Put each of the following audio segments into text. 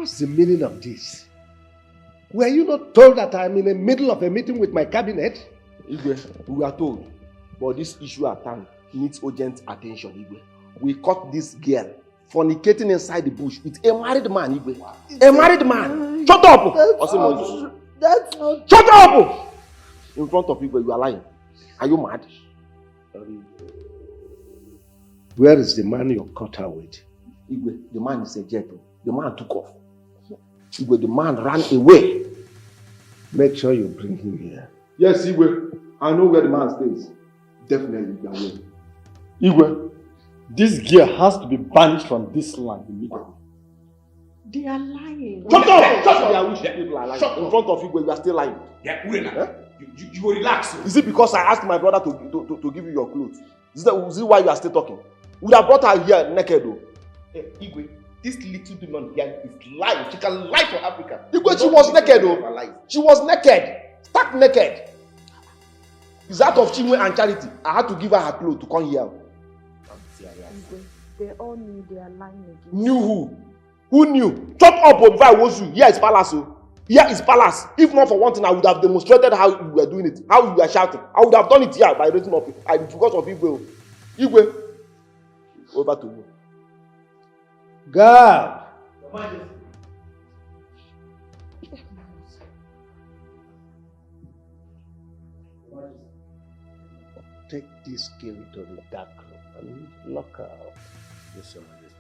What's the meaning of this? Were you not told that I'm in the middle of a meeting with my cabinet? Igwe, we are told. But this issue at hand needs urgent attention, Igwe. We caught this girl fornicating inside the bush with a married man, Igwe. A married man! Shut up! That's not... Shut up! In front of Igwe, you are lying. Are you mad? Where is the man you caught her with? Igwe, the man is a jet. The man took off. Igwe, the man ran away. Make sure you bring him here. Yes, Igwe. I know where the man stays. Definitely, the way. Igwe, this girl has to be banished from this land immediately. They are lying. Shut up! Shut up! I wish people are lying. In front of Igwe, you are still lying. Yeah, you will relax. Is it because I asked my brother to give you your clothes? Is it why you are still talking? We would have brought her here naked though. Hey, Igwe, this little demon here is lying. She can lie for Africa. Igwe, she was naked though. She was naked. Stark naked. It's out of Chinwe and charity. I had to give her her clothes to come here. Igwe, they all knew they are lying again. Knew who? Who knew? Chop up before I was you. Here is palace. Here is palace. If not for one thing, I would have demonstrated how you were doing it. How you were shouting. I would have done it here by raising up. Because of Igwe. Igwe. Over to you. God! Take this girl to the dark room and lock her up. Yes, Your Majesty.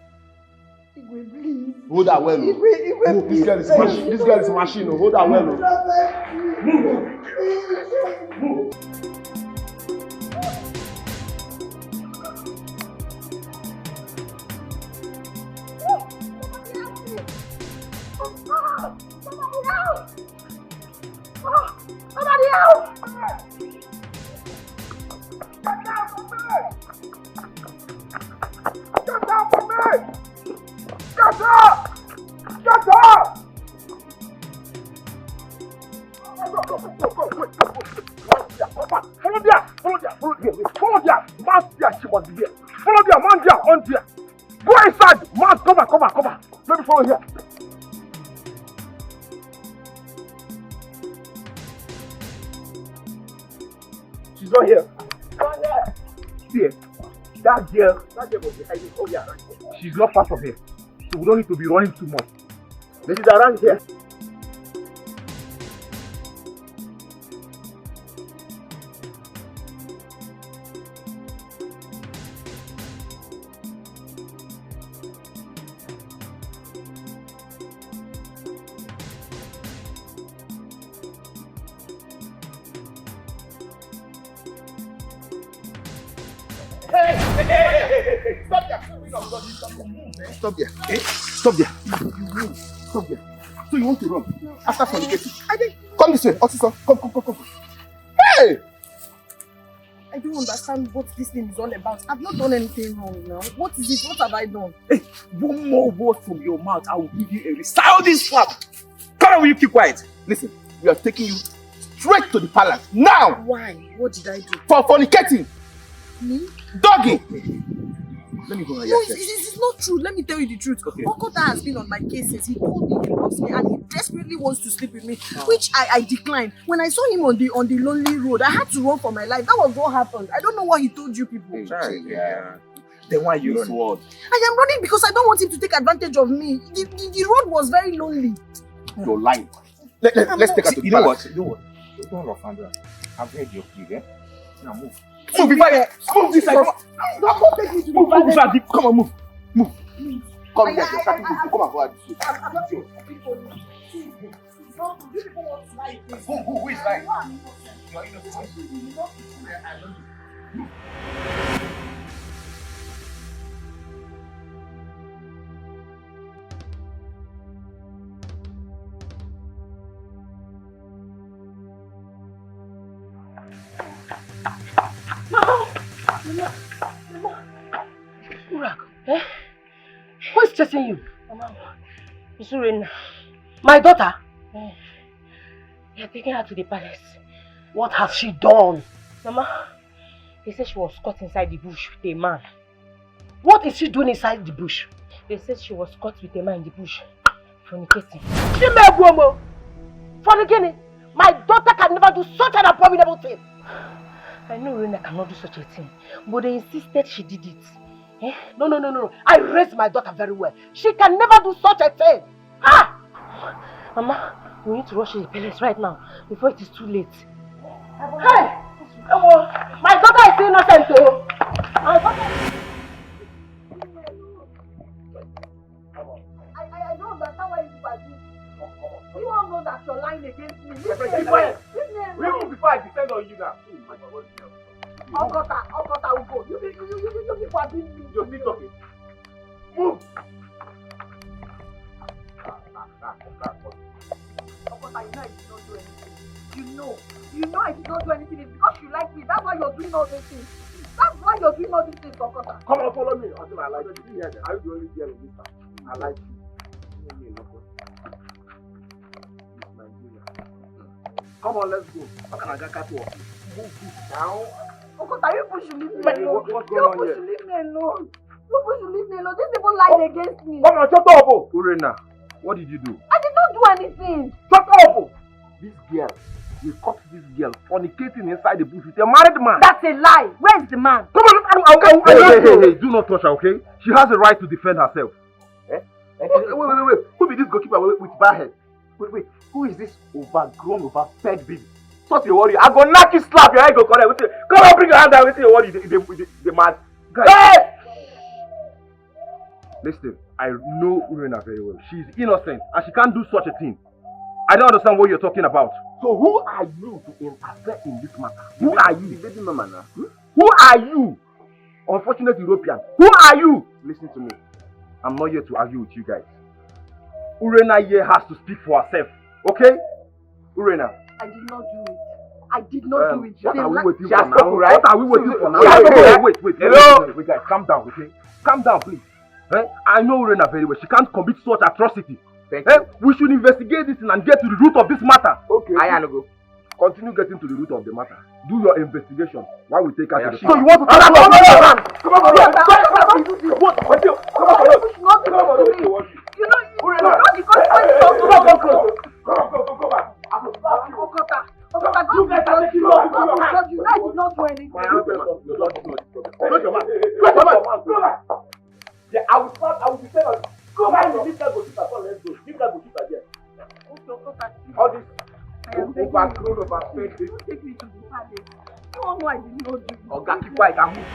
Igwe, please. Hold her well. Igwe, move. This girl is machine. This girl is machine. Hold her well. Move. Somebody else! Get down from me! Get up! Get up! Follow there! Man there, she must be there. Follow there, man there, on there. Go inside! Man, cover. Let me follow here. She's not here. See, that girl was behind me. Oh yeah, she's not far from here. So we don't need to be running too much. This is around here. Stop there. Stop there. Stop there. So you want to run? After fornicating? I did. Come this way. Officer, come. Hey! I don't understand what this thing is all about. I've not done anything wrong now. What is it? What have I done? Hey, one more word from your mouth, I will give you a resounding slap. Come on, will you keep quiet? Listen, we are taking you straight to the palace. Now! Why? What did I do? For fornicating. Me? Doggy! Let me go ahead. No, it's not true. Let me tell you the truth. Okay. Okota has been on my case since he told me he loves me and he desperately wants to sleep with me, which I declined. When I saw him on the lonely road, I had to run for my life. That was what happened. I don't know what he told you people. Yeah. Then why you running? I am running because I don't want him to take advantage of me. The road was very lonely. You're lying. Let's take her to the palace. You know what? Don't rough hand around. I've heard your plea, eh? Now move. Move this side. Don't take me to the palace. Come on, move. Come here. Come and go out this way. I'm not sure. Who is lying? You are innocent. Eh? Who is chasing you? Mama, Surena. My daughter? They are taking her to the palace. What has she done? Mama, they said she was caught inside the bush with a man. What is she doing inside the bush? They said she was caught with a man in the bush Fornicating. Fornicating? My daughter can never do such an abominable thing. I know Rena cannot do such a thing, but they insisted she did it. Eh? No. I raised my daughter very well. She can never do such a thing. Ah! Mama, we need to rush to the palace right now before it is too late. Hey! My daughter is innocent too. I don't understand why you are doing this. You all know that you're lying against me. Keep quiet. Even before I descend on you now. Okota will go. You people are being me. Just be talking. Move! Okota, you know I did not do anything. You know I did not do anything. It's because you like me. That's why you're doing all these things. Okota. Come on, follow me until I like you. I'm the only girl in this house. I like you. Come on, let's go. How can I get cut off? Move now. Okota, you should leave me alone. What's going on here? You should leave me alone. These people lied against me. Come on, shut up! Urena, what did you do? I did not do anything. Shut up! This girl, we caught this girl fornicating inside the bush with a married man. That's a lie. Where is the man? Come on, hey, do not touch her, okay? She has a right to defend herself. Wait. Who be this goalkeeper with bad head? Wait. Who is this overgrown, overfed baby? Stop your worry. I go knock you, slap your head, go correct. Come on, bring your hand down. With your worry, the man. Guys. Hey! Listen, I know Urena very well. She is innocent and she can't do such a thing. I don't understand what you're talking about. So who are you to interfere in this matter? Who are you? Baby mama now. Who are you? Unfortunate European. Who are you? Listen to me. I'm not here to argue with you guys. Urena here has to speak for herself. Okay? Urena. I did not do it. I did not do it. What are we waiting for now? Right? What are we waiting for now? Wait. Hello? Wait, guys, calm down, okay? Calm down, please. I know Urena very well. She can't commit such atrocity. We should investigate this and get to the root of this matter. Okay. Go. Continue getting to the root of the matter. Do your investigation while we take her to the So you want to talk about me? Come on. You know the consequences of Okota, you guys are taking long. You guys did not do anything. Yeah, I will defend on. Go back to this guy go shoot her. Let's go. This guy go shoot her there. All this overgrown, overfed. Don't take me to the palace. You all know I did not do it. Oga, keep quiet and move.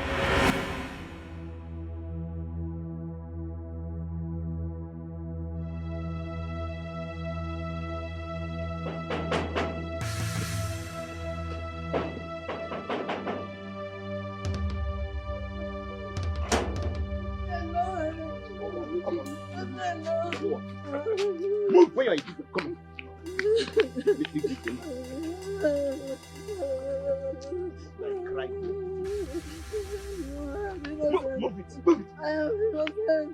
Move where you are. Come on. Move it. I am innocent.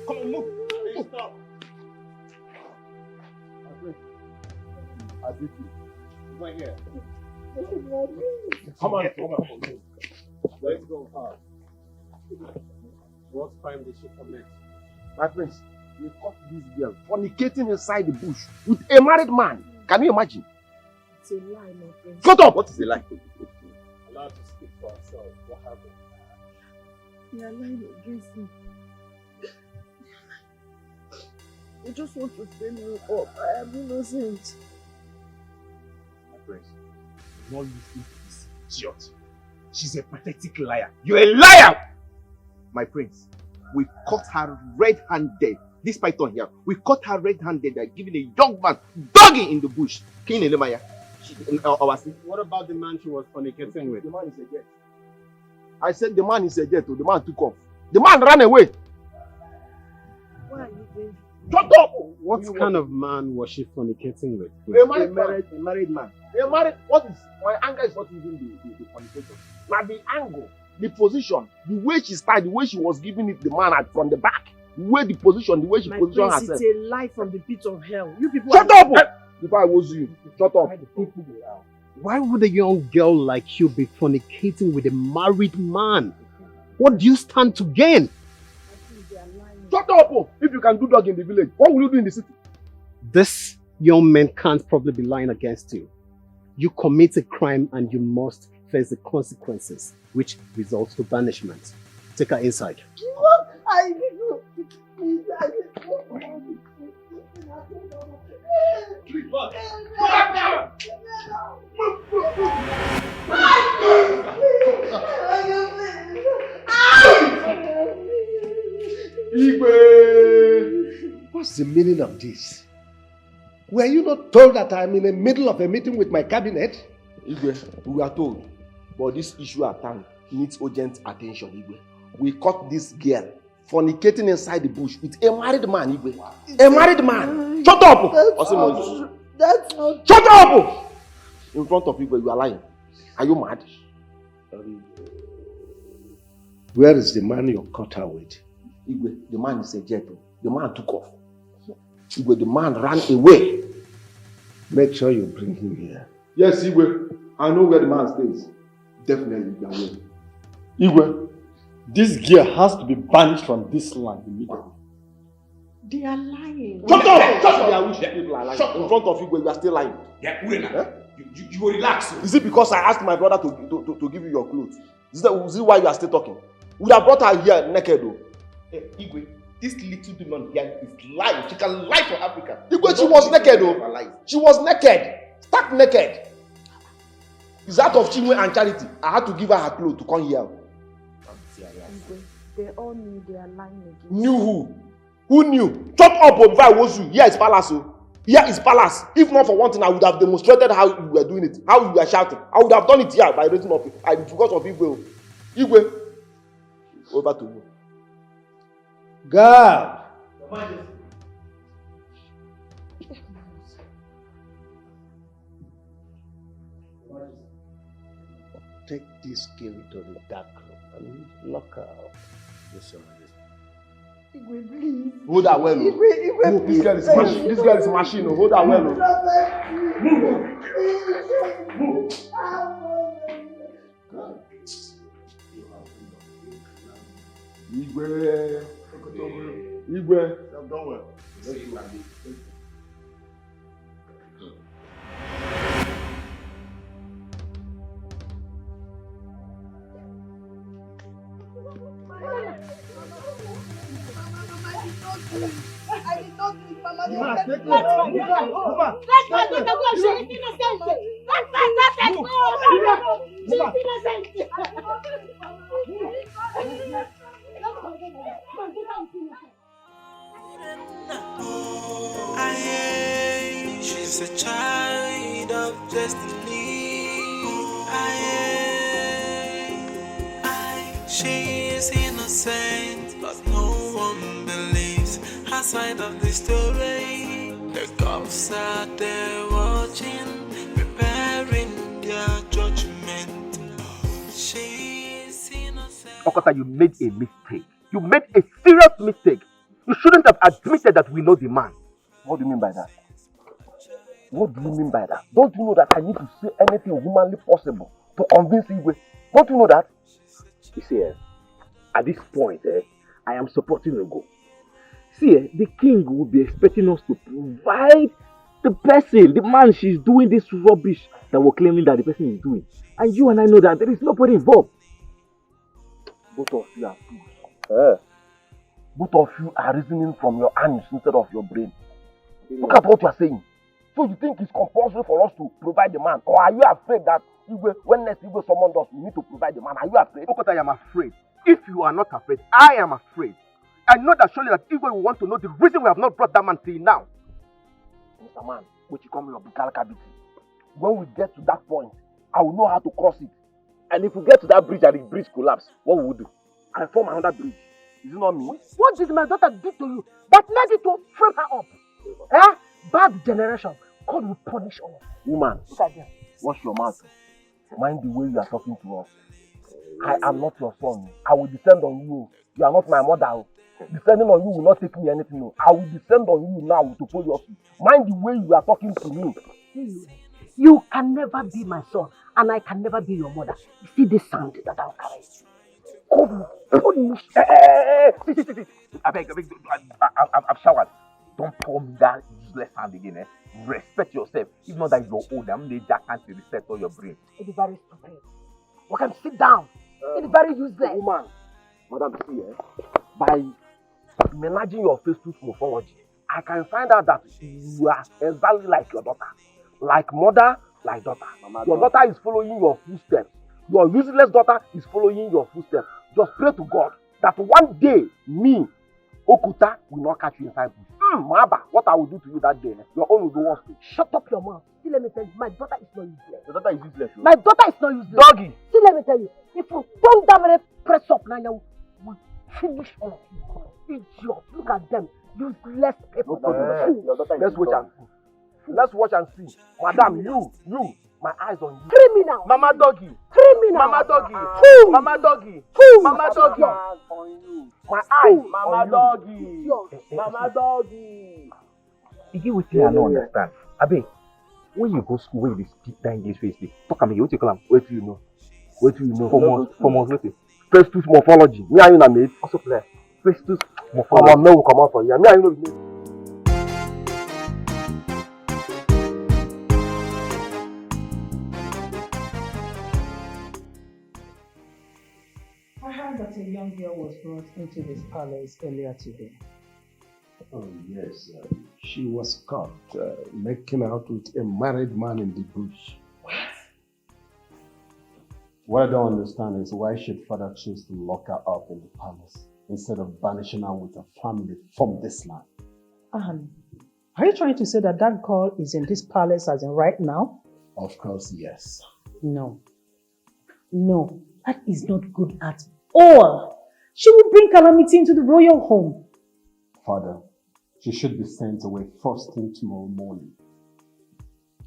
Come on, move. Stop. I did you. Right here. Come on. Let's go. What crime did she commit? My friends, we caught this girl fornicating inside the bush with a married man. Can you imagine? It's a lie, my friend. Shut up! What is a lie? Allowed to speak for ourselves. What happened? They are lying against me. They just want to frame me up. I am innocent. My friends, not listening to this idiot. She's a pathetic liar. You're a liar! My friends, we caught her red-handed. This python here, we caught her red-handed by giving a young man dogging in the bush. What about the man she was fornicating with? The man is a jet. I said the man is a jet. The man took off. The man ran away. Why are you doing? Shut up! What kind of man was she fornicating with? A married man. What is my anger is not even the fornication. Now the angle, the position, the way she started, the way she was giving it the man from the back, the way the position, the way she positioned herself. It's a lie from the pit of hell. You people Shut up! Before I was you, shut up. Why would a young girl like you be fornicating with a married man? What do you stand to gain? Shut up! Oh. If you can do dog in the village, what will you do in the city? This young man can't probably be lying against you. You commit a crime and you must face the consequences, which results to banishment. Take her inside. What? I did not. Please, I did What's the meaning of this? Were you not told that I'm in the middle of a meeting with my cabinet? Igwe, we are told, but this issue at hand needs urgent attention, Igwe. We caught this girl fornicating inside the bush with a married man, Igwe. A married man! Shut up! That's not... Shut up! In front of Igwe, you are lying. Are you mad? Where is the man you caught her with? Igwe, the man is a jet. The man took off. Igwe, the man ran away. Make sure you bring him here. Yes, Igwe. I know where the man stays. Definitely, you are away. Igwe, this girl has to be banished from this land immediately. They are lying. Shut up! Shut up! I wish people are lying. In front of Igwe, you are still lying. Yeah, you will relax. Is it because I asked my brother to give you your clothes? Is it why you are still talking? We would have brought her here naked though. Hey, Igwe, this little demon here is lying. She can lie for Africa. Igwe, she was naked though. She was naked. Stark naked. It's out of Chinwe and Charity. I had to give her her clothes to come here. Igwe, they all knew they are lying again. Knew who? Who knew? Chop up on Wozu. Here is palace. Here is palace. If not for one thing, I would have demonstrated how you were doing it. How you were shouting. I would have done it here by raising up. Because of Igwe. Igwe. Over to you. God! Take this girl to the dark room and lock her up. Yes, Igwe, please. Hold her well. Igwe, Move. This girl is machine. This girl is machine. Hold her well. Move. Igwe. Igwe. Don't worry. I did not do it, Mama. She's a child of destiny. She is innocent, but no one believes her side of the story. The cops are there watching, preparing their judgment. She is innocent. Okota, you made a mistake. You made a serious mistake. You shouldn't have admitted that we know the man. What do you mean by that? What do you mean by that? Don't you know that I need to say anything humanly possible to convince Igwe? Don't you know that? You see, at this point, I am supporting Ogo. See, the king will be expecting us to provide the person, the man she's doing this rubbish that we're claiming that the person is doing. And you and I know that there is nobody involved. Both of you are fools. Both of you are reasoning from your hands instead of your brain. Look at what you are saying. So you think it's compulsory for us to provide the man? Or are you afraid that when next Igwe summoned us, we need to provide the man? Are you afraid? Okota, I am afraid. If you are not afraid, I am afraid. I know that surely that Igwe will want to know the reason we have not brought that man till now. Mr. Man, which you come with your brutality. When we get to that point, I will know how to cross it. And if we get to that bridge and the bridge collapse, what will we do? I form another bridge. Is it not me? What did my daughter do to you that led you to frame her up? Bad generation. God will punish all. Woman, Look at them. wash your mouth. Mind the way you are talking to us. I am not your son. I will descend on you. You are not my mother. Descending on you will not take me anything. I will descend on you now to pull your feet. Mind the way you are talking to me. You can never be my son, and I can never be your mother. You see this sand that I'm carrying? See. I beg, I've showered. Don't pour me that useless sand again, eh? Respect yourself. If not that you're old, I'm the jack can't reset all your brain. It is very stupid. We can sit down. It is very useless. Woman, madam, see, by managing your Facebook morphology, I can find out that you are exactly like your daughter. Like mother, like daughter. Your daughter is following your footsteps. Your useless daughter is following your footsteps. Just pray to God that one day, me, Okuta, will not catch you inside bush. Maba, what I will do to you that day, your own will go worse too. Shut up your mouth. See, let me tell you, my daughter is not useless. Your daughter is useless. My daughter is not useless. Doggy! See, let me tell you, if you don't damn press up now, we'll finish all of you. Idiots, look at them. Useless people. Let's watch and see. Let's watch and see. Madam, you, my eyes on you. Criminal. Mama doggy. Criminal. Mama doggy. Fool. Mama doggy. Fool. Mama doggy. My eyes. Mama doggy. Mama doggy. You get what I don't understand. Abe, when you go school, when you speak that English face, talk me. What you call them? What do you know? What do you know? From us, Festus morphology. Me and you na mate. Also play. Festus morphology. Come on, come out for you. Me and you know. I heard that a young girl was brought into this palace earlier today. Oh, yes. She was caught making out with a married man in the bush. What I don't understand is why should father choose to lock her up in the palace instead of banishing her with her family from this land? Are you trying to say that that girl is in this palace as in right now? Of course, yes. No, that is not good at all. She will bring calamity into the royal home. Father, she should be sent away first thing tomorrow morning.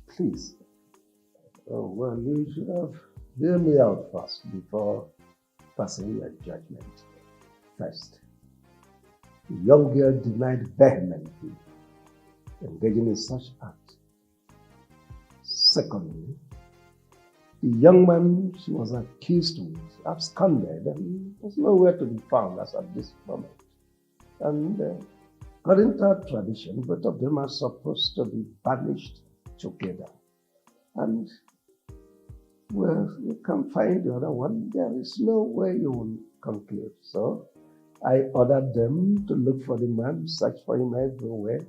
Please. Oh, well, you should have heard me out first before passing your judgment. First, the young girl denied vehemently engaging in such act. Secondly, the young man she was accused with absconded and was nowhere to be found as at this moment. And according to our tradition, both of them are supposed to be banished together. And, well, you can find the other one. There is no way you will conclude. So I ordered them to look for the man, search for him everywhere,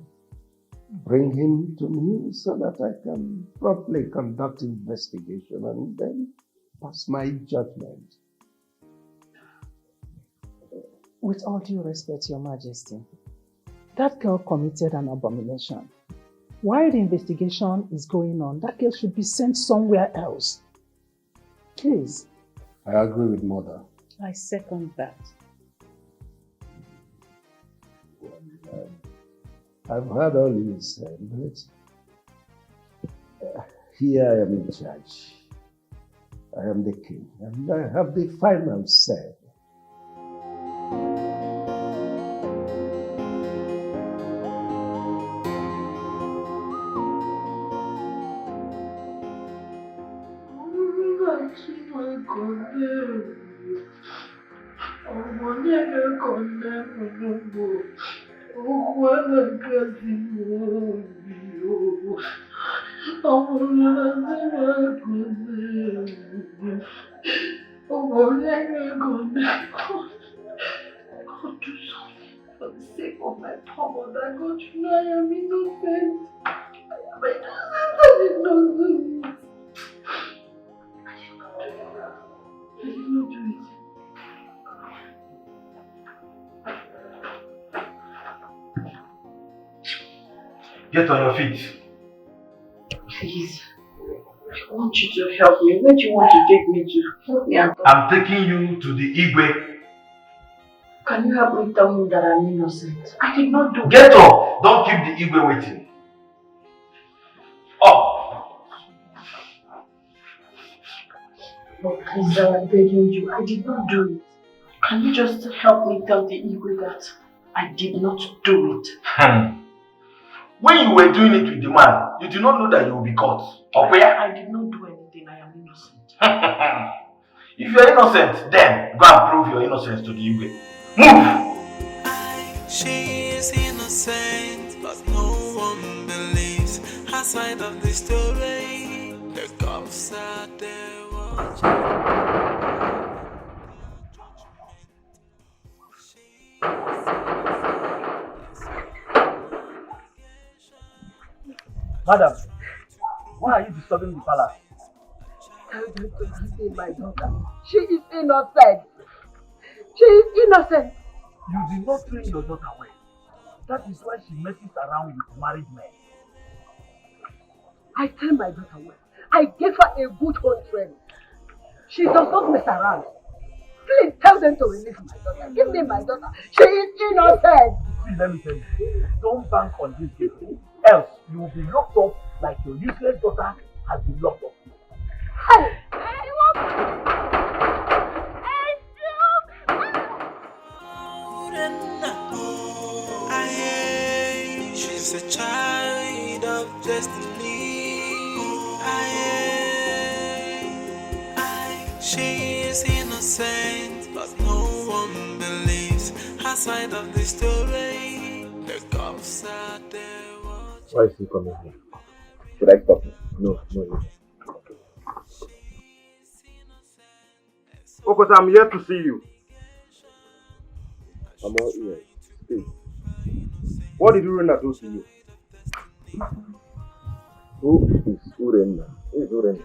bring him to me so that I can properly conduct investigation and then pass my judgment. With all due respect, Your Majesty, that girl committed an abomination. While the investigation is going on, that girl should be sent somewhere else. Please. I agree with Mother. I second that. I've heard all you said, but here I am in charge. I am the king, and I have the final say. For the sake of my poor mother, God, you know I am innocent. My sister did not do it. I did not do it. Get on your feet. Please, I want you to help me. Where do you want to take me to? Help me out. I'm taking you to the Igwe. Can you help me tell him that I'm innocent? I did not do it. Get up! Don't keep the Igwe waiting. Up! But please, I'm begging you. I did not do it. Can you just help me tell the Igwe that I did not do it? When you were doing it with the man, You do not know that you will be caught. Okay? I did not do anything. I am innocent. If you are innocent, then go and prove your innocence to the Igwe. Move! She is innocent, but no one believes her side of the story. The cops are there watching. Madam, why are you disturbing the palace? Tell them to see my daughter. She is innocent. She is innocent. You did not train your daughter well. That is why she messes around with married men. I trained my daughter well. I gave her a good home training. She does not mess around. Please tell them to release my daughter. Give me my daughter. She is innocent. See, let me tell you, don't bank on this case. Else, you will be locked up like your useless daughter has been locked up. She's a child of destiny. She is innocent, but no one believes her side of the story. The cops are there. Why is he coming here? Should I stop him? No. Okota, I'm here to see you. I'm all ears. Speak. What did Urena do to you? Who is Urena? Who is Urena?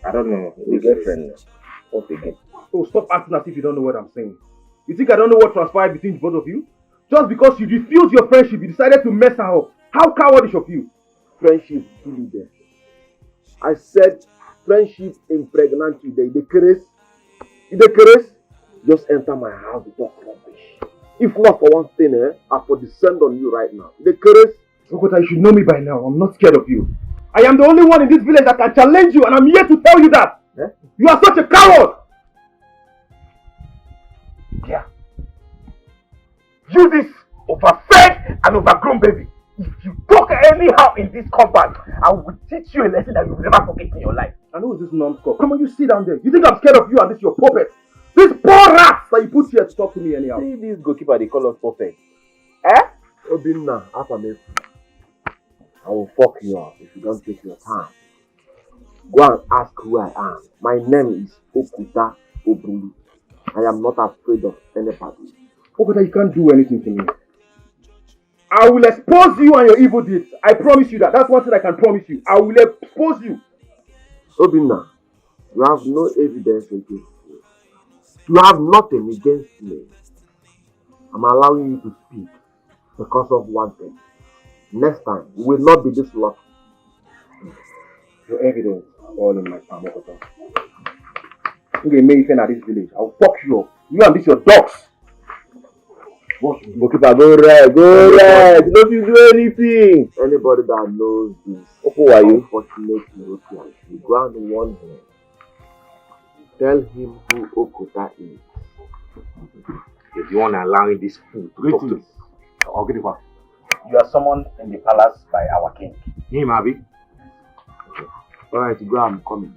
I don't know. The girlfriend. What again? Oh, stop acting as if you don't know what I'm saying. You think I don't know what transpired between the both of you? Just because you refused your friendship, you decided to mess her up. How cowardish of you! Friendship, truly there. I said friendship impregnant you. The case. Just enter my house to talk rubbish. If not for one thing, I will descend on you right now. The case. Okota, you should know me by now. I'm not scared of you. I am the only one in this village that can challenge you, and I'm here to tell you that. You are such a coward! Yeah. You this overfed and overgrown baby. If you talk anyhow in this compound, I will teach you a lesson that you will never forget in your life. And who is this non-stop? Come on, you sit down there. You think I'm scared of you and this your puppet? This poor rat that you put here to talk to me anyhow. See this goalkeeper, they call us puppet. Obinna, Apamefu. I will fuck you up if you don't take your time. Go and ask who I am. My name is Okuta Obulu. I am not afraid of anybody. Okuta, you can't do anything to me. I will expose you and your evil deeds. I promise you that. That's one thing I can promise you. I will expose you. Obinna, you have no evidence against me. You have nothing against me. I'm allowing you to speak because of one thing. Next time, you will not be this lucky. Your evidence all in my palm, Okota. You get me at this village. I'll fuck you up. You and this your dogs. Goalkeeper, go right. Don't you do anything. Anybody that knows this, who are you? Unfortunately, you go and warn him. Tell him who Okota is. If you want to allow this fool to talk to me, I'll get it back. You are summoned in the palace by our king. Him, Abi. Okay. Alright, go, I'm coming.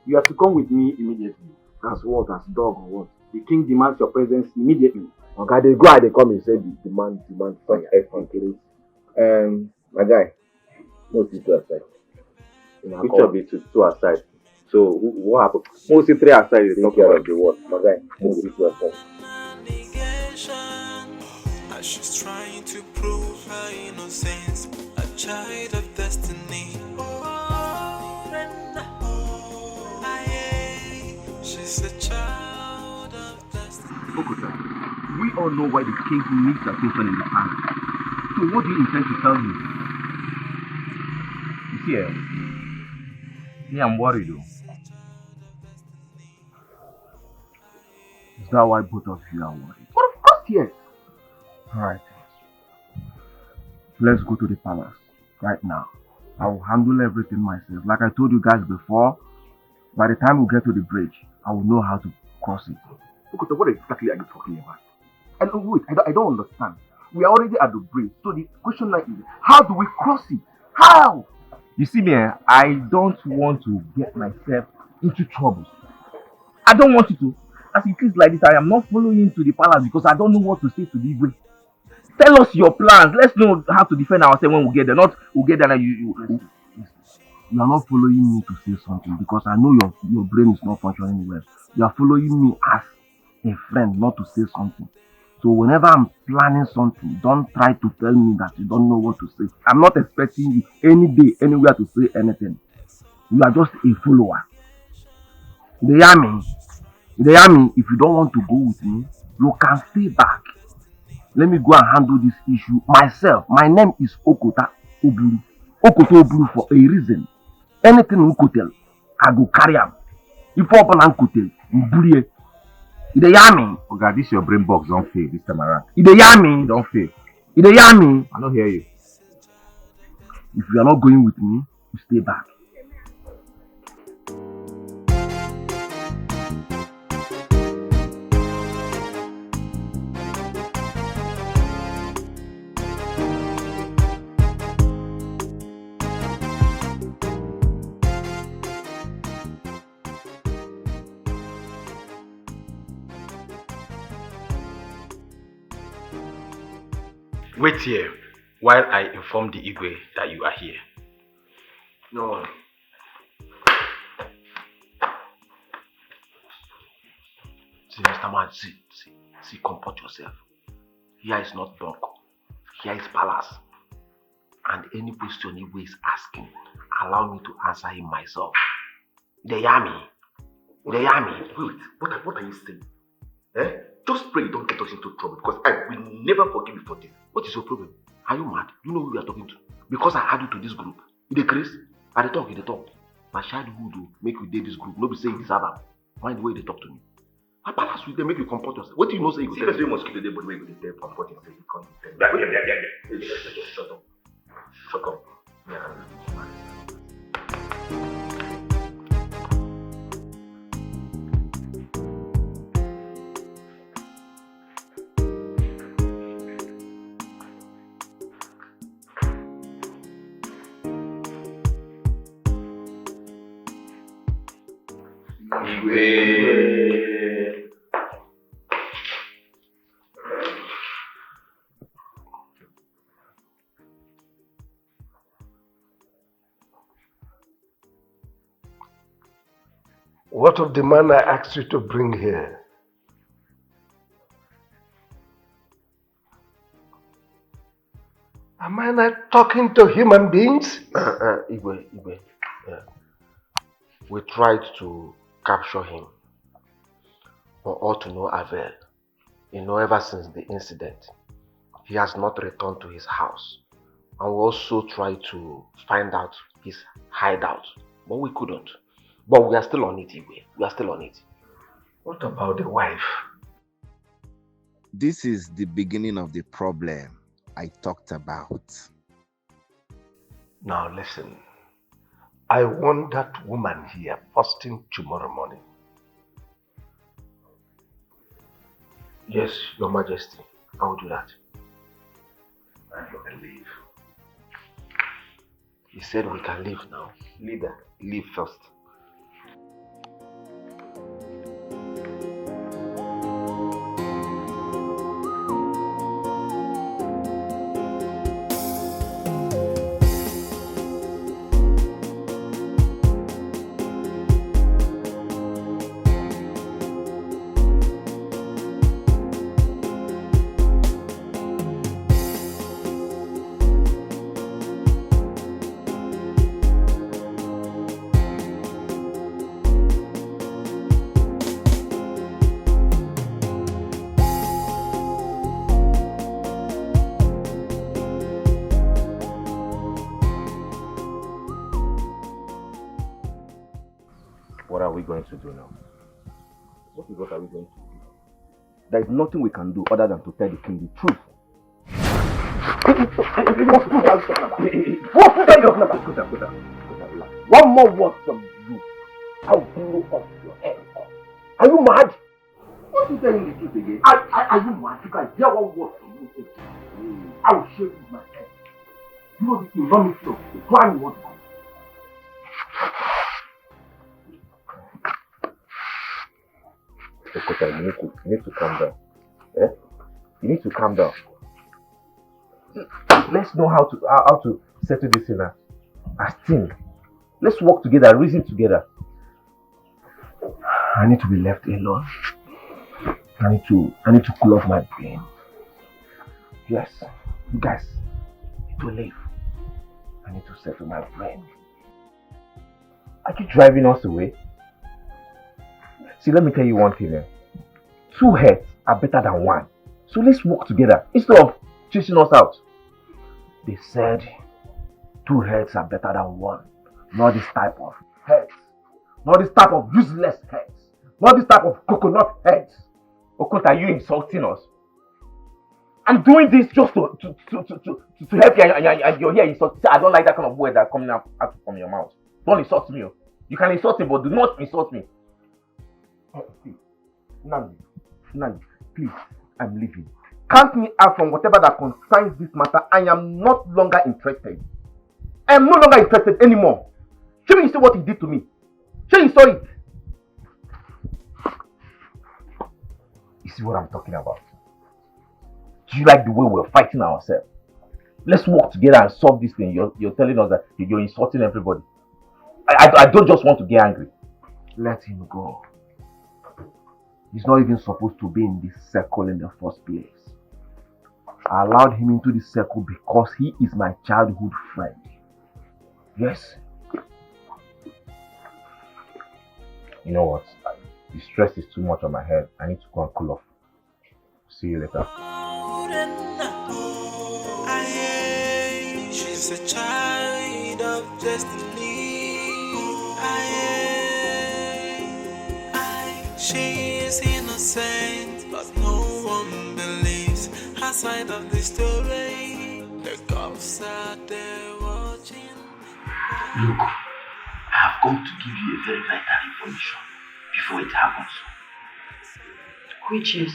You have to come with me immediately. As what? As dog or what? The king demands your presence immediately. Okay, they go and they come and say demand such effort. My guy, mostly two aside. Which of the two aside? So what happened? Mostly three aside is talking about the what? My guy, mostly two aside. She's trying to prove her innocence, a child of destiny. She's a child of destiny. Okota, we all know why the king needs attention in the palace. So what do you intend to tell me? You see, me, I'm worried though. Is that why both of you are worried? But of course, yes. Alright. Let's go to the palace right now. I will handle everything myself. Like I told you guys before, by the time we get to the bridge, I will know how to cross it. Okay, so what exactly are you talking about? And wait, I don't understand. We are already at the bridge. So the question now is, how do we cross it? How? You see me, I don't want to get myself into trouble. I don't want you to. As it is like this, I am not following you to the palace because I don't know what to say to the Igwe. Tell us your plans. Let's know how to defend ourselves when we get there. Not we'll get there and you are not following me to say something because I know your brain is not functioning well. You are following me as a friend, not to say something. So whenever I'm planning something, don't try to tell me that you don't know what to say. I'm not expecting you any day, anywhere to say anything. You are just a follower. You hear me? You hear me? If you don't want to go with me, you can stay back. Let me go and handle this issue myself. My name is Okota Oburu. Okota Oburu for a reason. Anything you could tell, I go carry am. If you open and could tell, you bully. You hear me? Oh God, this your brain box don't fail this time around. You hear me? Don't fail. You hear me? I don't hear you. If you are not going with me, you stay back. Wait here while I inform the Igwe that you are here. No. See, Mr. Man, see, comport yourself. Here is not dog. Here is palace. And any question Igwe is asking, allow me to answer him myself. They hear me. They hear me. Wait, what are you saying? Eh? Just pray you don't get us into trouble because I will never forgive you for this. What is your problem? Are you mad? You know who you are talking to. Because I add you to this group. You dey craze? I dey talk. My childhood will make you date this group. Nobody say you deserve am. Mind the way they talk to me. I balance with them, make you comport yourself. What do you know say you go tell me? See, mosquito dey but make you dey comport yourself. You can't tell me. Yeah. Shut up. Yeah. What of the man I asked you to bring here? Am I not talking to human beings? Igwe. We tried to capture him, but all to no avail. Ever since the incident, he has not returned to his house. And we also tried to find out his hideout, but we couldn't. But we are still on it, Igwe. We are still on it. What about the wife? This is the beginning of the problem I talked about. Now listen. I want that woman here first thing tomorrow morning. Yes, Your Majesty. I will do that. I can leave. He said we can leave now. Leader, Leave first. what are we going to do now? What are we going to do? There is nothing we can do other than to tell the king the truth. One more word from you, I'll blow off your head. Are you mad? What is telling the truth again? Are you mad? You can hear one word from you. I will show you my head. You know the enormity of the plan you want to do. Okota, you need to calm down. Eh? You need to calm down. Let's know how to settle this in as team. Let's work together, reason together. I need to be left alone. I need to cool off my brain. Yes, you guys need to leave. I need to settle my brain. Are you driving us away? See, let me tell you one thing. 2 heads are better than 1. So let's work together instead of chasing us out. They said 2 heads are better than 1. Not this type of heads. Not this type of useless heads. Not this type of coconut heads. Okota, are you insulting us? I'm doing this just to help you, and you're here insulting. I don't like that kind of words that are coming out from your mouth. Don't insult me. You can insult me, but do not insult me. Nandi, please, I'm leaving. Count me out from whatever that concerns this matter. I am not longer interested. I am no longer interested anymore. Show me you see what he did to me. Show you saw it. You see what I'm talking about? Do you like the way we're fighting ourselves? Let's work together and solve this thing. You're telling us that you're insulting everybody. I don't just want to get angry. Let him go. He's not even supposed to be in this circle in the first place. I allowed him into this circle because he is my childhood friend. Yes. You know what? The stress is too much on my head. I need to go and cool off. See you later. She's a child of destiny. She is innocent, but no one believes her side of the story. The cops are there watching. Look, I have come to give you a very vital information before it happens. Which is?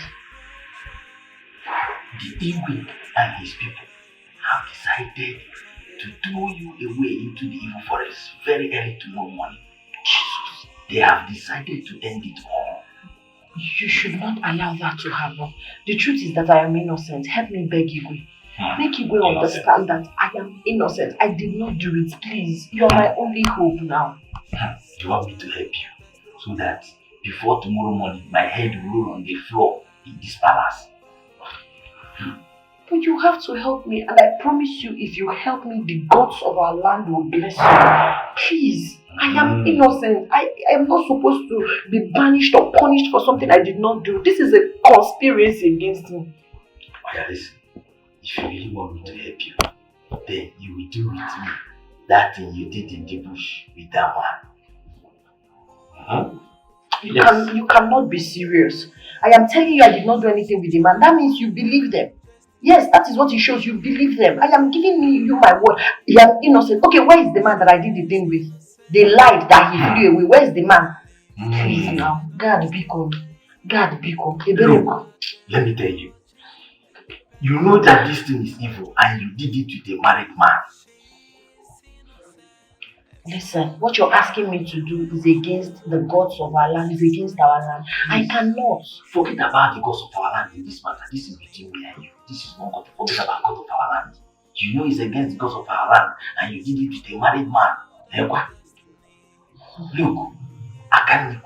The Igwe and his people have decided to throw you away into the evil forest very early tomorrow morning. Jesus, they have decided to end it all. You should not allow that to happen. The truth is that I am innocent. Help me beg Igwe. Make Igwe understand that I am innocent. I did not do it, please. You are my only hope now. You want me to help you so that before tomorrow morning my head will roll on the floor in this palace? But you have to help me, and I promise you, if you help me, the gods of our land will bless you. Please, I am innocent. I am not supposed to be banished or punished for something I did not do. This is a conspiracy against me. Okay, listen. If you really want me to help you, then you will do with me that thing you did in the bush with that man. You cannot be serious. I am telling you I did not do anything with the man. That means you believe them. Yes, that is what it shows. You believe them. I am giving you my word. I am innocent. Okay, where is the man that I did the thing with? They lied that he flew away. Where is the man? Please now. God be con. God be con. Look, let me tell you. You know that this thing is evil and you did it with a married man. Listen, what you're asking me to do is against the gods of our land, is against our land. I cannot. Forget about the gods of our land in this matter. This is between me and you. This is not God. Forget about God of our land. You know it's against the gods of our land and you did it with a married man. Look, I can't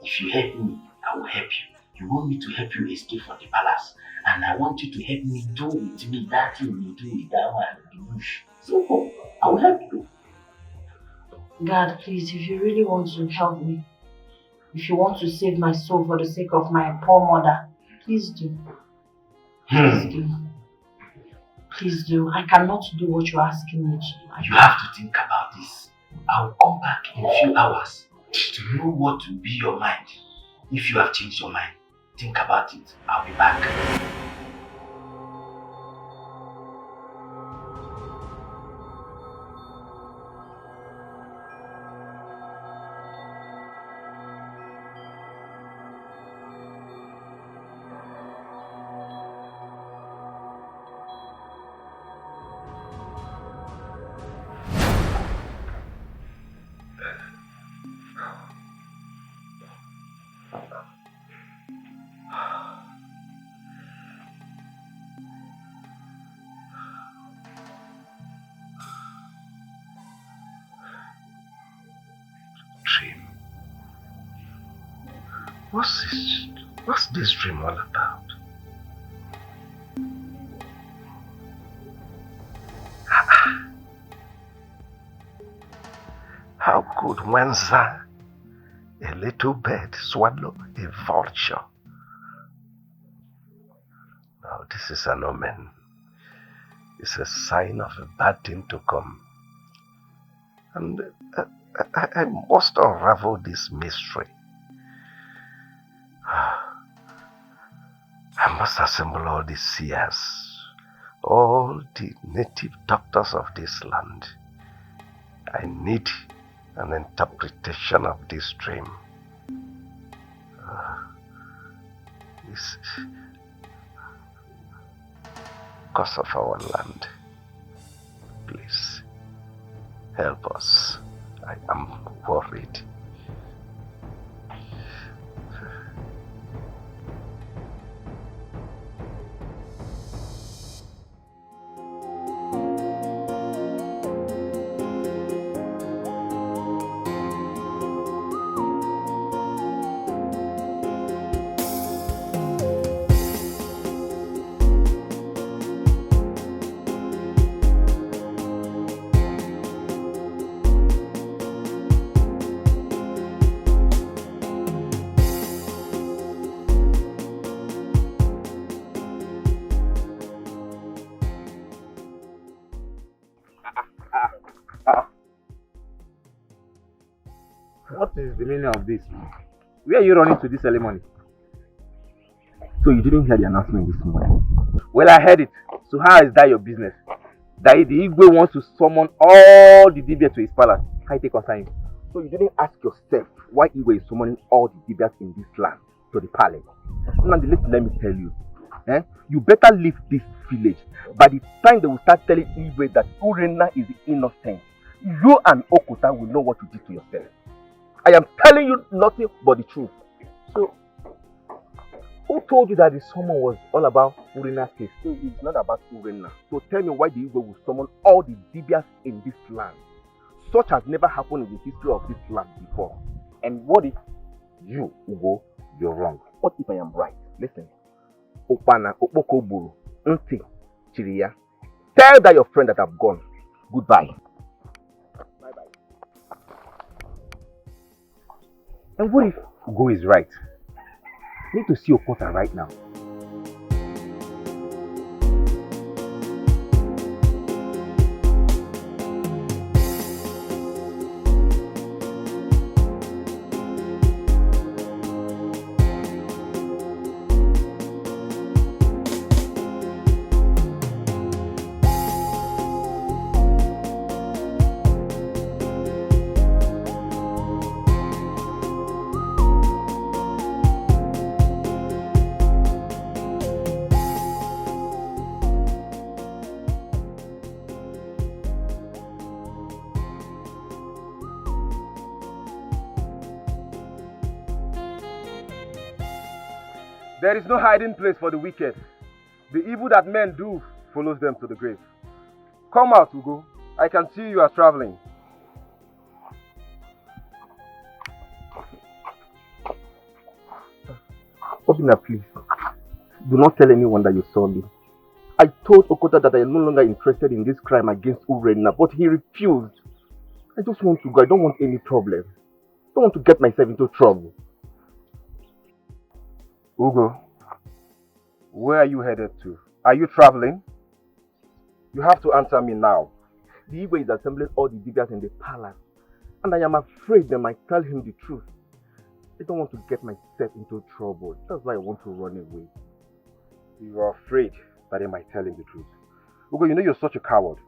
if you help me, I will help you. You want me to help you escape from the palace, and I want you to help me do with me that thing you do with that one in the bush. So I will help you. God, please, if you really want to help me, if you want to save my soul for the sake of my poor mother, please do. Please do. Please do. I cannot do what you're asking me to do. You have to think about this. I will come back in a few hours to know what will be your mind. If you have changed your mind, think about it. I'll be back. What's this dream all about? How could Wenza, a little bird, swallow a vulture? Now this is an omen. It's a sign of a bad thing to come. And I must unravel this mystery. I must assemble all the seers, all the native doctors of this land. I need an interpretation of this dream. This because of our land. Please, help us. I am worried. What is the meaning of this? Where are you running to this ceremony? So you didn't hear the announcement this morning? Well, I heard it. So how is that your business? That the Igwe wants to summon all the Dibia to his palace. How you take concern? So you didn't ask yourself why Igwe is summoning all the Dibias in this land to the palace. Now let me tell you. You better leave this village. By the time they will start telling Igwe that Urena is innocent, you and Okuta will know what you did to yourself. I am telling you nothing but the truth. So, who told you that the summon was all about Urena's case? So it's not about Urena. So tell me why the Igwe will summon all the Dibias in this land. Such has never happened in the history of this land before. And what if you, Ugo, you're wrong? What if I am right? Listen. Opana, Opoko Buru, Nti, Chiriya. Tell that your friend that I've gone. Goodbye. And what if Ugo is right? I need to see Okota right now. There is no hiding place for the wicked. The evil that men do follows them to the grave. Come out, Ugo. I can see you are traveling. Obina, please. Do not tell anyone that you saw me. I told Okota that I am no longer interested in this crime against Urena, but he refused. I just want to go. I don't want any problem. I don't want to get myself into trouble. Ugo, where are you headed to? Are you traveling? You have to answer me now. The Igwe is assembling all the Dibias in the palace, and I am afraid they might tell him the truth. I don't want to get myself into trouble. That's why I want to run away. You are afraid that they might tell him the truth. Ugo, you know you're such a coward.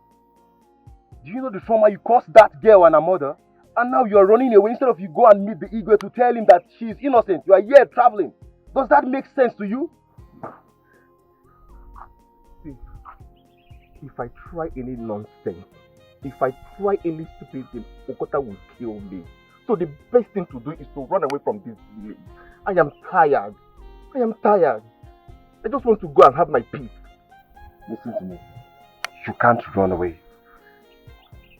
Do you know the trauma you caused that girl and her mother? And now you are running away instead of you go and meet the Igwe to tell him that she is innocent. You are here traveling. Does that make sense to you? See, if I try any nonsense, if I try any stupid thing, Okota will kill me. So the best thing to do is to run away from this village. I am tired. I am tired. I just want to go and have my peace. Listen to me. You can't run away.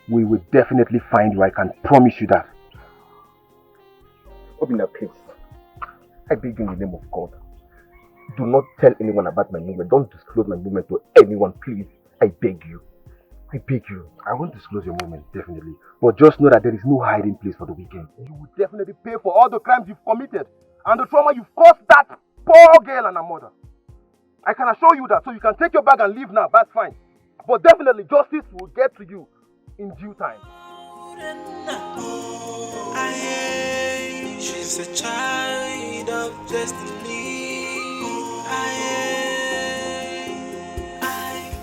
We will definitely find you. I can promise you that. Obina, please. I beg you in the name of God. Do not tell anyone about my movement. Don't disclose my movement to anyone, please. I beg you. I beg you. I won't disclose your movement, definitely. But just know that there is no hiding place for the weekend. You will definitely pay for all the crimes you've committed and the trauma you've caused that poor girl and her mother. I can assure you that, so you can take your bag and leave now. That's fine. But definitely justice will get to you in due time. She's a child of destiny.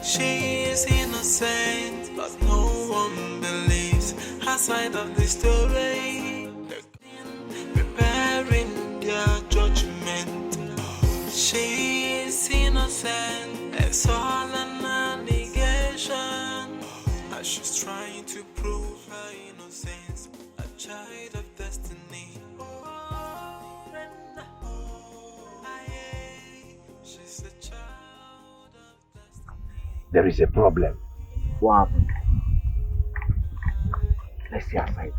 She is innocent, but no one believes her side of the story. Preparing their judgment. She is innocent, it's all an allegation. As she's trying to prove her innocence, a child of destiny. She's a child of destiny. There is a problem. What happened? Let's see her side.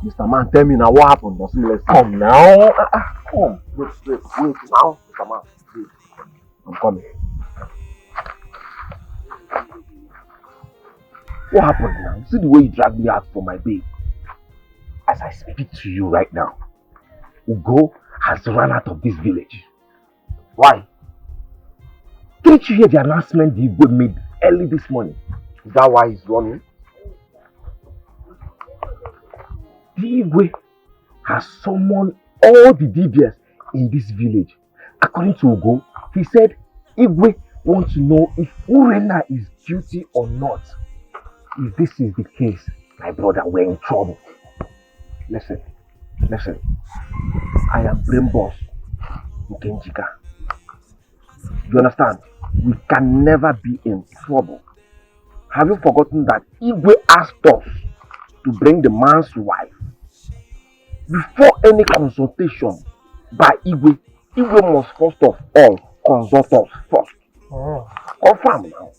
Mr. Man, tell me now what happened. Let's come now. Come. Wait now. Mr. Man, wait. I'm coming. What happened now? See the way you dragged me out for my babe. As I speak to you right now, Ugo has run out of this village. Why? Didn't you hear the announcement the Igwe made early this morning? Is that why he's running? The Igwe has summoned all the DBS in this village. According to Ugo, he said Igwe wants to know if Urena is guilty or not. If this is the case, my brother, we're in trouble. Listen. I am brain boss, Nkenjika. You understand? We can never be in trouble. Have you forgotten that Igwe asked us to bring the man's wife? Before any consultation by Igwe must first of all consult us first. Confirm now.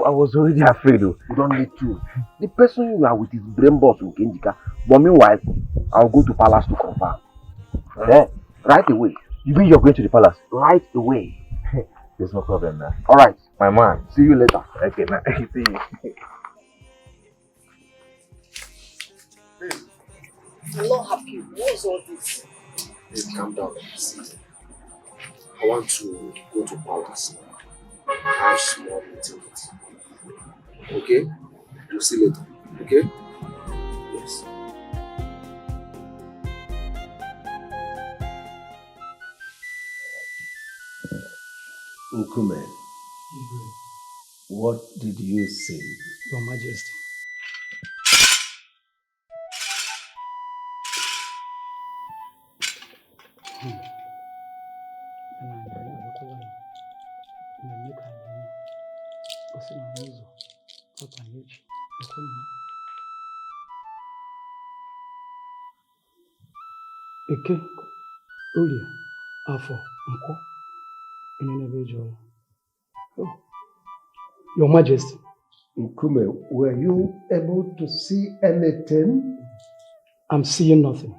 I was already afraid though. You don't need to. The person you are with is brain boss Nkenjika. But meanwhile, I'll go to palace to confirm. Right away. You mean you're going to the palace? Right away. There's no problem now. Alright, my man. See you later. Okay, man. See you. I'm not happy. What's all this? Hey, calm down. I want to go to palace now. I have small meetings. Okay? We'll see later. Okay? Yes. Nkume, what did you say? Your Majesty. Eke, Olia, Afo, Nko, Enenebejo. Oh, Your Majesty. Nkume, were you able to see anything? I'm seeing nothing.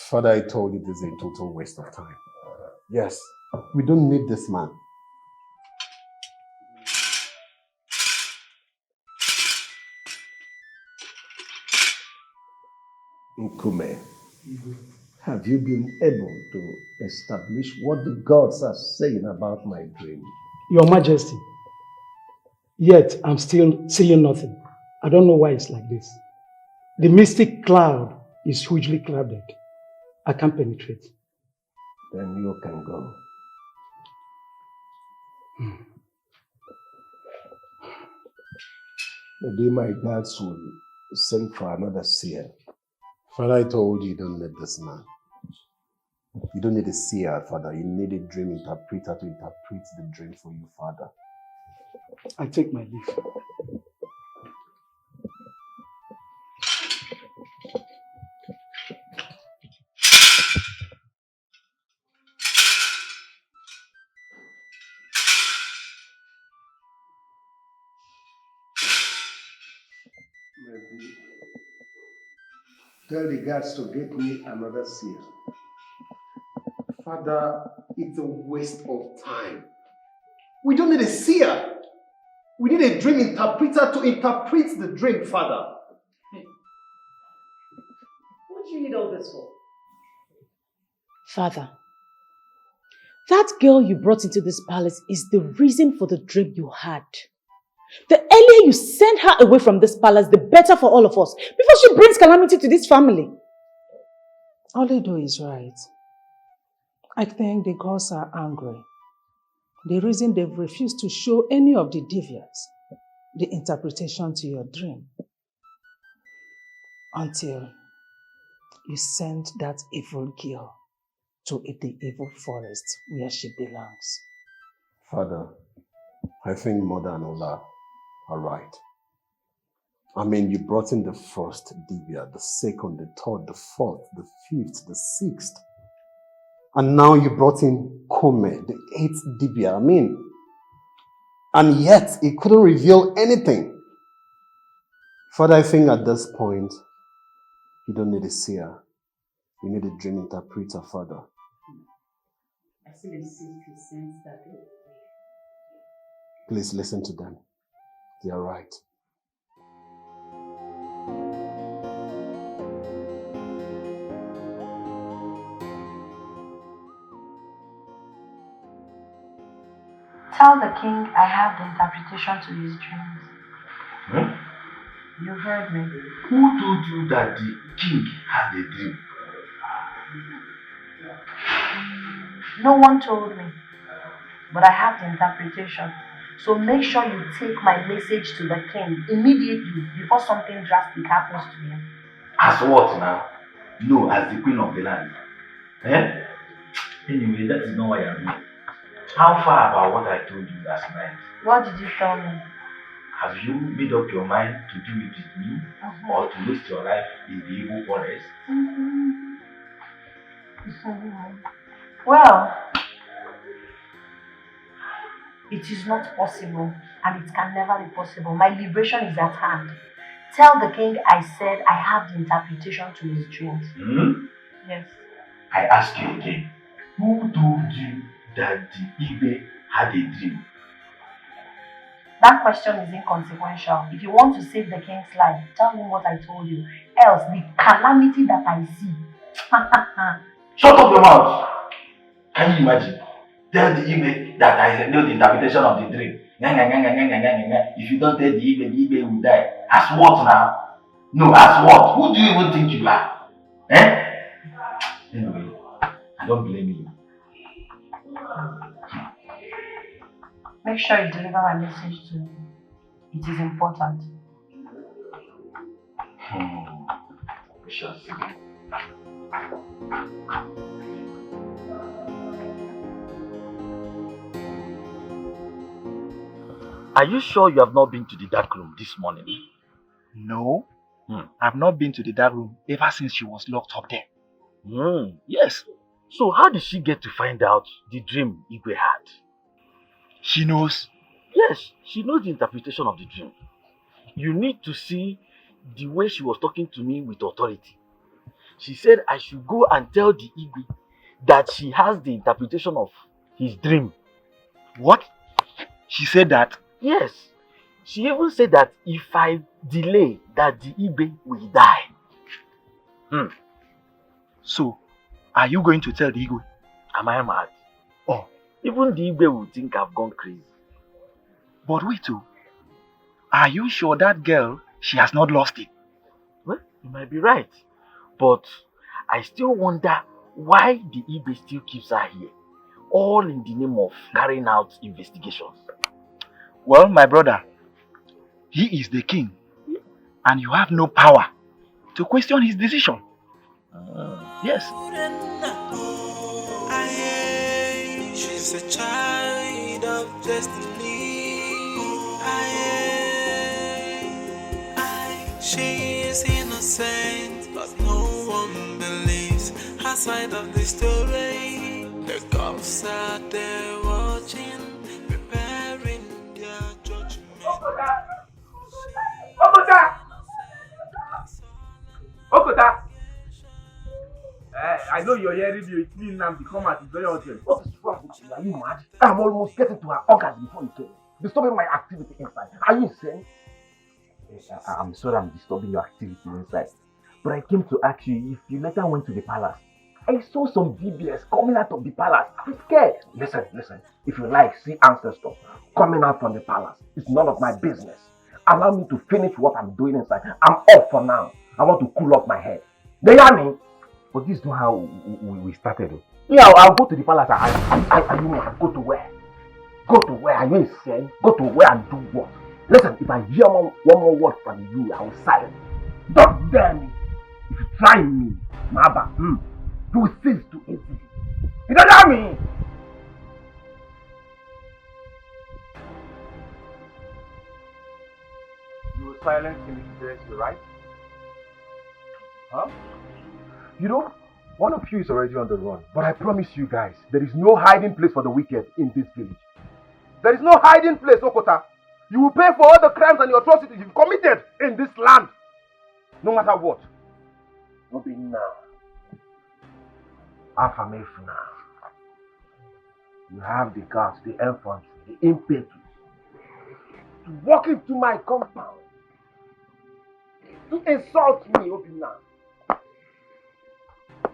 Father, I told you this is a total waste of time. Yes, we don't need this man. Nkume, have you been able to establish what the gods are saying about my dream? Your Majesty, yet I'm still seeing nothing. I don't know why it's like this. The mystic cloud is hugely clouded. I can't penetrate. Then you can go. Maybe my gods will send for another seer. Father, I told you don't need this man. You don't need a seer, Father. You need a dream interpreter to interpret the dream for you, Father. I take my leave. Maybe tell the guards to get me another seer. Father, it's a waste of time. We don't need a seer. We need a dream interpreter to interpret the dream, Father. What do you need all this for? Father, that girl you brought into this palace is the reason for the dream you had. The earlier you send her away from this palace, the better for all of us, before she brings calamity to this family. Oledo is right. I think the gods are angry. The reason they've refused to show any of the deviants the interpretation to your dream until you send that evil girl to the evil forest where she belongs. Father, I think Mother and Ola are right. I mean, you brought in the first Divya, the second, the third, the fourth, the fifth, the sixth. And now you brought in Kome, the eighth Divya. I mean, and yet it couldn't reveal anything. Father, I think at this point, you don't need a seer. You need a dream interpreter, Father. I still insist he sends that way. Please listen to them. They are right. Tell the king I have the interpretation to his dreams. Hmm? You heard me. Who told you that the king had a dream? No one told me, but I have the interpretation. So make sure you take my message to the king immediately before something drastic happens to him. As what now? No, as the queen of the land. Eh? Anyway, that is not why I'm here. How far about what I told you last night? What did you tell me? Have you made up your mind to do it with me or to waste your life in the evil forest? Well, it is not possible and it can never be possible. My liberation is at hand. Tell the king I said I have the interpretation to his dreams. Yes. I ask you again, who told you that the Ibe had a dream? That question is inconsequential. If you want to save the king's life, tell him what I told you. Else, the calamity that I see. Shut up your mouth! Can you imagine? Tell the Ibe that I know the interpretation of the dream. If you don't tell the Ibe will die. As what now? No, as what? Who do you even think you are? Eh? Anyway, I don't blame you. Make sure you deliver my message to him. It is important. We shall see. Are you sure you have not been to the dark room this morning? No, I've not been to the dark room ever since she was locked up there. Yes. So how did she get to find out the dream Igwe had? She knows? Yes, she knows the interpretation of the dream. You need to see the way she was talking to me with authority. She said I should go and tell the Igwe that she has the interpretation of his dream. What? She said that? Yes. She even said that if I delay, that the Igwe will die. So, are you going to tell the Igwe? Am I mad? Oh. Even the Igwe will think I've gone crazy. But wait, are you sure that girl, she has not lost it? Well, you might be right. But I still wonder why the Igwe still keeps her here. All in the name of carrying out investigations. Well, my brother, he is the king. And you have no power to question his decision. Yes. She's a child of destiny. She is innocent, but no one believes her side of the story. The cops are there watching, preparing their judgment. Okota! I know you're hearing me. It's me now. Come out. It's very urgent. What is wrong with you? Are you mad? I'm almost getting to her orgasm before you came. Disturbing my activity inside. Are you insane? I'm sorry I'm disturbing your activity inside. But I came to ask you if you later went to the palace. I saw some DBS coming out of the palace. I'm scared. Listen. If you like, see ancestors coming out from the palace. It's none of my business. Allow me to finish what I'm doing inside. I'm off for now. I want to cool off my head. Do you hear me? But this is not how we started. Yeah, I'll go to the palace. Are you mad? Go to where? Go to where? Are you insane? Go to where and do what? Listen, if I hear one more word from you, I will silence you. Don't dare me. If you try me, Maba, you will cease to exist. You don't hear me? You will silence him if he tells you, right? Huh? You know, one of you is already on the run. But I promise you guys, there is no hiding place for the wicked in this village. There is no hiding place, Okota. You will pay for all the crimes and the atrocities you've committed in this land. No matter what. Not be now. Affirmation now. You have the guts, the infantry, the impetus to walk into my compound, to insult me, Obina.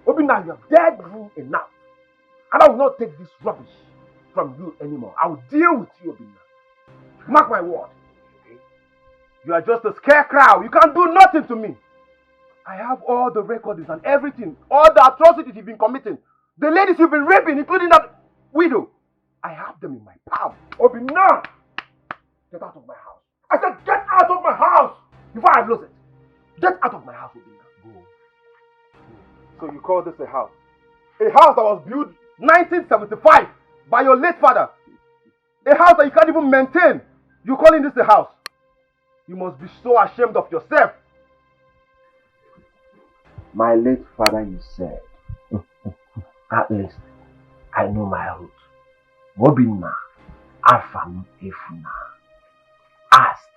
Obina, you have dared me enough. And I will not take this rubbish from you anymore. I will deal with you, Obina. Mark my word. Okay? You are just a scarecrow. You can't do nothing to me. I have all the records and everything. All the atrocities you've been committing. The ladies you've been raping, including that widow. I have them in my palm. Obina! Get out of my house. I said get out of my house! Before I lose it. Get out of my house, Obina. Go. So you call this a house? A house that was built 1975 by your late father. A house that you can't even maintain. You're calling this a house? You must be so ashamed of yourself. My late father, you said. At least, I know my roots. Wobina, Afam, Efuna. Ask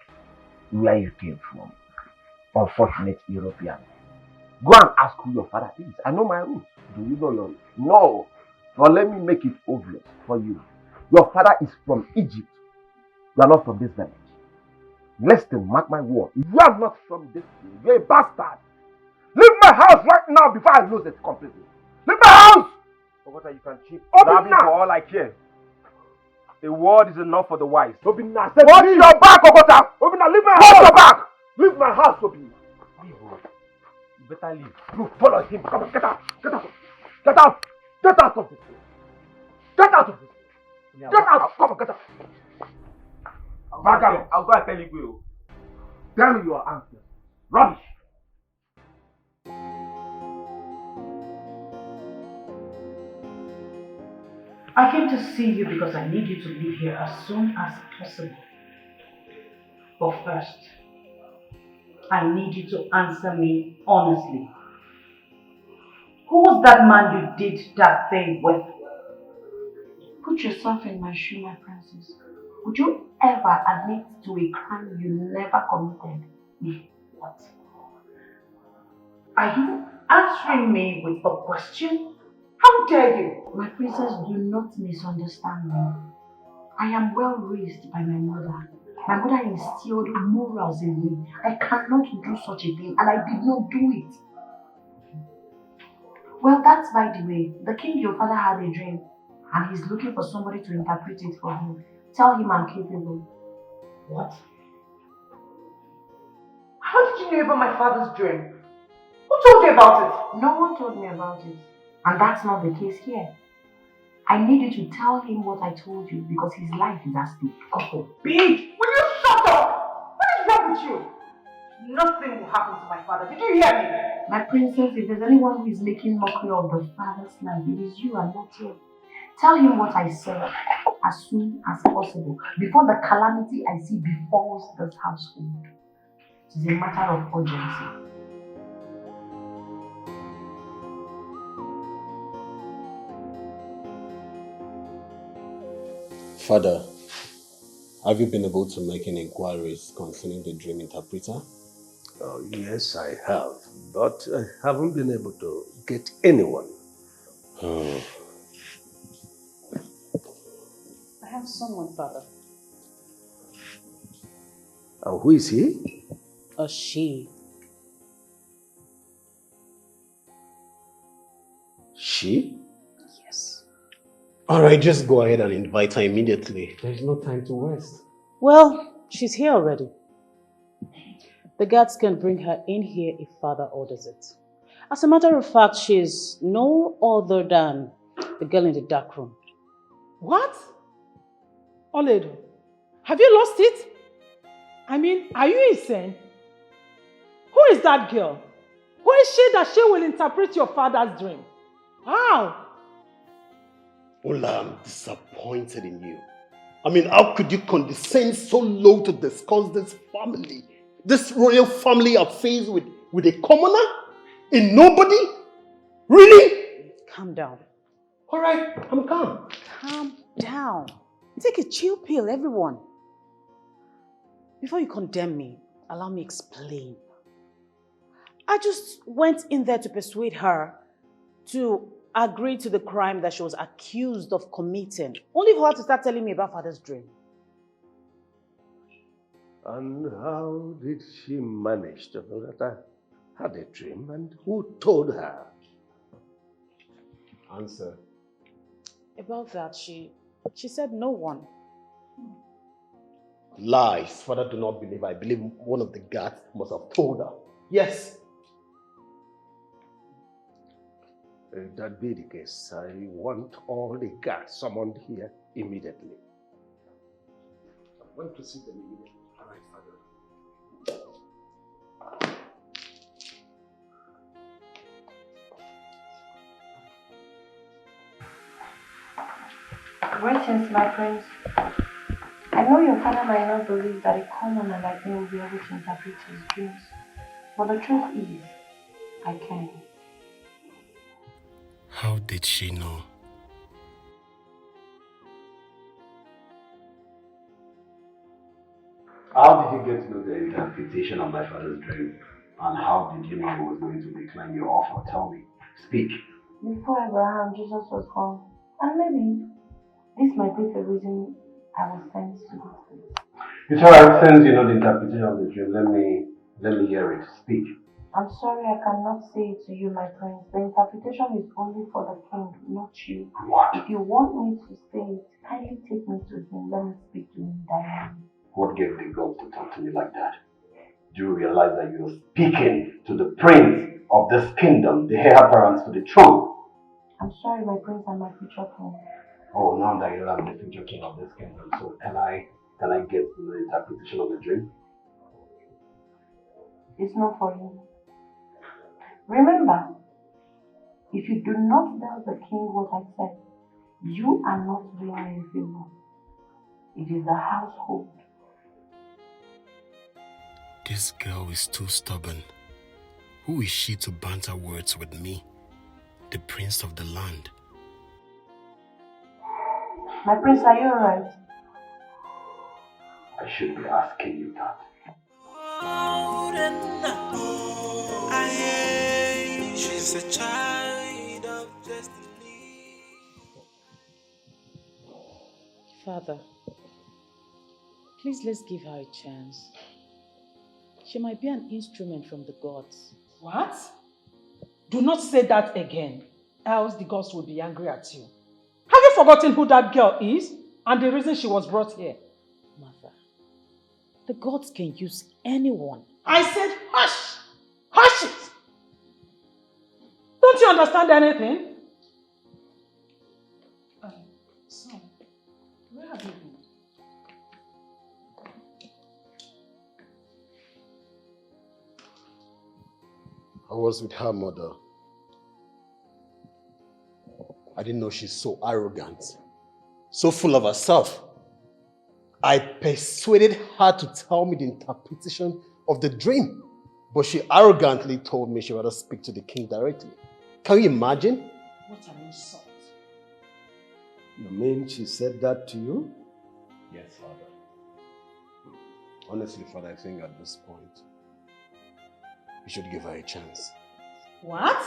where you came from. Unfortunate European. Go and ask who your father is. I know my roots. Do you know your roots? No. But let me make it obvious for you. Your father is from Egypt. You are not from this village. Listen, mark my word. You are not from this village. You are a bastard. Leave my house right now before I lose it completely. Leave my house! Ogota, you can cheat. Open for all I care. A word is enough for the wise. Obina, watch your back, Ogota! Obina, leave my house! Watch your back! Leave my house, Obina. Leave, you better leave. You follow him. Come on, get out! Get out! Get out! Get out of this place! Get out of this place! Get out! Come on, get out! I'll go and tell you. Tell me your answer. Rubbish! I came to see you because I need you to leave here as soon as possible. But first, I need you to answer me honestly. Who was that man you did that thing with? Put yourself in my shoe, my princess. Would you ever admit to a crime you never committed? What? Are you answering me with a question? How dare you? My princess, do not misunderstand me. I am well raised by my mother. My mother instilled morals in me. I cannot do such a thing, and I did not do it. Well, that's by the way. The king, your father, had a dream, and he's looking for somebody to interpret it for him. Tell him I'm capable. What? How did you know about my father's dream? Who told you about it? No one told me about it. And that's not the case here. I need you to tell him what I told you because his life is at stake. God forbid! Will you shut up? What is wrong with you? Nothing will happen to my father. Did you hear me? My princess, if there's anyone who is making mockery of the father's life, it is you and not him. Tell him what I said as soon as possible before the calamity I see befalls this household. It is a matter of urgency. Father, have you been able to make any inquiries concerning the dream interpreter? Oh, yes, I have, but I haven't been able to get anyone. Oh. I have someone, Father. And who is he? A she. She? Yes. Alright, just go ahead and invite her immediately. There's no time to waste. Well, she's here already. The guards can bring her in here if Father orders it. As a matter of fact, she's no other than the girl in the dark room. What? Oledo, have you lost it? I mean, are you insane? Who is that girl? Who is she that she will interpret your father's dream? How? Ola, I'm disappointed in you. I mean, how could you condescend so low to discuss this family? This royal family affairs with a commoner? A nobody? Really? Calm down. Alright, I'm calm. Calm down. Take a chill pill, everyone. Before you condemn me, allow me explain. I just went in there to persuade her to agree to the crime that she was accused of committing, only for her to start telling me about Father's dream. And how did she manage to know that I had a dream, and who told her? Answer. About that, she said no one. Lies. Father, do not believe. I believe one of the guards must have told her. Yes. If that be the case, I want all the guards summoned here immediately. I want to see them immediately. Alright, Father. Greetings, my friends. I know your father might not believe that a commoner like me will be able to interpret his dreams, but the truth is, I can. How did she know? How did you get to know the interpretation of my father's dream? And how did you know he was going to decline your offer? Tell me. Speak. Before Abraham, Jesus was born, and maybe this might be the reason I was sent to this place. It's alright, since you know the interpretation of the dream, let me hear it. Speak. I'm sorry I cannot say it to you, my prince. The interpretation is only for the king, not you. What? If you want me to say it, kindly take me to him. Let me speak to him directly. What gave the guts to talk to me like that? Do you realize that you're speaking to the prince of this kingdom, the heir apparent to the throne? I'm sorry, my prince and my future king. Oh, now that you're the future king of this kingdom, so can I get the interpretation of the dream? It's not for you. Remember, if you do not tell the king what I said, you are not doing me a favor. It is the household. This girl is too stubborn. Who is she to banter words with me, the prince of the land? My prince, are you alright? I should be asking you that. She's a child of destiny. Father, please let's give her a chance. She might be an instrument from the gods. What? Do not say that again, else the gods will be angry at you. Have you forgotten who that girl is and the reason she was brought here? Mother, the gods can use anyone. I said hush! Hush it! Don't you understand anything? Son, where have you been? I was with her mother. I didn't know she's so arrogant, so full of herself. I persuaded her to tell me the interpretation of the dream, but she arrogantly told me she'd rather speak to the king directly. Can you imagine? What an insult. You mean she said that to you? Yes, Father. Honestly, Father, I think at this point, you should give her a chance. What?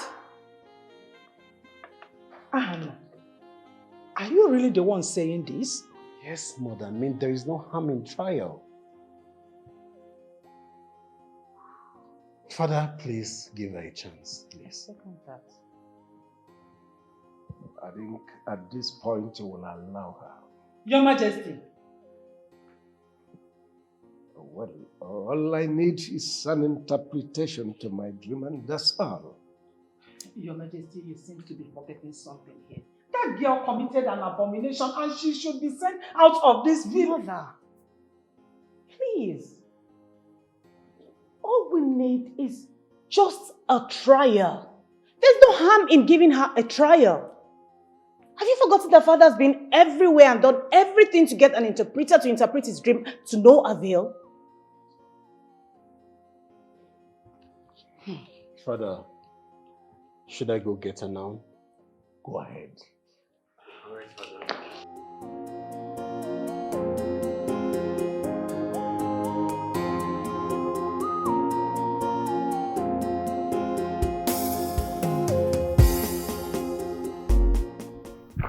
Anna, are you really the one saying this? Yes, Mother. I mean, there is no harm in trial. Father, please give her a chance, please. I think at this point you will allow her. Your Majesty. Well, all I need is an interpretation to my dream, and that's all. Your Majesty, you seem to be forgetting something here. That girl committed an abomination and she should be sent out of this village. Mother, please. All we need is just a trial. There's no harm in giving her a trial. Have you forgotten that father's been everywhere and done everything to get an interpreter to interpret his dream to no avail? Father, should I go get her now? Go ahead. All right, Father.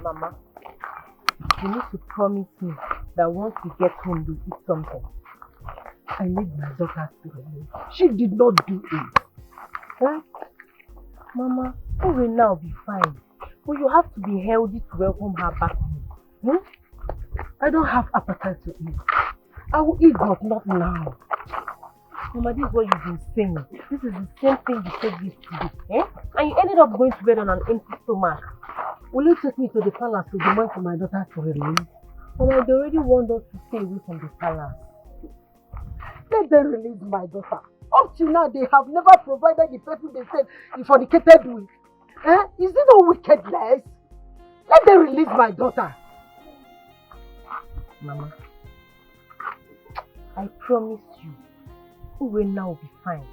Mama, you need to promise me that once we get home, you eat something. I need my daughter to release. She did not do it. Huh? Mama, who will now be fine? But you have to be healthy to welcome her back home. I don't have appetite to eat. I will eat, but not now. Mama, this is what you've been saying. This is the same thing you said yesterday. And you ended up going to bed on an empty stomach. Will you take me to the palace to demand for my daughter to release? Mama, they already want us to stay away from the palace. Let them release my daughter. Up till now, they have never provided the person they said he fornicated with. Is it no wickedness? Let them release my daughter. Mama, I promise you, we will now be fine.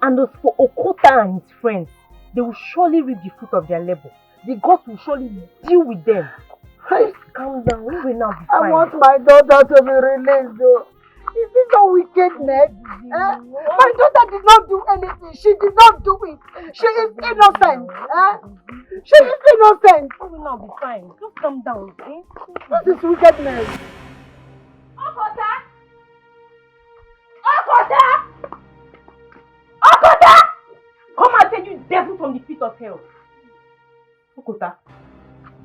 And as for Okota and his friends, they will surely reap the fruit of their labor. The gods will surely deal with them. Please calm down, we will now be fine. I want my daughter to be released though. Is this no wickedness? My daughter did not do anything. She did not do it. She is innocent. She is innocent. We will now be fine. Just calm down, okay? This is wickedness. Okota! Okota! Okota! Come and take you devil from the pit of hell. Okota,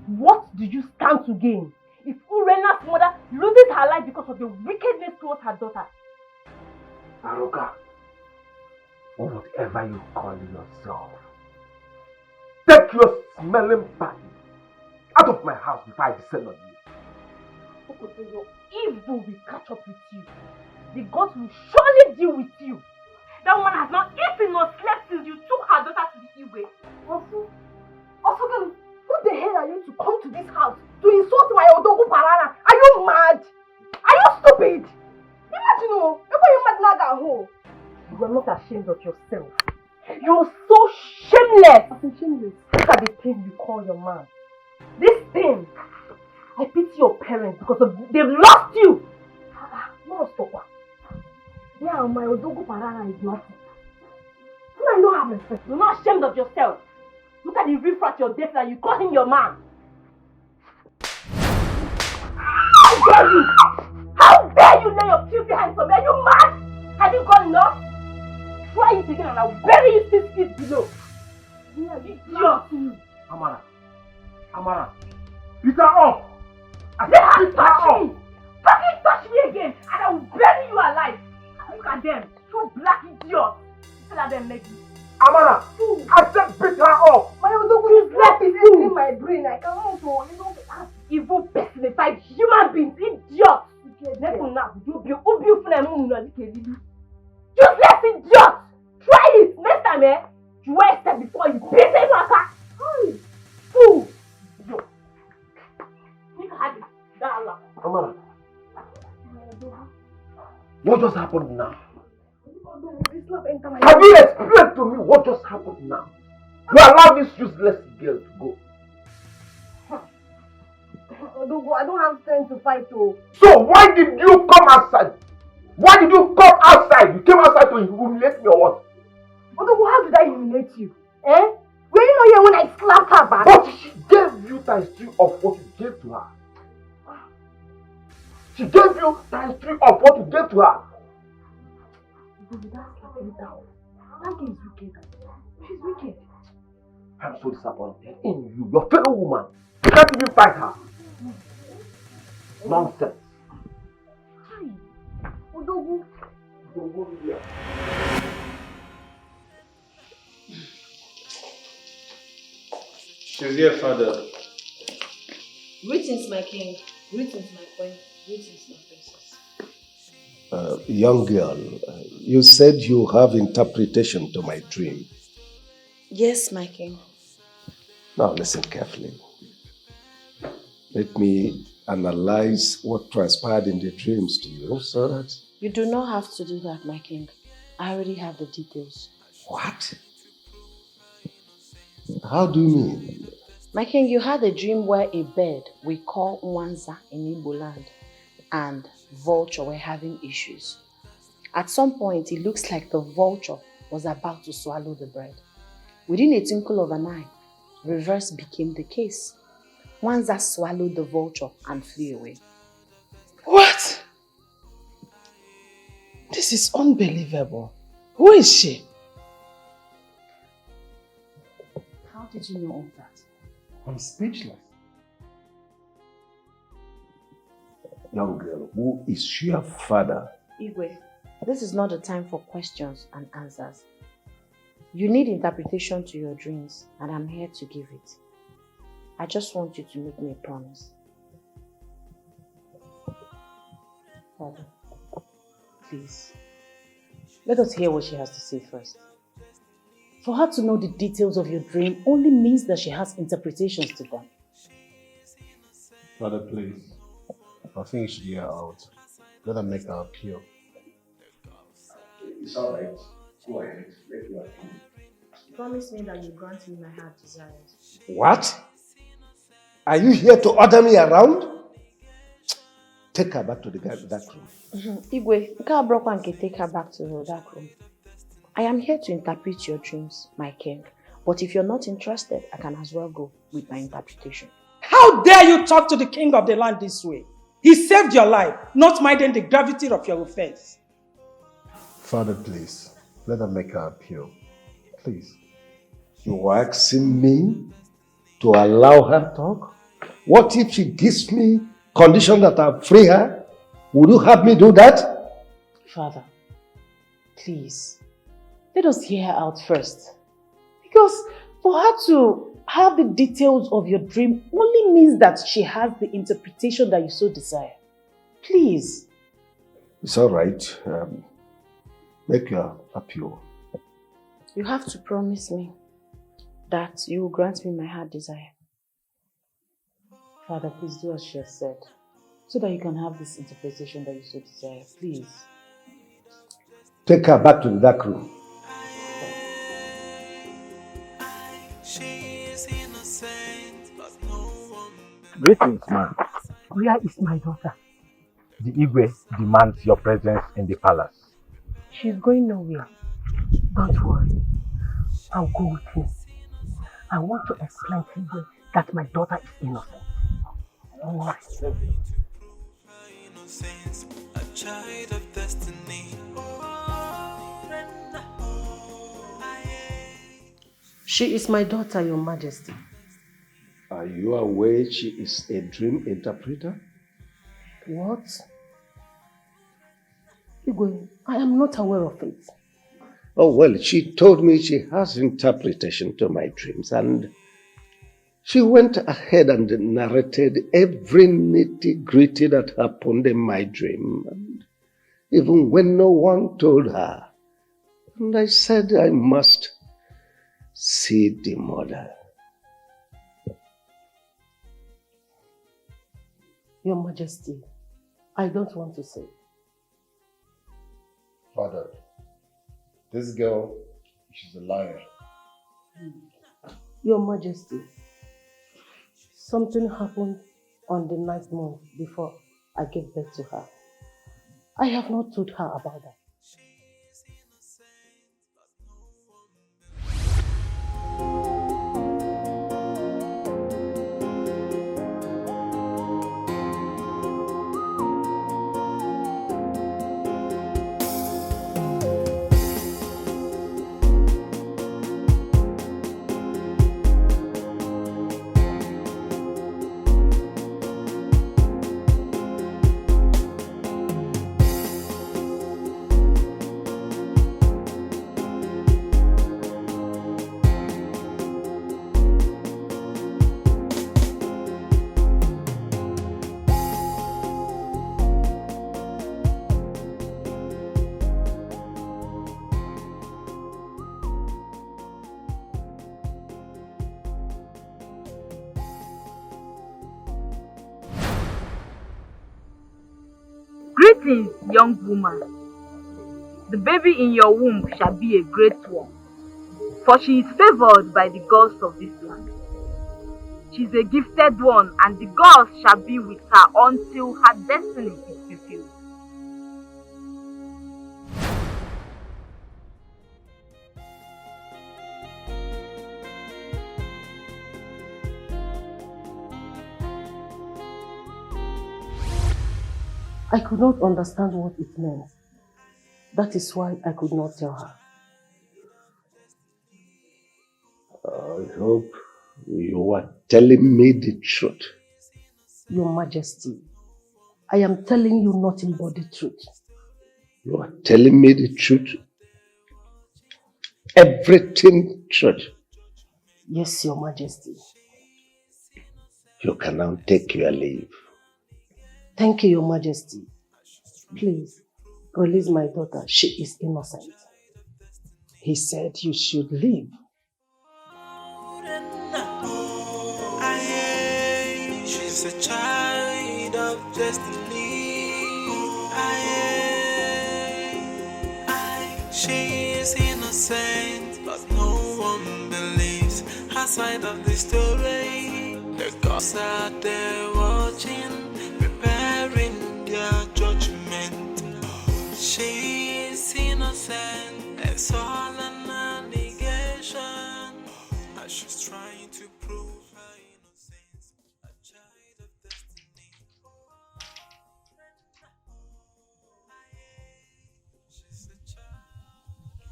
what do you stand to gain if Urena's mother loses her life because of the wickedness towards her daughter? Aroka, or whatever you call yourself, take your smelling body out of my house before I descend on you. Okota, your evil will catch up with you. The gods will surely deal with you. That woman has not eaten nor slept since you took her daughter to the Igwe. Also, who the hell are you to come to this house to insult my Odogu Parana? Are you mad? Are you stupid? Imagine, you are not ashamed of yourself. You're so shameless. Look at the thing you call your man. This thing. I pity your parents because they've lost you. No, stop. Now my Odogu Parana is nothing. You don't have respect. You're not ashamed of yourself. Look at the riffraff you're dating and you call him your man. How dare you? How dare you lay your filthy hands on me? Are you mad? Have you got enough? Try it again and I'll bury you 6 feet below. Yeah, you idiot. Amara, pick her up. Let her touch me. Fucking touch me again and I will bury you alive. Look at them, 2 black idiots. Instead of them make me. Amara, I said pick her up. My Odogu is left in my brain. I cannot go. You know, evil personified human beings, idiots. Useless idiot. Try it next time, You wear a step before you beat it, Maka. Fool. Amara, what just happened now? Have you explained to me what just happened now? You allow this useless girl to go. I don't have strength to fight too. So why did you come outside? Why did you come outside? You came outside to humiliate me or what? Odogu, how did I humiliate you? Were you not here when I slapped her back. But she gave you times 3 of what you gave to her. She gave you times 3 of what you gave to her. Baby, that's slapping down. That girl is wicked. She's wicked. I'm so disappointed in you, your fellow woman. You can't even fight her. Nonsense. Hi. Odogu. She's here, father. Greetings, my king. Greetings, my queen. Greetings, my princess. Young girl, you said you have interpretation to my dream. Yes, my king. Now listen carefully. Let me analyze what transpired in the dreams to you so that... You do not have to do that, my king. I already have the details. What? How do you mean? My king, you had a dream where a bird we call Nwanza in Igbo land and vulture were having issues. At some point, it looks like the vulture was about to swallow the bird. Within a twinkle of an eye, reverse became the case. Nwanza swallowed the vulture and flew away. What? This is unbelievable. Who is she? How did you know all that? I'm speechless. Young girl, who is your father? Igwe, this is not the time for questions and answers. You need interpretation to your dreams, and I'm here to give it. I just want you to make me a promise. Father, please, let us hear what she has to say first. For her to know the details of your dream only means that she has interpretations to them. Father, please. I think you should hear her out. Let her make her appeal. It's all right. Go ahead. Make your appeal. Promise me that you grant me my heart desires. What? Are you here to order me around? Take her back to the dark room. Igwe, take her back to the dark room. I am here to interpret your dreams, my king. But if you're not interested, I can as well go with my interpretation. How dare you talk to the king of the land this way? He saved your life, not minding the gravity of your offense. Father, please. Let her make her appeal. Please. You are asking me to allow her to talk? What if she gives me condition that I free her? Would you have me do that? Father, please, let us hear her out first. Because for her to have the details of your dream only means that she has the interpretation that you so desire. Please. It's all right. Make your appeal. You have to promise me that you will grant me my heart desire. Father, please do as she has said, so that you can have this interpretation that you so desire. Please. Take her back to the dark room. Greetings, man. Where is my daughter? The Igwe demands your presence in the palace. She's going nowhere. Don't worry. I'll go with him. I want to explain to Igwe that my daughter is innocent. Don't worry. A child of destiny. She is my daughter, Your Majesty. Are you aware she is a dream interpreter? What? Igwe, I am not aware of it. Oh, well, she told me she has interpretation to my dreams, and she went ahead and narrated every nitty-gritty that happened in my dream, and even when no one told her. And I said I must see the mother. Your Majesty, I don't want to say. Father, this girl, she's a liar. Your Majesty, something happened on the 9th month before I gave birth to her. I have not told her about that. Greetings, young woman. The baby in your womb shall be a great one, for she is favored by the gods of this land. She is a gifted one, and the gods shall be with her until her destiny is fulfilled. I could not understand what it meant. That is why I could not tell her. I hope you are telling me the truth. Your Majesty, I am telling you nothing but the truth. You are telling me the truth? Everything truth? Yes, Your Majesty. You can now take your leave. Thank you, Your Majesty. Please, release my daughter. She is innocent. He said you should leave. She's a child of destiny. She is innocent, but no one believes her side of the story. The gods are there watching, preparing their judgment. She is innocent, it's all an allegation. As she's trying to prove her innocence, a child of destiny.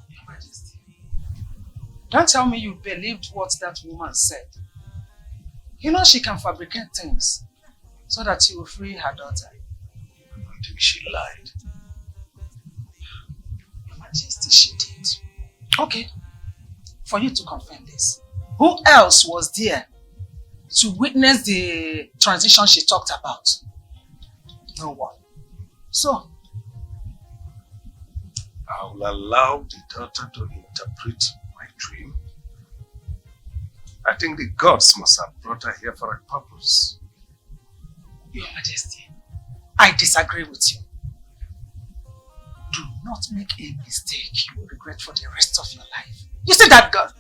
Your Majesty, don't tell me you believed what that woman said. You know she can fabricate things so that she will free her daughter. I think she lied. Your Majesty, she did. Okay, for you to confirm this, who else was there to witness the transition she talked about? No one. So, I will allow the daughter to interpret my dream. I think the gods must have brought her here for a purpose. Your Majesty, I disagree with you. Do not make a mistake you will regret for the rest of your life. You see that girl?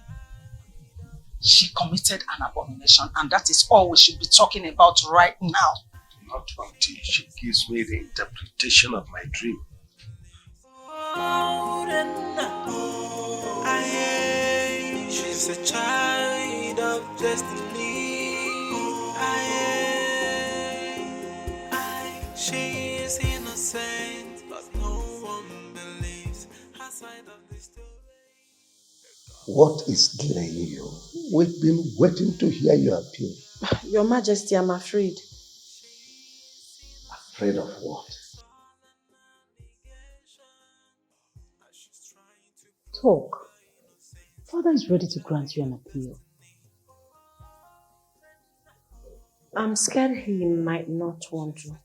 She committed an abomination, and that is all we should be talking about right now. Not until she gives me the interpretation of my dream. She's a child of destiny. She is innocent, but no one believes her side of the story. What is delaying you? We've been waiting to hear your appeal. Your Majesty, I'm afraid. Afraid of what? Talk. Father is ready to grant you an appeal. I'm scared he might not want to.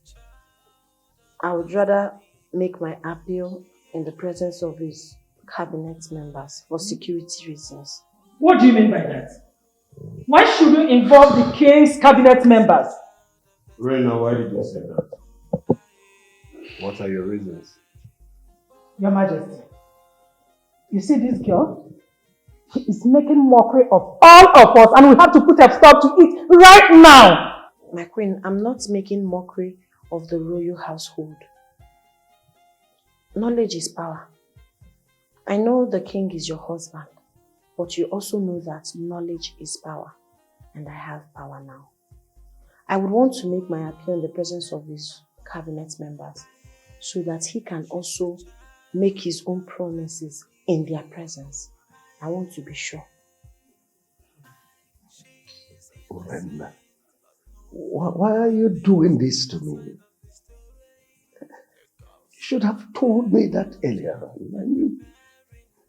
I would rather make my appeal in the presence of his cabinet members for security reasons. What do you mean by that? Why should you involve the king's cabinet members? Reina, why did you say that? What are your reasons? Your Majesty, you see this girl? She is making mockery of all of us, and we have to put a stop to it right now. My queen, I'm not making mockery of the royal household. Knowledge is power. I know the king is your husband, but you also know that knowledge is power, and I have power now. I would want to make my appeal in the presence of his cabinet members so that he can also make his own promises in their presence. I want to be sure. Brenda, why are you doing this to me? You should have told me that earlier.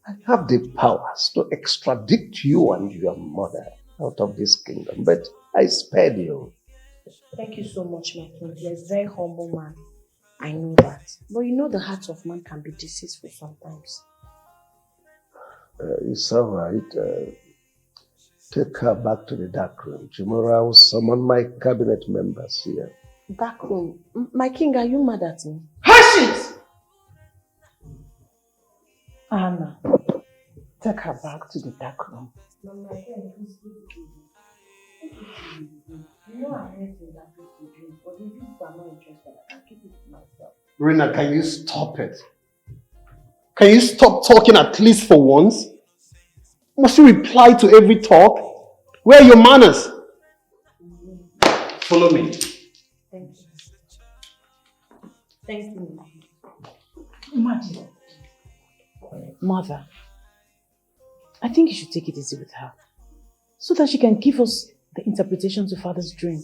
I have the powers to extradite you and your mother out of this kingdom, but I spared you. Thank you so much, my king. You're a very humble man. I know that. But you know the heart of man can be deceitful sometimes. It's all right. Take her back to the dark room. Tomorrow I will summon my cabinet members here. Dark room? My king, are you mad at me? Hush it! Anna, take her back to the dark room. Mama, again, please you know I'm here to interpret the dream, but if you are not interested, I can keep it to myself. Rina, can you stop it? Can you stop talking at least for once? Must you reply to every talk? Where are your manners? Follow me. Thank you. Thank you. Imagine. Mother, I think you should take it easy with her, so that she can give us the interpretation to Father's dream.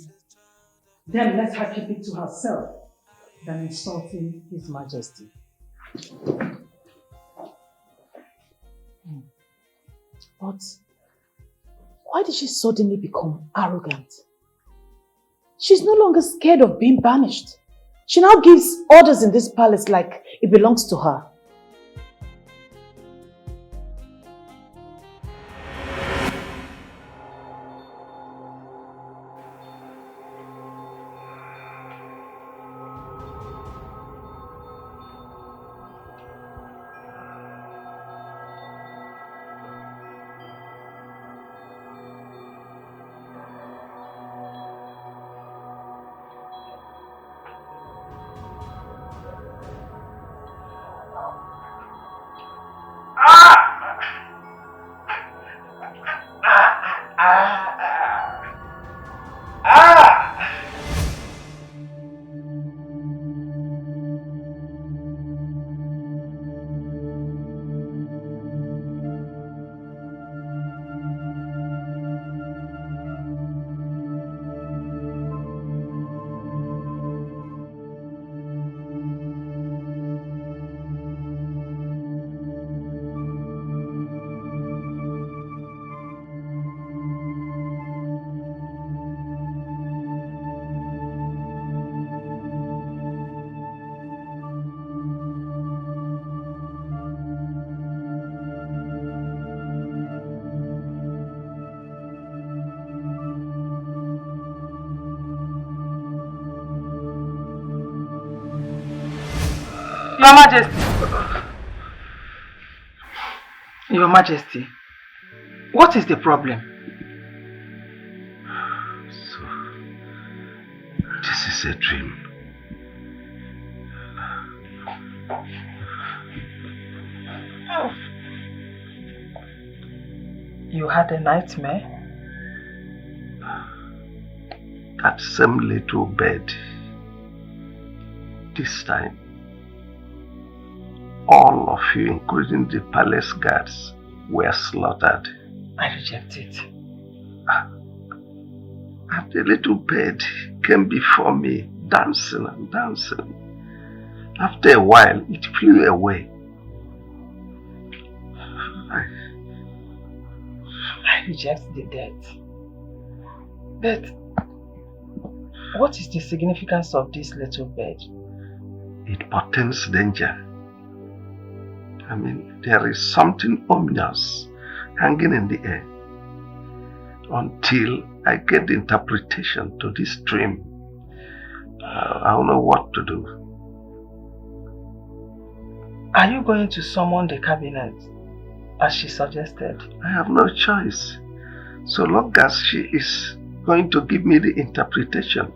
Then let her keep it to herself than insulting His Majesty. But why did she suddenly become arrogant? She's no longer scared of being banished. She now gives orders in this palace like it belongs to her. Your Majesty. Your Majesty, what is the problem? So, this is a dream. You had a nightmare? That same little bed. This time, all of you, including the palace guards, were slaughtered. I reject it. And the little bed came before me, dancing and dancing. After a while, it flew away. I reject the death. But what is the significance of this little bed? It portends danger. I mean, there is something ominous hanging in the air. Until I get the interpretation to this dream, I don't know what to do. Are you going to summon the cabinet, as she suggested? I have no choice. So long as she is going to give me the interpretation.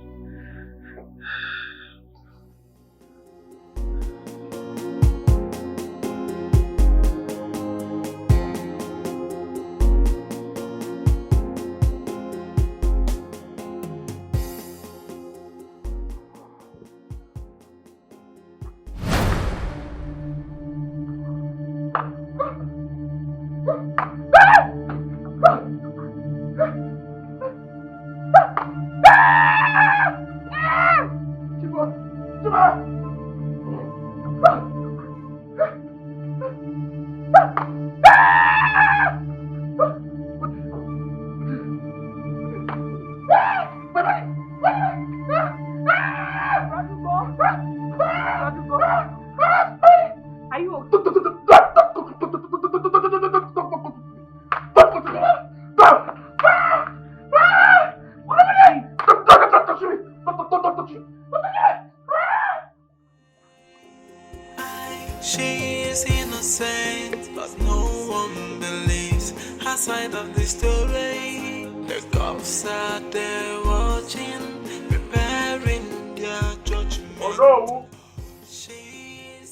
innocent, but no one believes her side of the story. The cops are there watching, preparing their judgment. Oh no!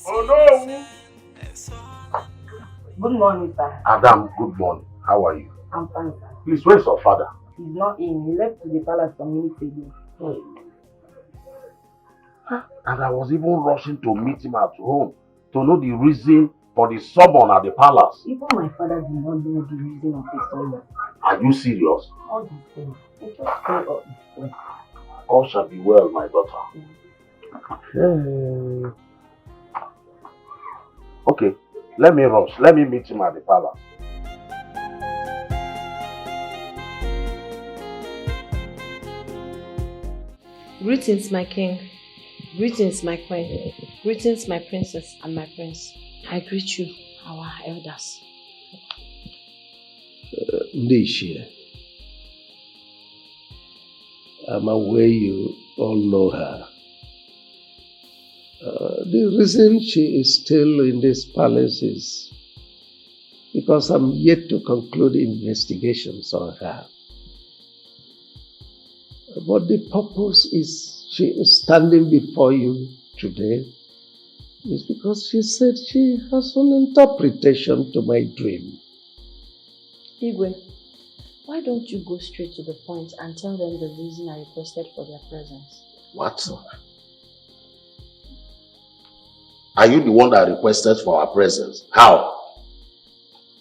Oh no! Good morning, sir. Adam, good morning. How are you? I'm fine, sir. Please, where's your father? He's not in. He left to the palace some minutes ago. And I was even rushing to meet him at home to know the reason for the summon at the palace. Even my father did not know the reason of the summon. Are you serious? All these things. It just came up this way. All shall be well, my daughter. Okay, let me rush. Let me meet him at the palace. Greetings, my king. Greetings, my queen. Greetings, my princess and my prince. I greet you, our elders. Nishi, I'm aware you all know her. The reason she is still in this palace is because I'm yet to conclude investigations on her. But the purpose is she is standing before you today is because she said she has an interpretation to my dream. Igwe, why don't you go straight to the point and tell them the reason I requested for their presence? What? Are you the one that requested for our presence? How?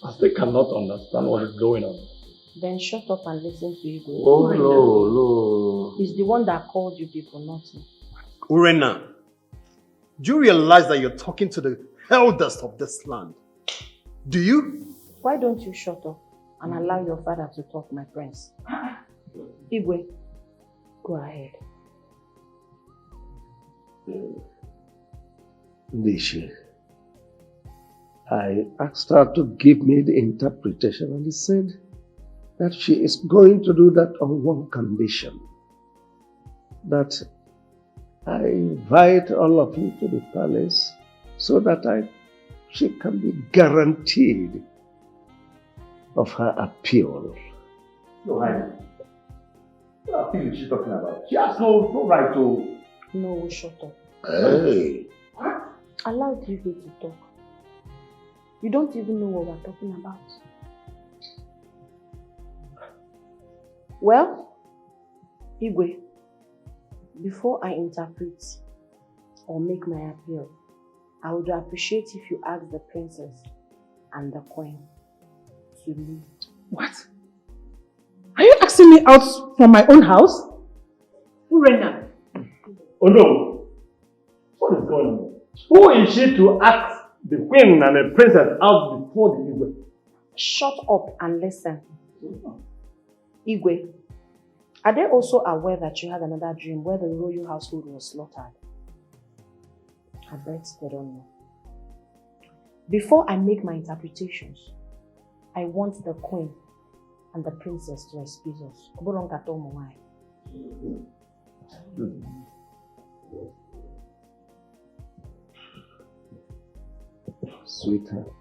As they cannot understand what is going on. Then shut up and listen to Igwe. Oh, no. He's the one that called you people, not me. Urena, do you realize that you're talking to the elders of this land? Do you? Why don't you shut up and allow your father to talk, my prince? Igwe, go ahead. Nishi, I asked her to give me the interpretation and he said that she is going to do that on one condition. That I invite all of you to the palace so that she can be guaranteed of her appeal. No, what appeal is she talking about? She has no right to... No, shut up. Hey. Allow Igwe to talk. You don't even know what we're talking about. Well, Igwe, before I interpret or make my appeal, I would appreciate if you ask the princess and the queen to leave. What? Are you asking me out from my own house? Urena. Oh no! What is going on? Who is she to ask the queen and the princess out before the Igwe? Shut up and listen. Igwe, are they also aware that you had another dream where the royal household was slaughtered? I bet they don't know. Before I make my interpretations, I want the queen and the princess to excuse us. Sweetheart.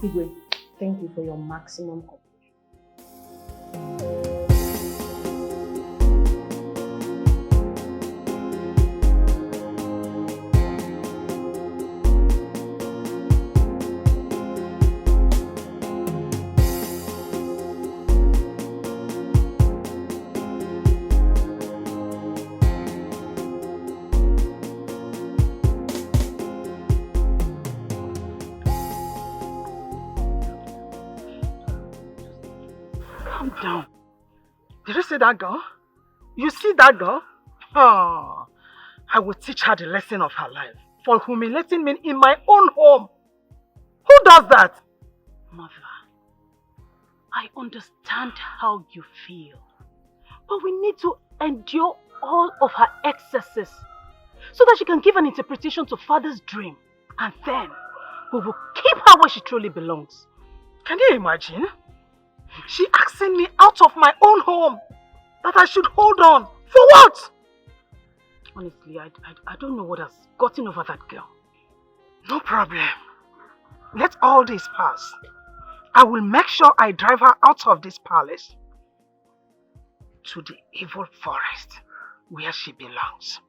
Igwe, thank you for your maximum cooperation. Down. Did you see that girl? You see that girl? Oh, I will teach her the lesson of her life for humiliating me in my own home. Who does that? Mother, I understand how you feel, but we need to endure all of her excesses so that she can give an interpretation to father's dream, and then we will keep her where she truly belongs. Can you imagine? She asking me out of my own home that I should hold on. For what? Honestly, I don't know what has gotten over that girl. No problem. Let all this pass. I will make sure I drive her out of this palace to the evil forest where she belongs.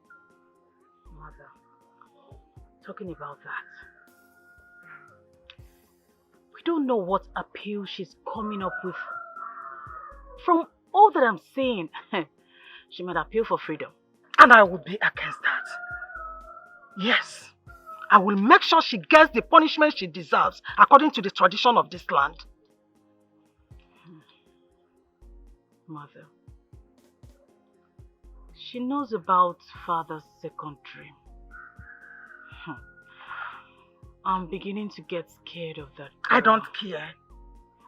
Mother, talking about that, we don't know what appeal she's coming up with. From all that I'm saying, she might appeal for freedom. And I would be against that. Yes, I will make sure she gets the punishment she deserves according to the tradition of this land. Mother, she knows about father's second dream. I'm beginning to get scared of that girl. I don't care.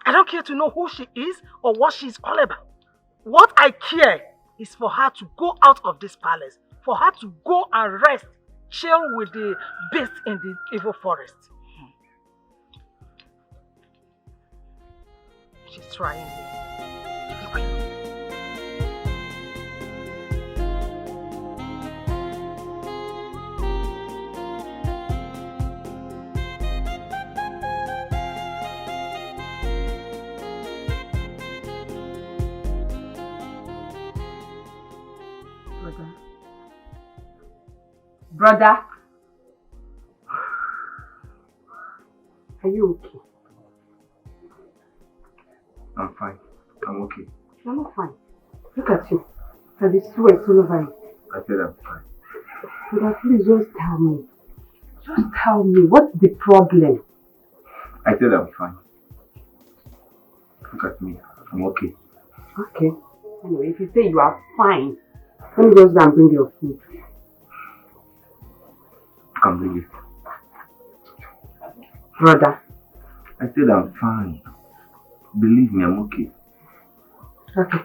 I don't care to know who she is or what she's all about. What I care is for her to go out of this palace, for her to go and rest, chill with the beasts in the evil forest. She's trying this. Brother, are you okay? I'm fine. I'm okay. You're not fine. Look at you. Have the sweat all over you. I said I'm fine. Brother, please just tell me. Just tell me, what's the problem? I said I'm fine. Look at me. I'm okay. Okay. Anyway, if you say you are fine, let me just go and bring your food. Come bring it. Brother. I said I'm fine. Believe me, I'm okay. Okay.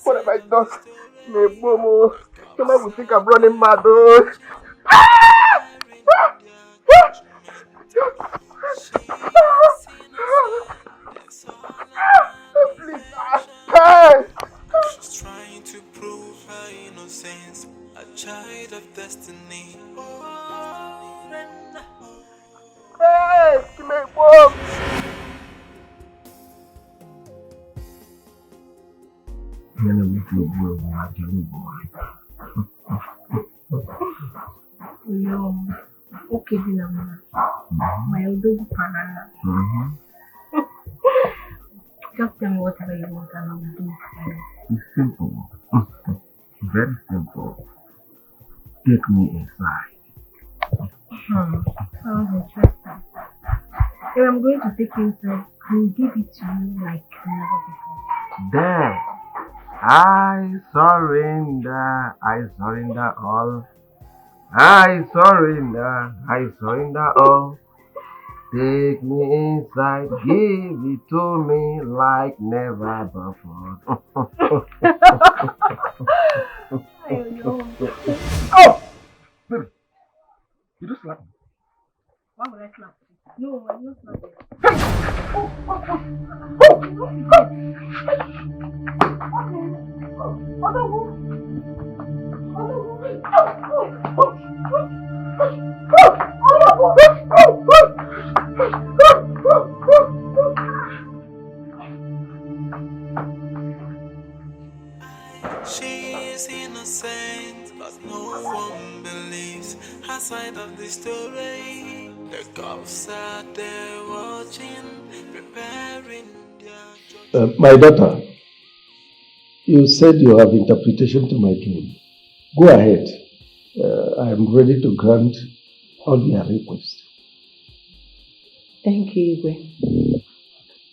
What have I done? Me Momo. Somebody will think I'm running mad. Oh. Please. Hey! She's trying to prove her innocence, a child of destiny. Hey! Give me a book! No, okay, my old para. Just tell me whatever you want and I'll do. It's simple. Very simple. Take me inside. Sounds interesting. If I'm going to take you inside, I'll give it to you like never before. There. I surrender all. I surrender all. Take me inside, give it to me like never before. Oh! Baby, you just slap me. Why would I slap you? No, I'm not slapping. She is innocent, but no one believes her side of the story. The gods are there watching, preparing their My daughter, you said you have interpretation to my dream. Go ahead. I am ready to grant all your requests. Thank you, Igwe.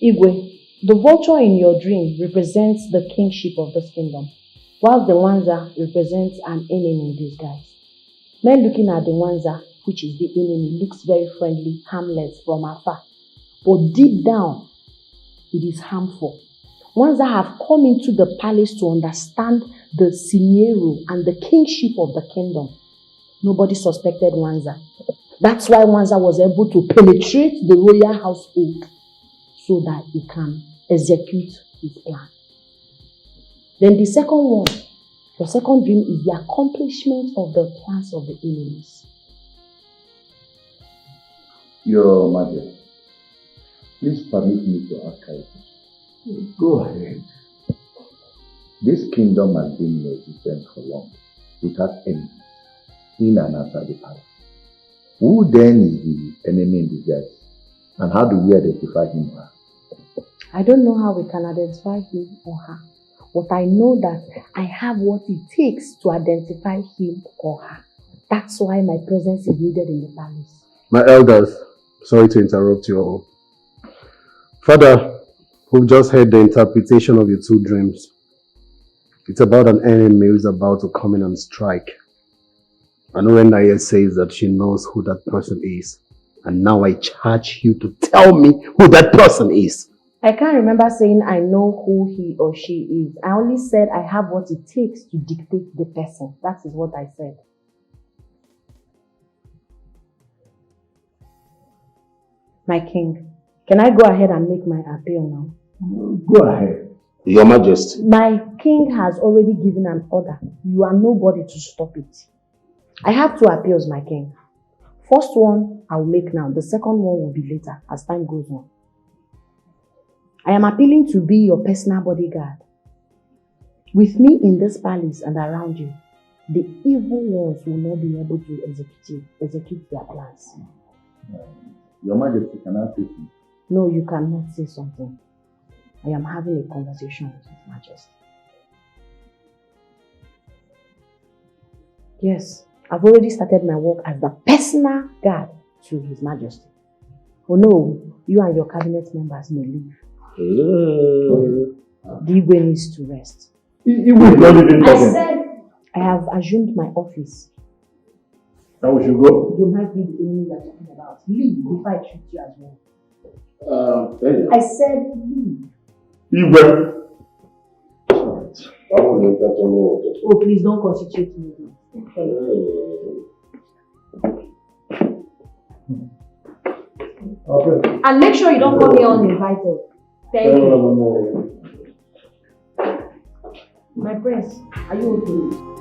Igwe, the vulture in your dream represents the kingship of this kingdom, while the Wanza represents an enemy in disguise. Men looking at the Wanza, which is the enemy, looks very friendly, harmless from afar. But deep down, it is harmful. Wanza have come into the palace to understand the scenario and the kingship of the kingdom. Nobody suspected Wanza. That's why Wanza was able to penetrate the royal household so that he can execute his plan. Then the second one, your second dream is the accomplishment of the plans of the enemies. Your Majesty, please permit me to ask a question. Go ahead. This kingdom has been in existence for long, without enemies, in and outside the palace. Who then is the enemy in disguise? And how do we identify him or her? I don't know how we can identify him or her, but I know that I have what it takes to identify him or her. That's why my presence is needed in the palace. My elders, sorry to interrupt you all. Father, we've just heard the interpretation of your two dreams. It's about an enemy who's about to come in and strike. And when Naya says that she knows who that person is, and now I charge you to tell me who that person is. I can't remember saying I know who he or she is. I only said I have what it takes to dictate the person. That is what I said. My king, can I go ahead and make my appeal now? Go ahead. Your Majesty. My king has already given an order. You are nobody to stop it. I have two appeals, my king. First one, I will make now. The second one will be later, as time goes on. I am appealing to be your personal bodyguard. With me in this palace and around you, the evil ones will not be able to execute their plans. Your Majesty, can I say something? No, you cannot say something. I am having a conversation with His Majesty. Yes, I've already started my work as the personal guard to His Majesty. Oh no, you and your cabinet members may leave. The Igwe needs to rest. I said I have assumed my office. Now we should go. You might be the enemy you're talking about. Leave before I treat you as well. I said leave. Igwe. Oh, please don't constitute me. Okay. And make sure you don't come here uninvited. Thank you. My prince, are you okay?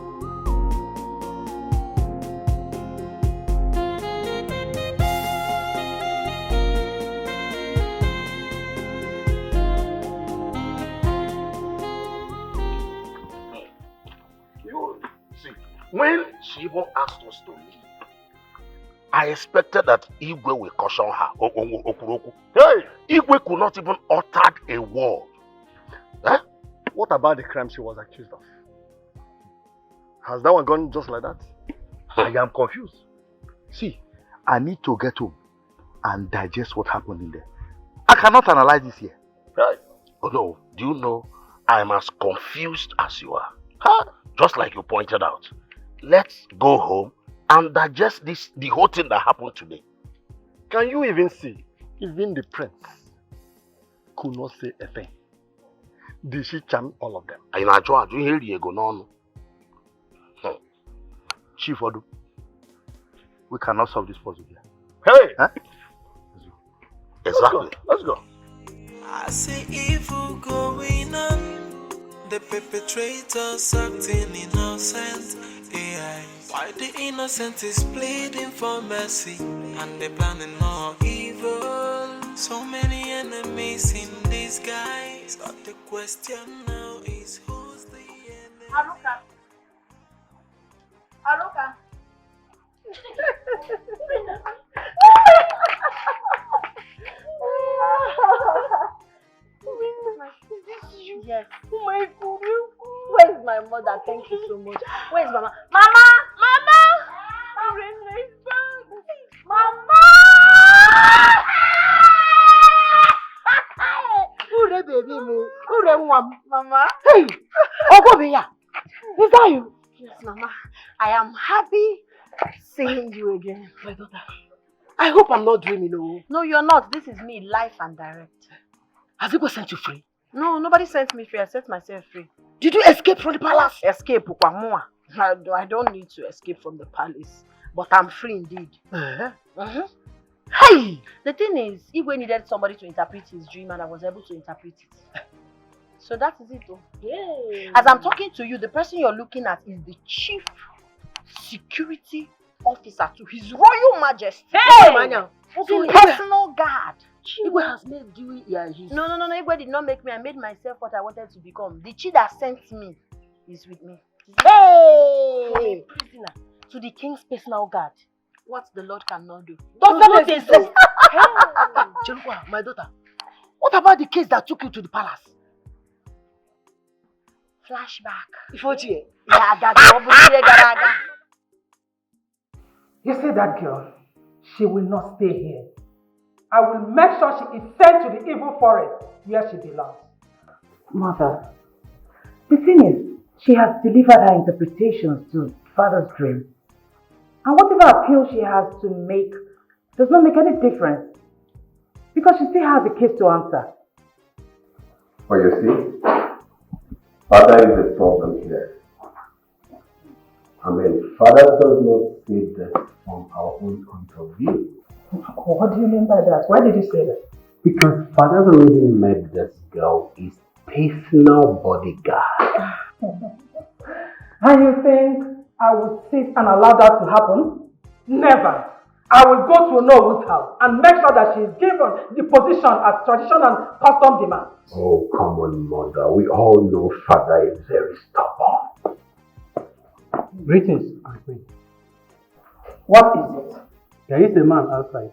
When she even asked us to leave, I expected that Igwe will caution her. Hey, Igwe could not even utter a word. Eh? What about the crime she was accused of? Has that one gone just like that? I am confused. See, I need to get home and digest what happened in there. I cannot analyze this here. Right? Oh no, do you know I am as confused as you are? Huh? Just like you pointed out. Let's go home and digest the whole thing that happened today. Can you even see? Even the prince could not say a thing. Did she charm all of them? Chief Odu, we cannot solve this puzzle here. Hey! Huh? Exactly. Let's go. I see evil going on, the perpetrators acting innocent. AI. Why the innocent is pleading for mercy, and they're planning more evil. So many enemies in disguise, but the question now is who's the enemy? Aruka. mother. Thank you so much. Where's Mama? Mama! Mama! Urena is back. Mama! Ure baby mo. Ure mwam. Mama. Hey! Ogobeya. Is that you? Yes, Mama. I am happy seeing you again. My daughter. I hope I'm not dreaming, no. No, you're not. This is me, live and direct. Has Igwe sent you free? No, nobody sent me free. I set myself free. Did you escape from the palace? Escape, Ukwamoa. I don't need to escape from the palace. But I'm free indeed. Hey! The thing is, Igwe needed somebody to interpret his dream and I was able to interpret it. So that is it though. Yay. As I'm talking to you, the person you're looking at is the chief security officer to His Royal Majesty. Hey! Personal guard. Igwe has made you No, Igwe did not make me. I made myself what I wanted to become. The chi that sent me is with me. Hey! Prisoner to the king's personal guard. What the Lord cannot do. Don't say so. Hey! Chelukwa, my daughter. What about the case that took you to the palace? Flashback. Ifochie. You see that girl? She will not stay here. I will make sure she is sent to the evil forest where she belongs. Mother, the thing is, she has delivered her interpretations to father's dream. And whatever appeal she has to make does not make any difference. Because she still has a case to answer. But you see, father is the problem here. I mean, father does not see this from our own point of view. What do you mean by that? Why did you say that? Because father's already made this girl his personal bodyguard. And you think I would sit and allow that to happen? Never. I will go to Nollywood house and make sure that she is given the position as tradition and custom demands. Oh, come on, mother. We all know father is very stubborn. Greetings, my queen. What is it? There is a man outside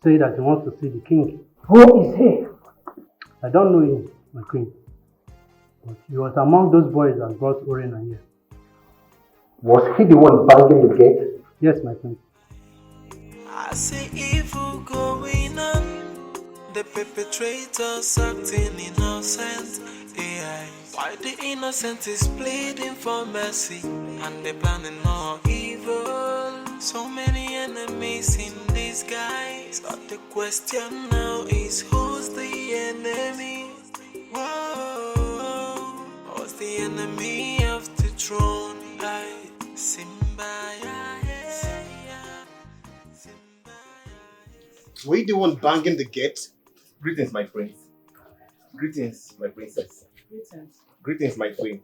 saying that he wants to see the king. Who is he? I don't know him, my queen. But he was among those boys that brought Orena here. Was he the one banging the gate? Yes, my queen. I see evil going on, the perpetrators acting innocent. AI. Why the innocent is pleading for mercy, and they're planning more evil. So many enemies in disguise, but the question now is who's the enemy? Whoa, who's the enemy of the throne? Were you the one banging the gate? Greetings, my prince. Greetings, my princess. Greetings. Greetings, my queen.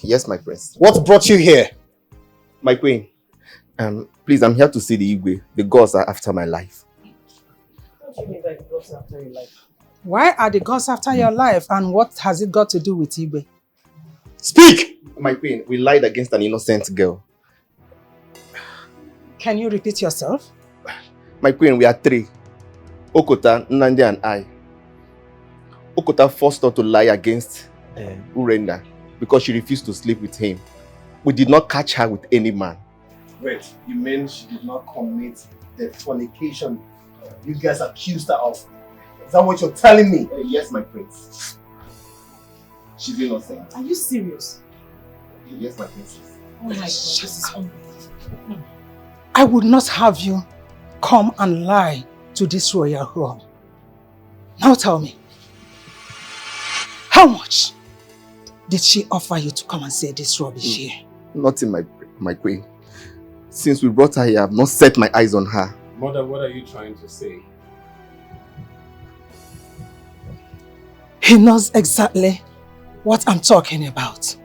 Yes, my prince. What brought you here? My queen. Please, I'm here to see the Igwe. The gods are after my life. What do you mean by the gods after your life? Why are the gods after your life and what has it got to do with Igwe? Speak! My queen, we lied against an innocent girl. Can you repeat yourself? My queen, we are three. Okota, Nnamdi and I. Okota forced her to lie against Urenda because she refused to sleep with him. We did not catch her with any man. Wait, you mean she did not commit the fornication you guys accused her of? Is that what you're telling me? Yes, my prince. She's innocent. Are you serious? Yes, my princess. Oh my God, this is unbelievable. I would not have you come and lie to this royal home. Now tell me, how much did she offer you to come and say this rubbish here? Nothing, my queen. Since we brought her here, I have not set my eyes on her. Mother, what are you trying to say? He knows exactly what I'm talking about.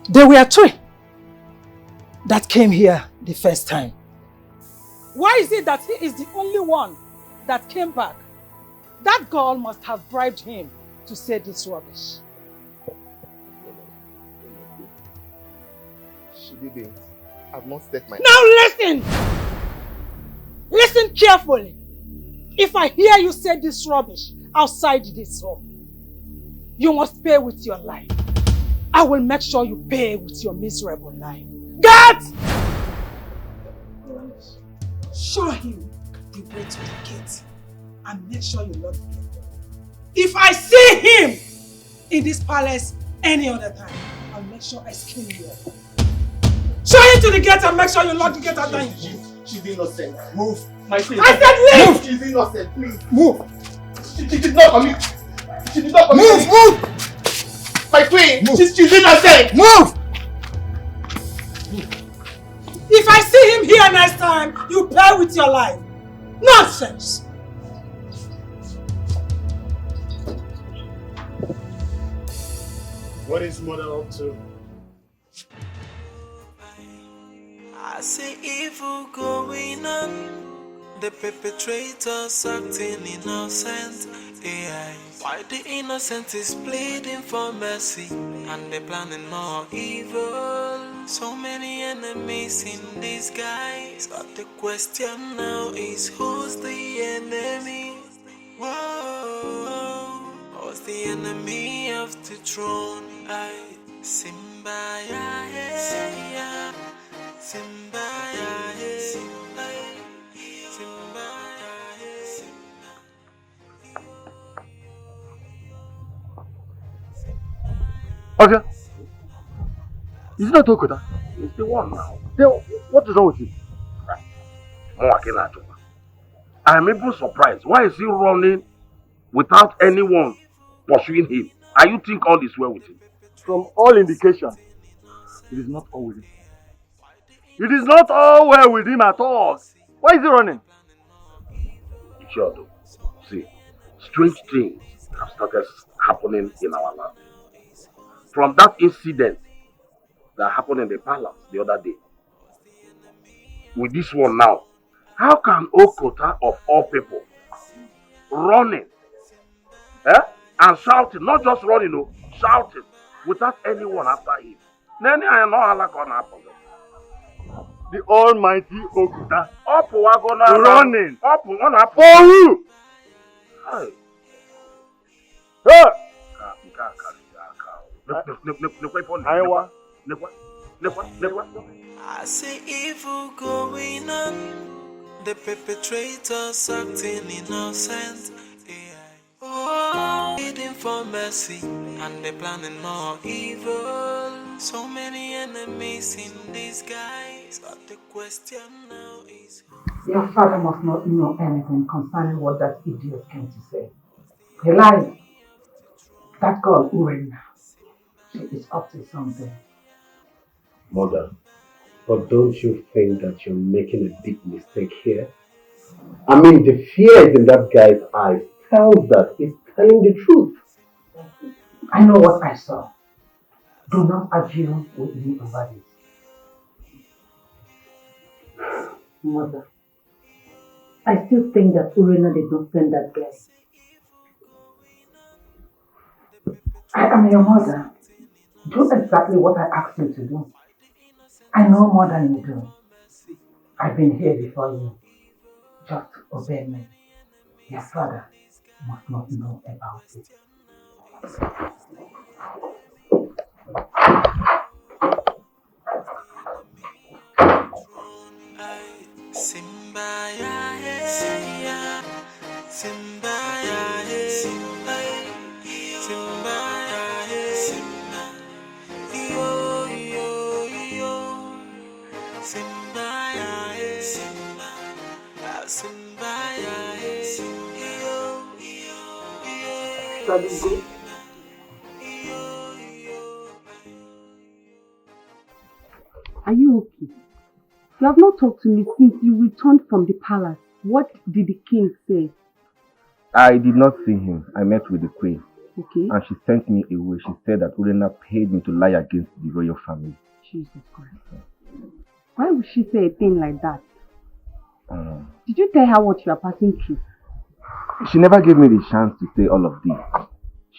There were three that came here the first time. Why is it that he is the only one that came back? That girl must have bribed him to say this rubbish. She didn't. I've not set my... Now listen! Listen carefully. If I hear you say this rubbish outside this home, you must pay with your life. I will make sure you pay with your miserable life. Get! Show him the way to the gate and make sure you lock the gate. If I see him in this palace any other time, I'll make sure I skin you up. Show him to the gate and make sure you lock the gate after him. She's innocent. Move. My queen. I said leave! Move. She's innocent. Please. Move. She did not commit. She did not commit. Move! Move! My queen. Move. She's innocent. Move! If I see him here next time, you pay with your life. Nonsense! What is mother up to? I see evil going on. The perpetrators acting innocent. AI. Why the innocent is pleading for mercy, and they're planning more evil. So many enemies in disguise. But the question now is, who's the enemy? Whoa, who's the enemy of the throne? Simba, yeah, yeah. Simba, yeah, Simba, Okay. Is it not Okota? It's the one now. What is wrong with him? I am even surprised. Why is he running without anyone pursuing him? Are you think all is well with him? From all indication, it is not all with him. It is not all well with him at all. Why is he running? Sure, though. See, strange things have started happening in our land. From that incident that happened in the palace the other day, with this one now, how can Okota of all people running and shouting, not just running, no, shouting without anyone after him? Then I know how that gonna happen. The almighty Okota running for who? Hey. I see evil going on. The perpetrators acting innocent. Oh, pleading for mercy, and they're planning more evil. So many enemies in disguise. But the question now is, Your father must not know anything concerning what that idiot came to say. He lied. That girl, Urena, she is up to something. Mother, but don't you think that you're making a big mistake here? I mean, the fear in that guy's eyes tells that he's telling the truth. I know what I saw. Do not argue with me over this. Mother, I still think that Urena did not send that guy. I am your mother. Do exactly what I asked you to do. I know more than you do. I've been here before you. Just obey me. Your father must not know about it. Simba, yeah, yeah. Simba, yeah, Simba, Simba, yeah, Simba, yo, yo, yo. Simba, yeah, Simba, Simba, yeah, yo, yo, yo. Are you okay? You have not talked to me since you returned from the palace. What did the king say? I did not see him. I met with the queen. Okay. And she sent me away. She said that Urena paid me to lie against the royal family. Jesus Christ. Why would she say a thing like that? Did you tell her what you are passing through? She never gave me the chance to say all of this.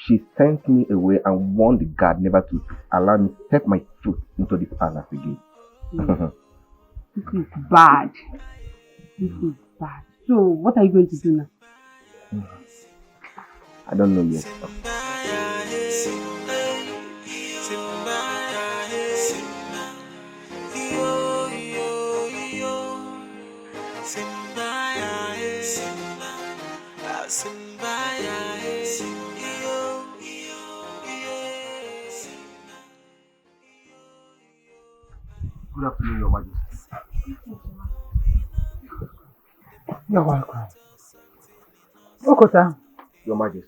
She sent me away and warned the guard never to allow me to step my foot into the palace again. This is bad. This is bad. So, what are you going to do now? I don't know yet. Simba, Good afternoon, Your Majesty. You're welcome. Okota, Your Majesty.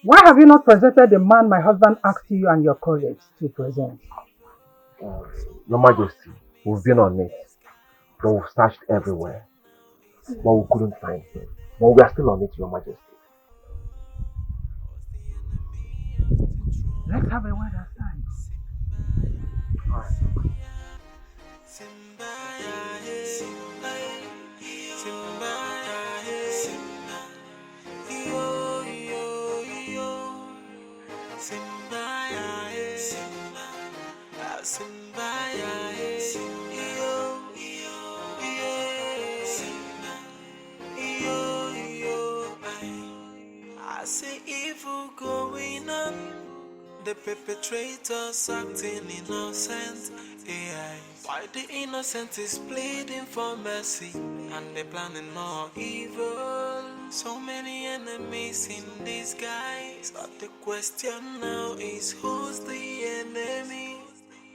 why have you not presented the man my husband asked you and your colleagues to present? Your Majesty, we've been on it, but we've searched everywhere, but we couldn't find him. But we are still on it, Your Majesty. Let's have a word aside. I see evil going on. The perpetrators acting innocent. AI. Why the innocent is pleading for mercy, and they're planning more evil. So many enemies in disguise. But the question now is, who's the enemy?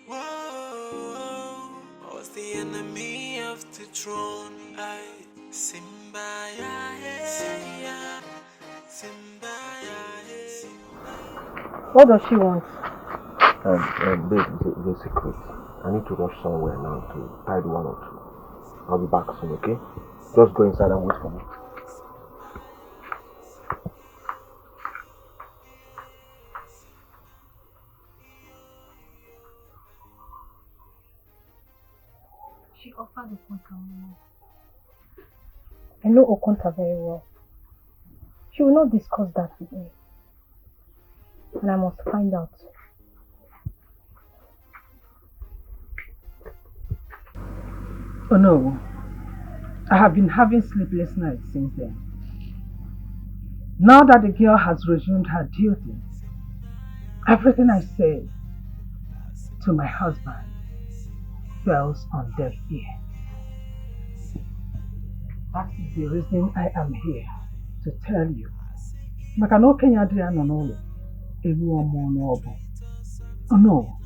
Whoa, who's the enemy of the throne? I Simba, yeah. Simba, What does she want? Babe, it's a secret. I need to rush somewhere now to tidy one or two. I'll be back soon, okay? Just go inside and wait for me. She offered Okonta money. I know Okonta very well. She will not discuss that with me. And I must find out. Oh no. I have been having sleepless nights since then. Now that the girl has resumed her duties, everything I said to my husband falls on deaf ear. That is the reason I am here to tell you. Oh no.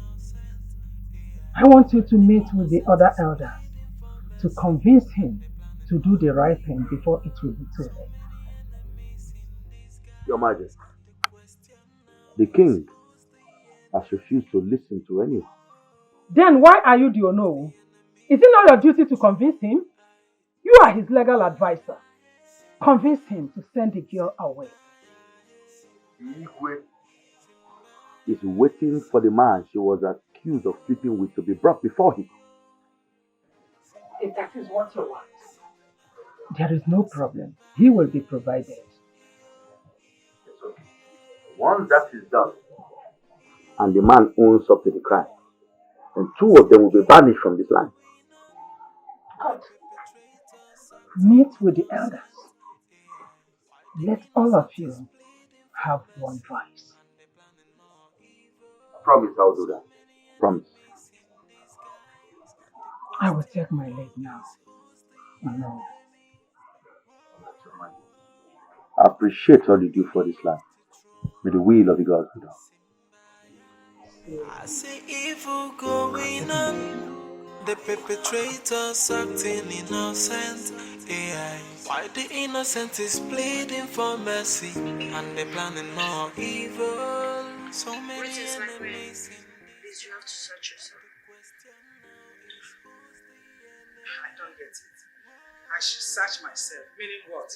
I want you to meet with the other elders to convince him to do the right thing before it will be too late. Your Majesty, the king has refused to listen to anyone. Then why are you the Onowu? Is it not your duty to convince him? You are his legal advisor. Convince him to send the girl away. Igwe is waiting for the man she was accused of sleeping with to be brought before him. If that is what you want, there is no problem. He will be provided. Once that is done, and the man owns up to the crime, then two of them will be banished from this land. Good. Meet with the elders. Let all of you have one voice. Promise I'll do that. Promise. I will take my leave now. No. I appreciate all you do for this land. May the will of the gods be done. I see evil going on. The perpetrators acting innocent. AI. Why the innocent is pleading for mercy, and they're planning more evil. So many enemies. Please, you have to search yourself. I don't get it. I should search myself. Meaning what?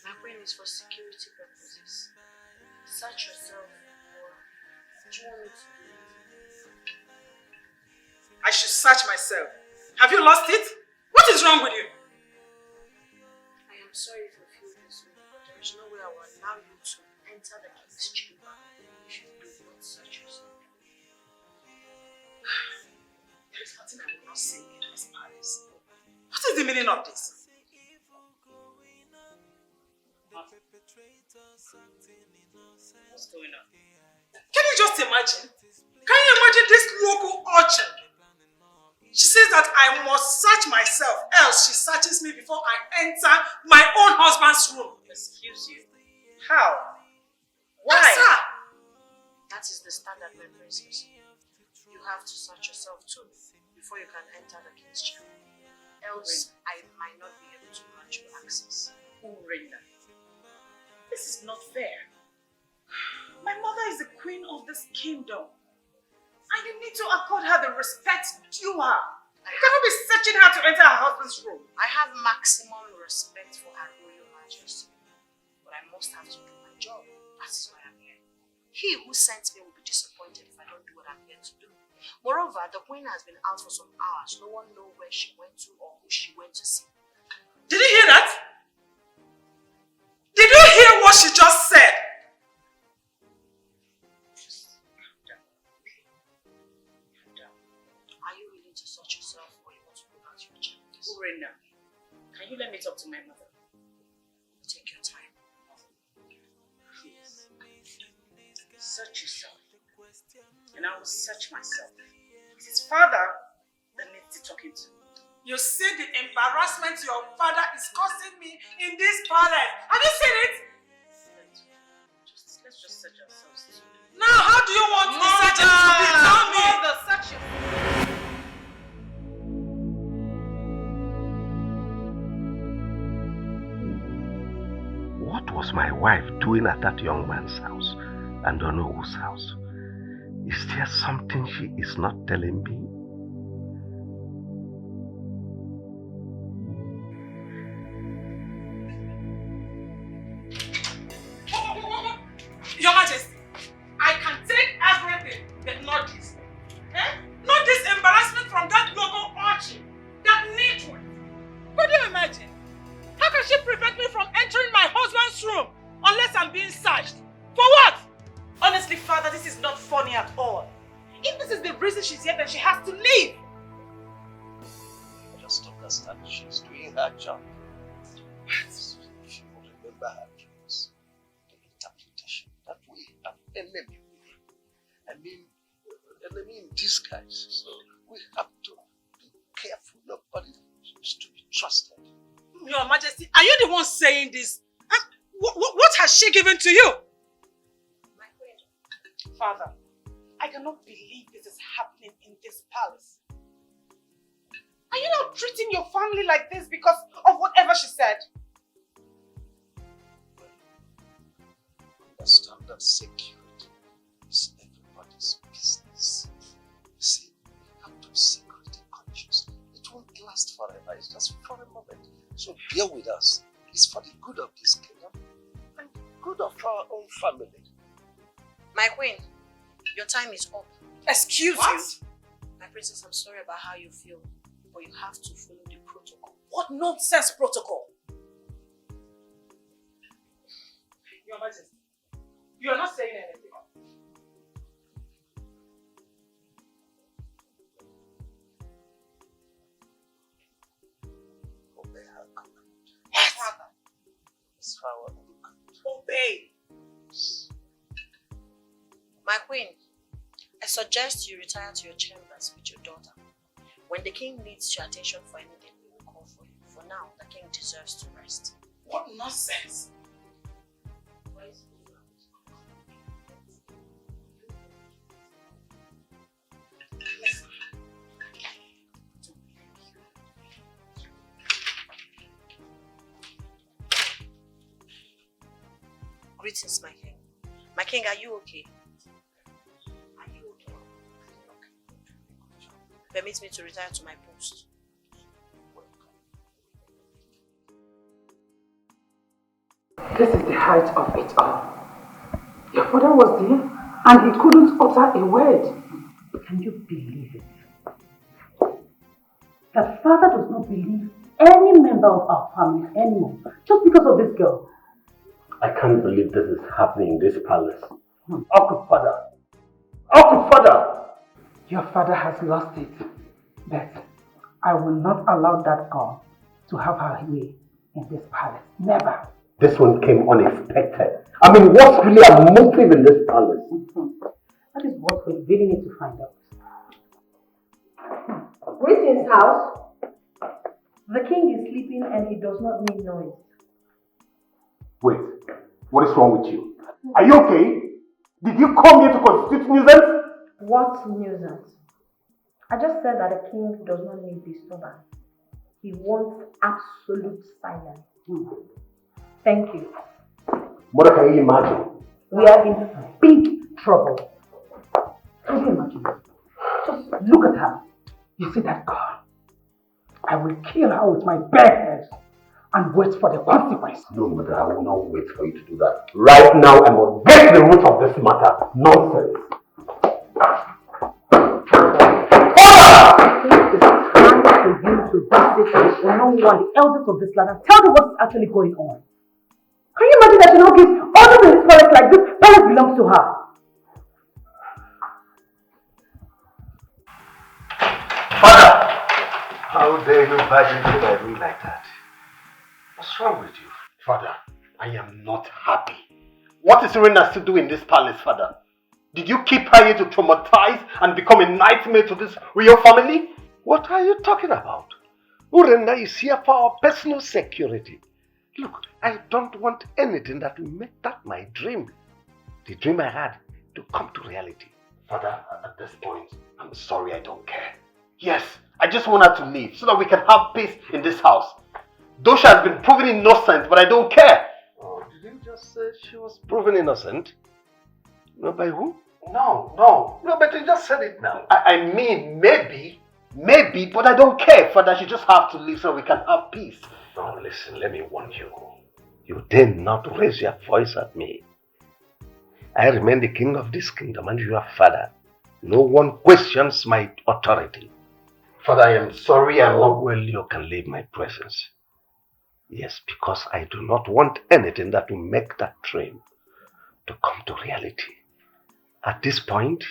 My brain is for security purposes. Search yourself. Or do you want me to do it? I should search myself. Have you lost it? What is wrong with you? I am sorry if you feel this way, but there is no way I will allow you to enter the king's chamber if you do not search yourself. There is nothing I will not say in this palace. What is the meaning of this? What's going on? Can you just imagine? Can you imagine this local urchin She says that I must search myself, else she searches me before I enter my own husband's room. Excuse you. How? Why? Yes, sir. That is the standard, my princess. You have to search yourself too before you can enter the king's chamber. Else, I might not be able to grant you access. Urena, this is not fair. My mother is the queen of this kingdom. And you need to accord her the respect due her. You cannot be searching her to enter her husband's room. I have maximum respect for her royal majesty. But I must have to do my job. That is why I'm here. He who sent me will be disappointed if I don't do what I'm here to do. Moreover, the queen has been out for some hours. No one knows where she went to or who she went to see. Did you hear that? Did you hear what she just said? Are you willing to search yourself or you want to go back to your chambers? Urena, can you let me talk to my mother? Take your time. Please. Search yourself. And I will search myself. It is father that needs to talk to. You see the embarrassment your father is causing me in this palace. Have you seen it? Let's just search ourselves too. Now, how do you want the searching to be? Tell me. Mother, search yourself. What was my wife doing at that young man's house and Onowo's house? Is there something she is not telling me? Your Majesty, I can take everything, but not this. Not this embarrassment from that local urchin, that nitwit. Could you imagine? How can she prevent me from entering my husband's room unless I'm being searched? For what? Honestly, father, this is not funny at all. If this is the reason she's here, then she has to leave. Just understand she's doing her job. She will remember her dreams, the interpretation that we have enemy with. I mean, enemy in disguise. So we have to be careful. Nobody is to be trusted. Your Majesty, are you the one saying this? What has she given to you? My queen. Father, I cannot believe this is happening in this palace. Are you now treating your family like this because of whatever she said? Understand that security is everybody's business. You see, we have to be security conscious. It won't last forever, it's just for a moment. So bear with us. It's for the good of this kingdom and the good of our own family. My queen, your time is up. Excuse you? My princess, I'm sorry about how you feel, but you have to follow the protocol. What nonsense protocol? Your Majesty, you are not saying anything. Obey her command. Yes, Father. It's for our own good. Obey. My queen, I suggest you retire to your chambers with your daughter. When the king needs your attention for anything, we will call for you. For now, the king deserves to rest. What nonsense! Greetings, my king. My king, are you okay? Are you okay? Permit me to retire to my post. This is the height of it all. Your father was there and he couldn't utter a word. Can you believe it? That father does not believe any member of our family anymore just because of this girl. I can't believe this is happening in this palace. Uncle Father! Uncle Father! Your father has lost it. But I will not allow that girl to have her way in this palace. Never. This one came unexpected. I mean, what's really a motive in this palace? That is what we really need to find out. Greetings, house. The king is sleeping and he does not need noise. Wait, what is wrong with you? Are you okay? Did you come here to constitute nuisance? What nuisance? I just said that the king does not need disturbance. He wants absolute silence. Thank you. Mother, can you imagine? We are in big trouble. Can you imagine? Just look at her. You see that girl? I will kill her with my bare hands and wait for the consequence. No, mother, I will not wait for you to do that. Right now, I must get to the root of this matter. Nonsense. I think it's time for you to visit the elders of this land and tell them what's actually going on. Can you imagine that she now gives orders in this forest like this? That belongs to her. Father! How dare you barge into my room like that? What's wrong with you? Father, I am not happy. What is Irena still doing in this palace, Father? Did you keep her here to traumatize and become a nightmare to this real family? What are you talking about? Urena is here for our personal security. Look, I don't want anything that will make that my dream, the dream I had, to come to reality. Father, at this point, I'm sorry, I don't care. Yes, I just want her to leave so that we can have peace in this house. Though she has been proven innocent, but I don't care. Oh, did you just say she was proven innocent? No, by who? No, but you just said it now. I mean, maybe, but I don't care, Father. She just have to leave so we can have peace. Now listen, let me warn you. You dare not raise your voice at me. I remain the king of this kingdom and your father. No one questions my authority. Father, I am sorry. Well, you can leave my presence. Yes, because I do not want anything that will make that dream to come to reality. At this point,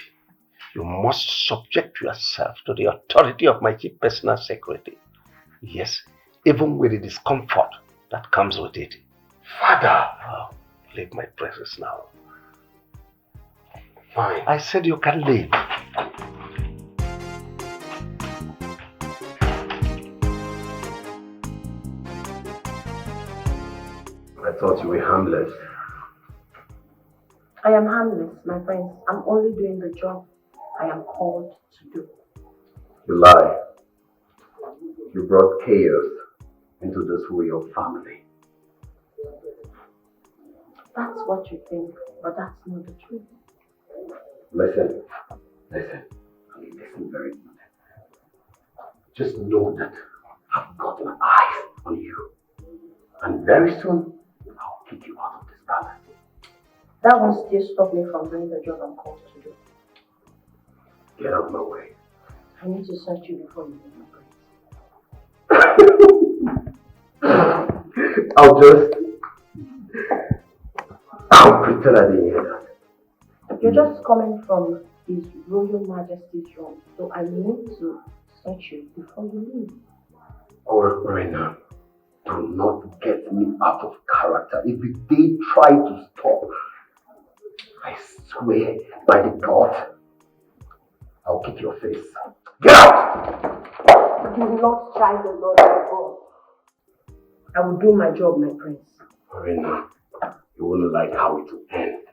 you must subject yourself to the authority of my chief personal secretary. Yes, even with the discomfort that comes with it. Father! Oh, leave my presence now. Fine. I said you can leave. I thought you were harmless. I am harmless, my friends. I'm only doing the job I am called to do. You lie. You brought chaos into this royal family. That's what you think, but that's not the truth. Listen, very good. Just know that I've got my eyes on you. And very soon, I'll kick you out of this palace. That won't still stop me from doing the job I'm called to do. Get out of my way. I need to search you before you leave my place. I'll pretend I didn't hear that. You're just coming from His Royal Majesty's room, so I need to search you before you leave. Oh, Rena, do not get me out of character. If they try to stop, I swear by the God, I'll kick your face. Get out! Do not try the Lord your God. I will do my job, my prince. Rena, you won't like how it will end.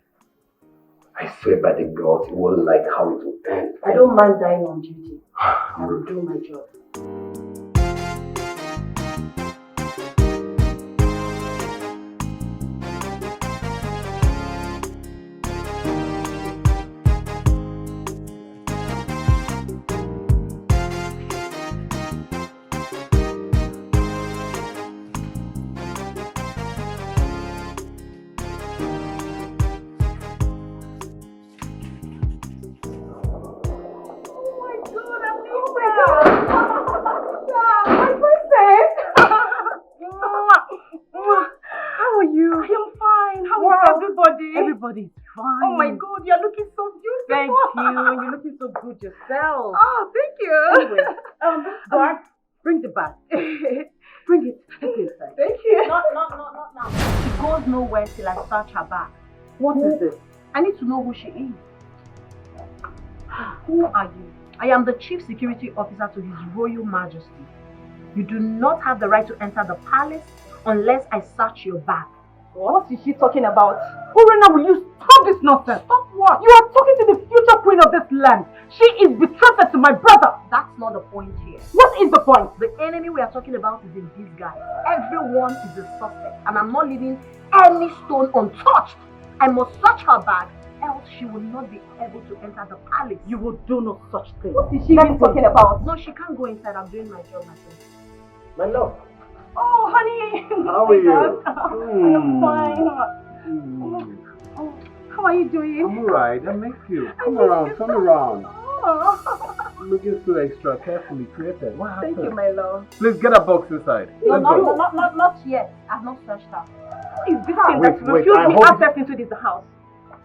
I swear by the God, you won't like how it will end. I don't mind dying on duty. I will do my job. Everybody's fine. Oh my God, you're looking so beautiful. Thank you. You're looking so good yourself. Oh, thank you. Anyway, guard, bring the bag. Bring it. Take it inside. Thank you. Not now. She goes nowhere till I search her bag. What is this? I need to know who she is. Who are you? I am the chief security officer to His Royal Majesty. You do not have the right to enter the palace unless I search your bag. What is she talking about? Urena, will you stop this nonsense? Stop what? You are talking to the future queen of this land. She is betrothed to my brother. That's not the point here. What is the point? The enemy we are talking about is in disguise. Everyone is a suspect, and I'm not leaving any stone untouched. I must search her bag, else she will not be able to enter the palace. You will do no such thing. What is she even talking about? No, she can't go inside. I'm doing my job myself. My love. Oh, honey. How are you? I'm fine. Oh, how are you doing? I'm alright, I miss you. Come around, come around. Oh. Looking so extra carefully created. What happened? Thank you, my love. Please get a box inside. No, Let's go. not yet. I've not searched her. What is this thing that Wait, refused I me hope access into this house?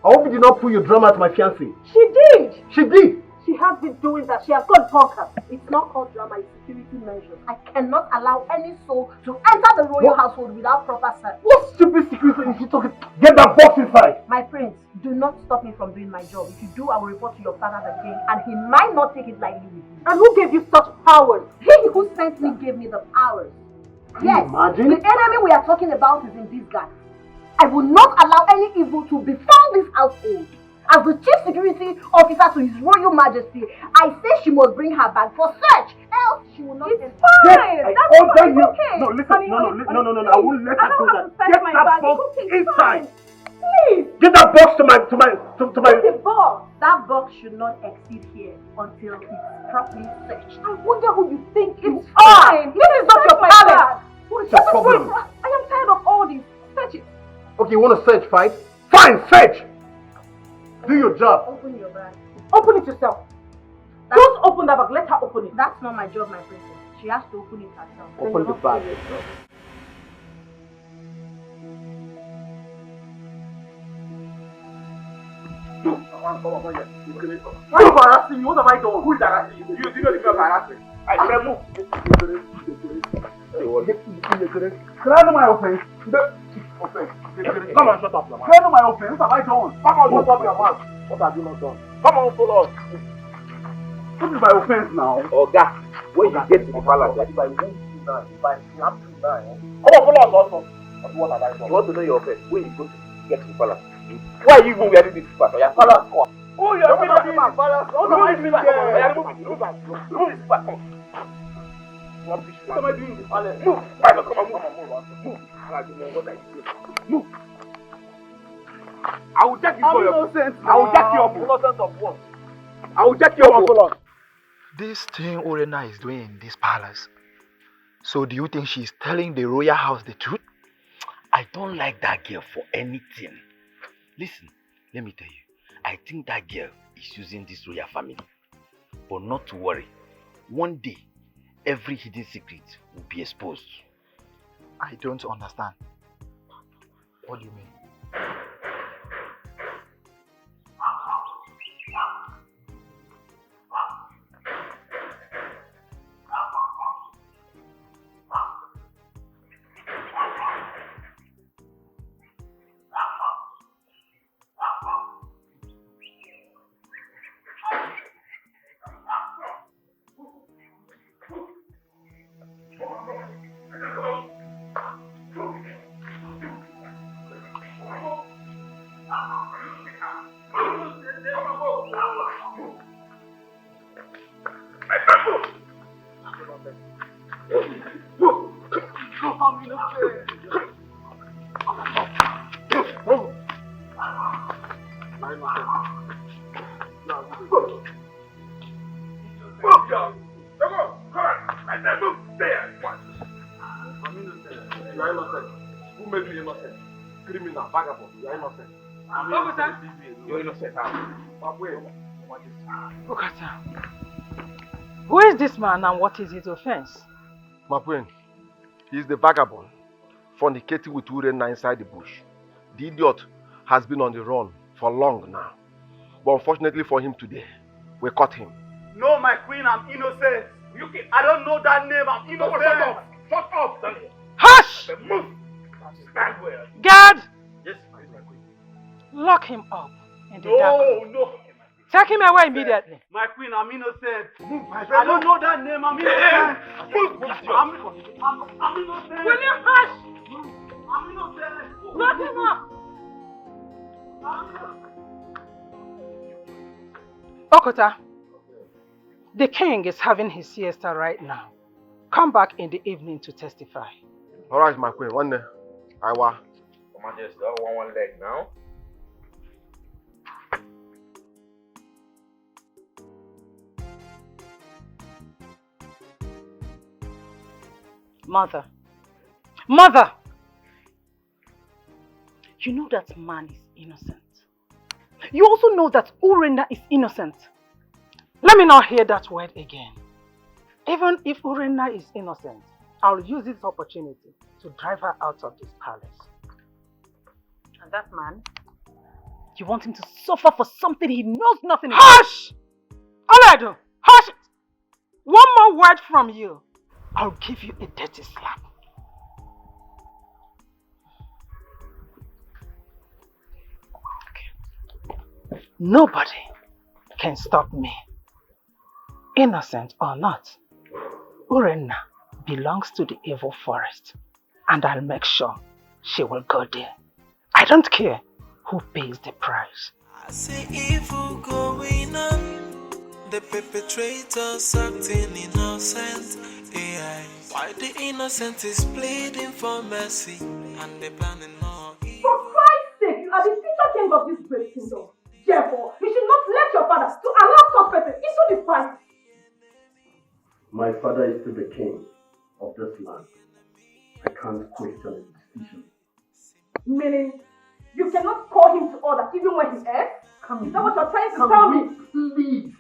I hope you did not pull your drama to my fiancé. She did. She did. She has been doing that. She has got bonkers. It's not called drama, it's security measures. I cannot allow any soul to enter the royal household without proper search. What stupid security is she talking? Get that box inside. My prince, do not stop me from doing my job. If you do, I will report to your father the king, and he might not take it lightly with you. And who gave you such powers? He who sent me gave me the powers. Yes, imagine? the enemy we are talking about is in disguise. I will not allow any evil to befall this household. As the chief security officer to His Royal Majesty, I say she must bring her bag for search, else she will not enter. Fine, that's fine, it's okay. No, listen, Honey, no, I won't let her do that. Get Get that box inside. Please. Get that box to my. The box. That box should not exceed here until it's properly searched. I wonder who you think It's fine. This is not your palace. What is your problem? I am tired of all this. Search it. Okay, you want to search, fight? Fine, search. Do your job. Open your bag. Open it yourself. Don't open that bag. Let her open it. That's not my job, my princess. She has to open it herself. Open the bag. Why are you harassing me? What have I done? Who is harassing you? You know the people harassing. I said move. Can I know my offense? Come on, shut up your mouth. Can I know my offense? What have I done? Come on, shut up your mouth. What have you not done? Come on, follow us. What is my offense now? Oga, when you get to the palace, if I won't you now, if I slap you now, come on, follow us also. What have I done? you want to know your offense, when you go to get to the palace, why are you even wearing this part? Your palace court. Oh, you're not in my palace. What am I doing there? Remove this part. What am I doing in the palace? Move. Come on, move. Move. I will check you for your innocent. I will check you up. Innocent of what? I will check you up. This thing Orena is doing in this palace. So do you think she's telling the royal house the truth? I don't like that girl for anything. Listen, let me tell you. I think that girl is using this royal family. But not to worry. One day, every hidden secret will be exposed. I don't understand. What do you mean? You're innocent. Look at her. Who is this man and what is his offense? My friend, he is the vagabond fornicating with Urena inside the bush. The idiot has been on the run for long now. But unfortunately for him today, we caught him. No, my queen, I'm innocent. I don't know that name. I'm innocent. Shut up. Shut up. Hush! Move. Stand where? Guard! Yes, my queen. Lock him up in the dark room. No. Take him away immediately. My queen, I'm innocent. I don't know that name. I'm innocent. I'm innocent. Will you hush? I'm innocent. Lock him up. Okota, the king is having his siesta right now. Come back in the evening to testify. Alright, my queen. One day. I wa. Come on, just one leg now. Mother. Mother! You know that man is innocent. You also know that Urena is innocent. Let me not hear that word again. Even if Urena is innocent, I'll use this opportunity to drive her out of this palace. And that man? You want him to suffer for something he knows nothing about? Hush! Oledo, hush it! One more word from you, I'll give you a dirty slap. Okay. Nobody can stop me. Innocent or not, Urena belongs to the evil forest, and I'll make sure she will go there. I don't care who pays the price. I see evil going on, the perpetrators acting innocent. AI. Why the innocent is pleading for mercy, and they planning more evil. For Christ's sake, you are the future king of this great kingdom. Therefore, you should not let your father to allow such person into this palace. My father is still the king of this land. I can't question his decision. Meaning, you cannot call him to order even when he errs? Is that what you're trying to tell me? Please,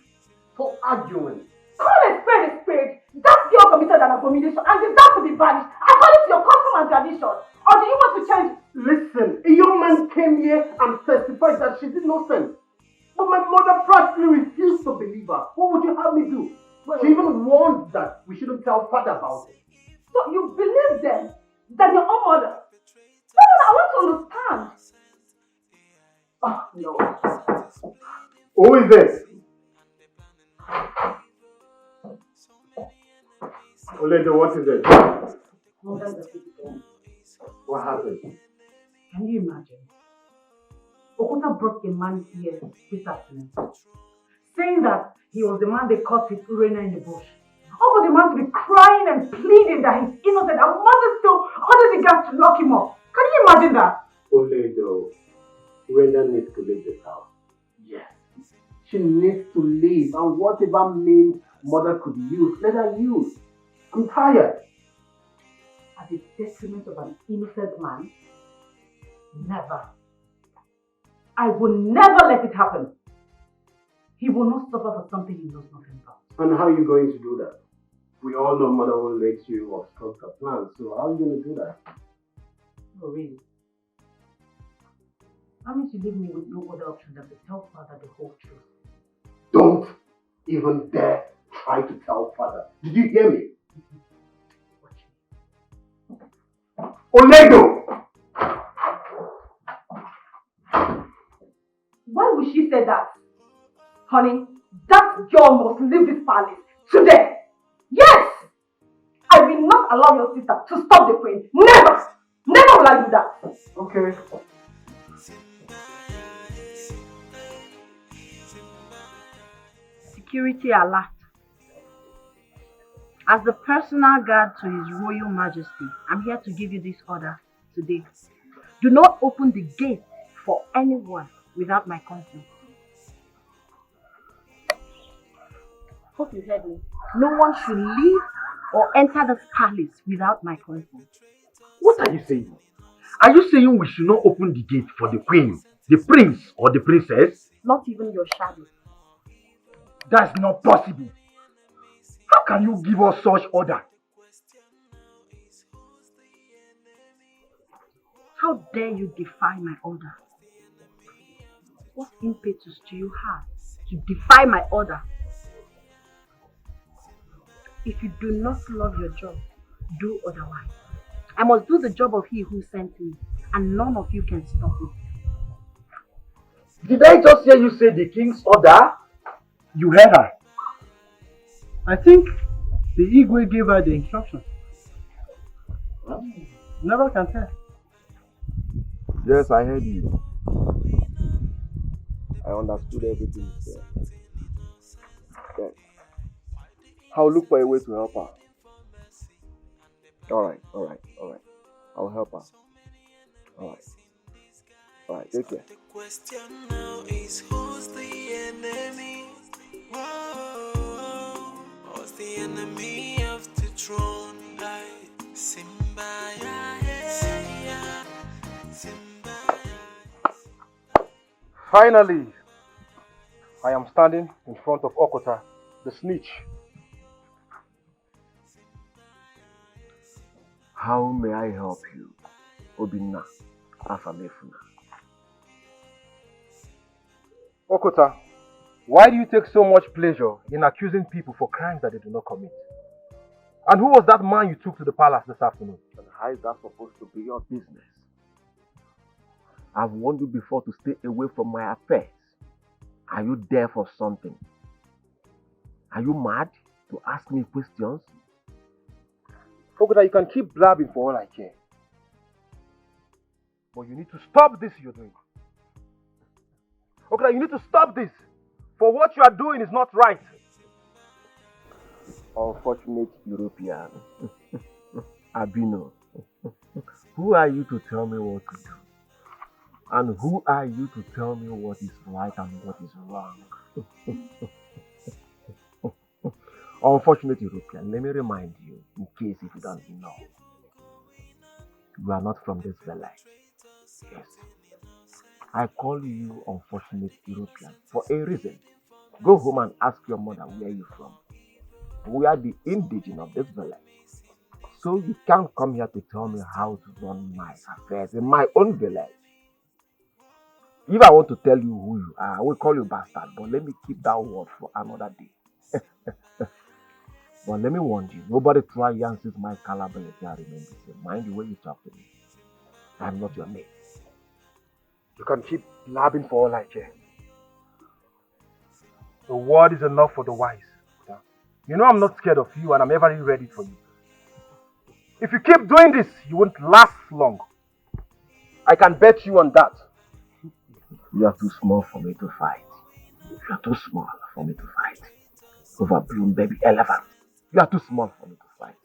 for arguing. Call a spade a spade. That girl committed an abomination and deserves to be banished according to your custom and tradition. Or do you want to change? Listen, a young man came here and testified that she's innocent. But my mother practically refused to believe her. What would you have me do? She even warned that we shouldn't tell father about it. So you believe them than your own mother? I want to understand. Oh, no. Who is this? Oledo, what is it? What happened? Can you imagine? Okota brought a man here this afternoon, saying that he was the man they caught with Urena in the bush. All for the man to be crying and pleading that he's innocent, and mother still ordered the guards to lock him up. Can you imagine that? Oledo, Urena needs to leave this house. Yes. She needs to leave, and whatever means mother could use, let her use. I'm tired. At the detriment of an innocent man? Never. I will never let it happen. He will not suffer for something he knows nothing about. And how are you going to do that? We all know mother will let you obstruct her plans, so how are you going to do that? Oh, really? That means you leave me with no other option than to tell father the whole truth. Don't even dare try to tell father. Did you hear me? Oledo! Why would she say that? Honey, that girl must leave this palace today. Yes! I will not allow your sister to stop the queen. Never! Never will I do that. Okay. Security alert. As the personal guard to His Royal Majesty, I'm here to give you this order today. Do not open the gate for anyone without my consent. Hope you heard me. No one should leave or enter this palace without my consent. What are you saying? Are you saying we should not open the gate for the queen, the prince, or the princess? Not even your shadow. That's not possible. How can you give us such order? How dare you defy my order? What impetus do you have to defy my order? If you do not love your job, do otherwise. I must do the job of He who sent me, and none of you can stop me. Did I just hear you say the king's order? You heard her. I think the Igwe gave her the instructions. Never can tell. Yes, I heard you. I understood everything you said. Yes. I'll look for a way to help her. Alright. I'll help her. Alright, take care. The question now is who's the enemy? Whoa, who's the enemy of the throne? Simba, yeah, Simba. Finally, I am standing in front of Okota, the snitch. How may I help you, Obinna Afamefuna? Okota, why do you take so much pleasure in accusing people for crimes that they do not commit? And who was that man you took to the palace this afternoon? And how is that supposed to be your business? I've warned you before to stay away from my affairs. Are you there for something? Are you mad to ask me questions? Okota, you can keep blabbing for all I care. But you need to stop this you're doing. Okota, you need to stop this. For what you are doing is not right. Unfortunate European. Abino. Who are you to tell me what to do? And who are you to tell me what is right and what is wrong? Unfortunate European, let me remind you, in case if you don't know, you are not from this village. Yes. I call you unfortunate European for a reason. Go home and ask your mother where you're from. We are the indigenous of this village. So you can't come here to tell me how to run my affairs in my own village. If I want to tell you who you are, I will call you bastard, but let me keep that word for another day. But let me warn you, nobody try Yancy's my caliber if I remain the same. Mind the way you talk to me. I'm not your mate. You can keep blabbing for all I care. The word is enough for the wise. You know I'm not scared of you and I'm ever ready for you. If you keep doing this, you won't last long. I can bet you on that. You are too small for me to fight. You are too small for me to fight. Overblown baby elephant. You are too small for me to fight.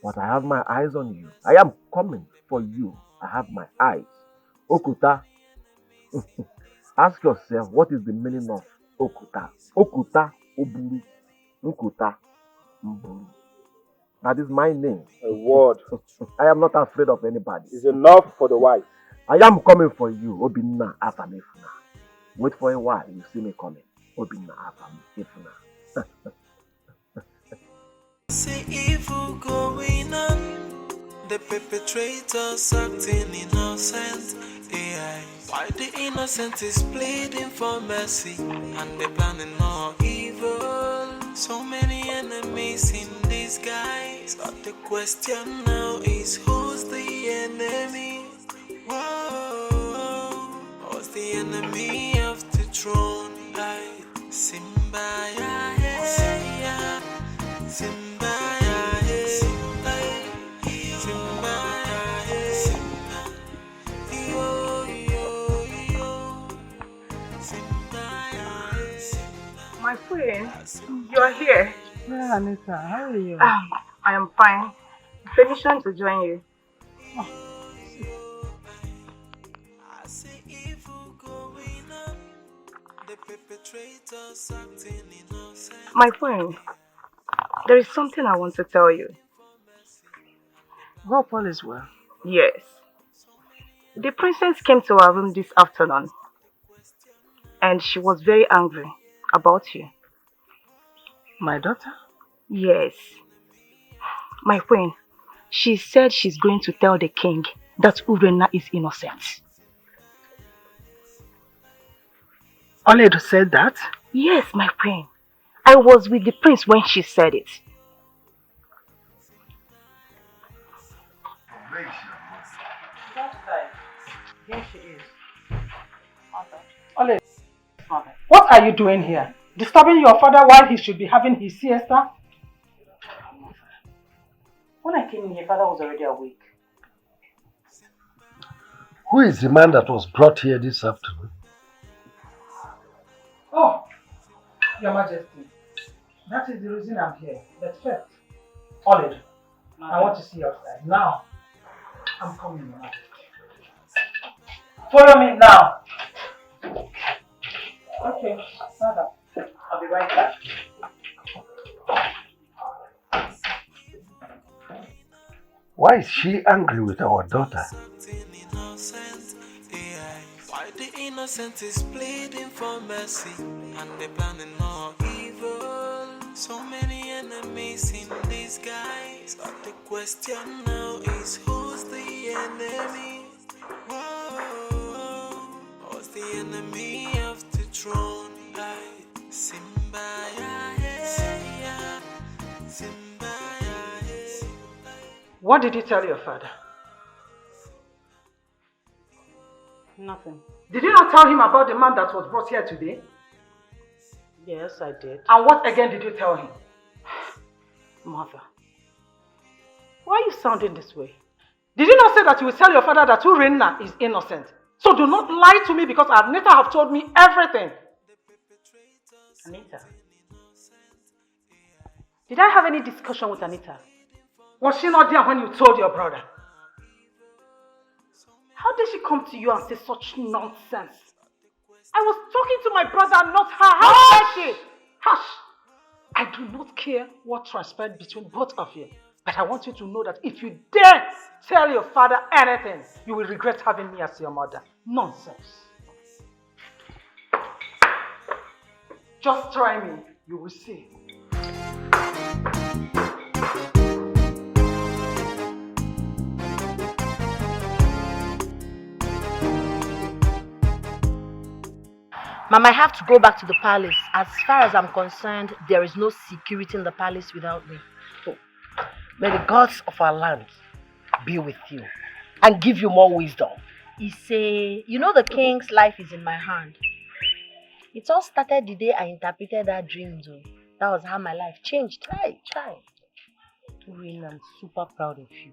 But I have my eyes on you. I am coming for you. I have my eyes. Okuta. Ask yourself, what is the meaning of Okuta? Okuta Oburu. Okuta Mburu. That is my name. A word. I am not afraid of anybody. It's enough for the wise. I am coming for you, Obinna Afamefuna. Wait for a while, you see me coming. Obinna Afamefuna. See evil going on, the perpetrators acting innocent. AI. Why the innocent is pleading for mercy, and they're planning more evil. So many enemies in disguise, but the question now is who's the enemy? Whoa, who's the enemy of the throne? Simba, yeah, Simba, yeah, Simba, My friend, you are here. Yeah, Anita, how are you? I am fine. Permission to join you. My friend, there is something I want to tell you. Hope all is well. Yes. The princess came to our room this afternoon and she was very angry about you. My daughter? Yes. My friend, she said she's going to tell the king that Urena is innocent. Oledo said that? Yes, my friend. I was with the prince when she said it. Here she is. Oledo, what are you doing here? Disturbing your father while he should be having his siesta? When I came in, your father was already awake. Who is the man that was brought here this afternoon? Oh, Your Majesty, that is the reason I'm here. But first, Olive, I want to see your side. Now, I'm coming, Your Majesty. Follow me now. Okay, father. I'll be right back. Why is she angry with our daughter? Why the innocent is pleading for mercy and they're planning more evil. So many enemies in disguise, but the question now is who's the enemy? Whoa, who's the enemy of the throne? Simba, Simba. What did you tell your father? Nothing. Did you not tell him about the man that was brought here today? Yes, I did. And what again did you tell him? Mother, why are you sounding this way? Did you not say that you will tell your father that Urenna is innocent? So do not lie to me because Anita have told me everything. Anita? Did I have any discussion with Anita? Was she not there when you told your brother? How did she come to you and say such nonsense? I was talking to my brother, not her. How dare she? Hush! I do not care what transpired between both of you. But I want you to know that if you dare tell your father anything, you will regret having me as your mother. Nonsense. Just try me, you will see. Mama, I have to go back to the palace. As far as I'm concerned, there is no security in the palace without me. Oh. May the gods of our land be with you and give you more wisdom. You know the king's life is in my hand. It all started the day I interpreted that dream, though. That was how my life changed. Try. Really, I'm super proud of you.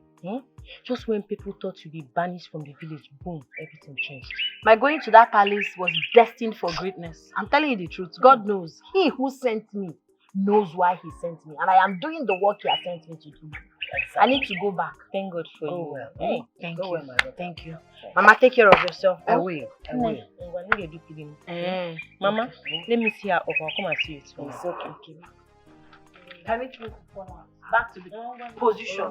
Just when people thought you'd be banished from the village, boom, everything changed. My going to that palace was destined for greatness. I'm telling you the truth. God knows. He who sent me knows why he sent me. And I am doing the work he has sent me to do. Exactly. I need to go back. Thank God for you. Well. Hey, thank you. Well, thank you. Mama, take care of yourself. I will. Mama, let me see her up. I'll come and see you. It's okay. Permit me to fall out. Back to the position.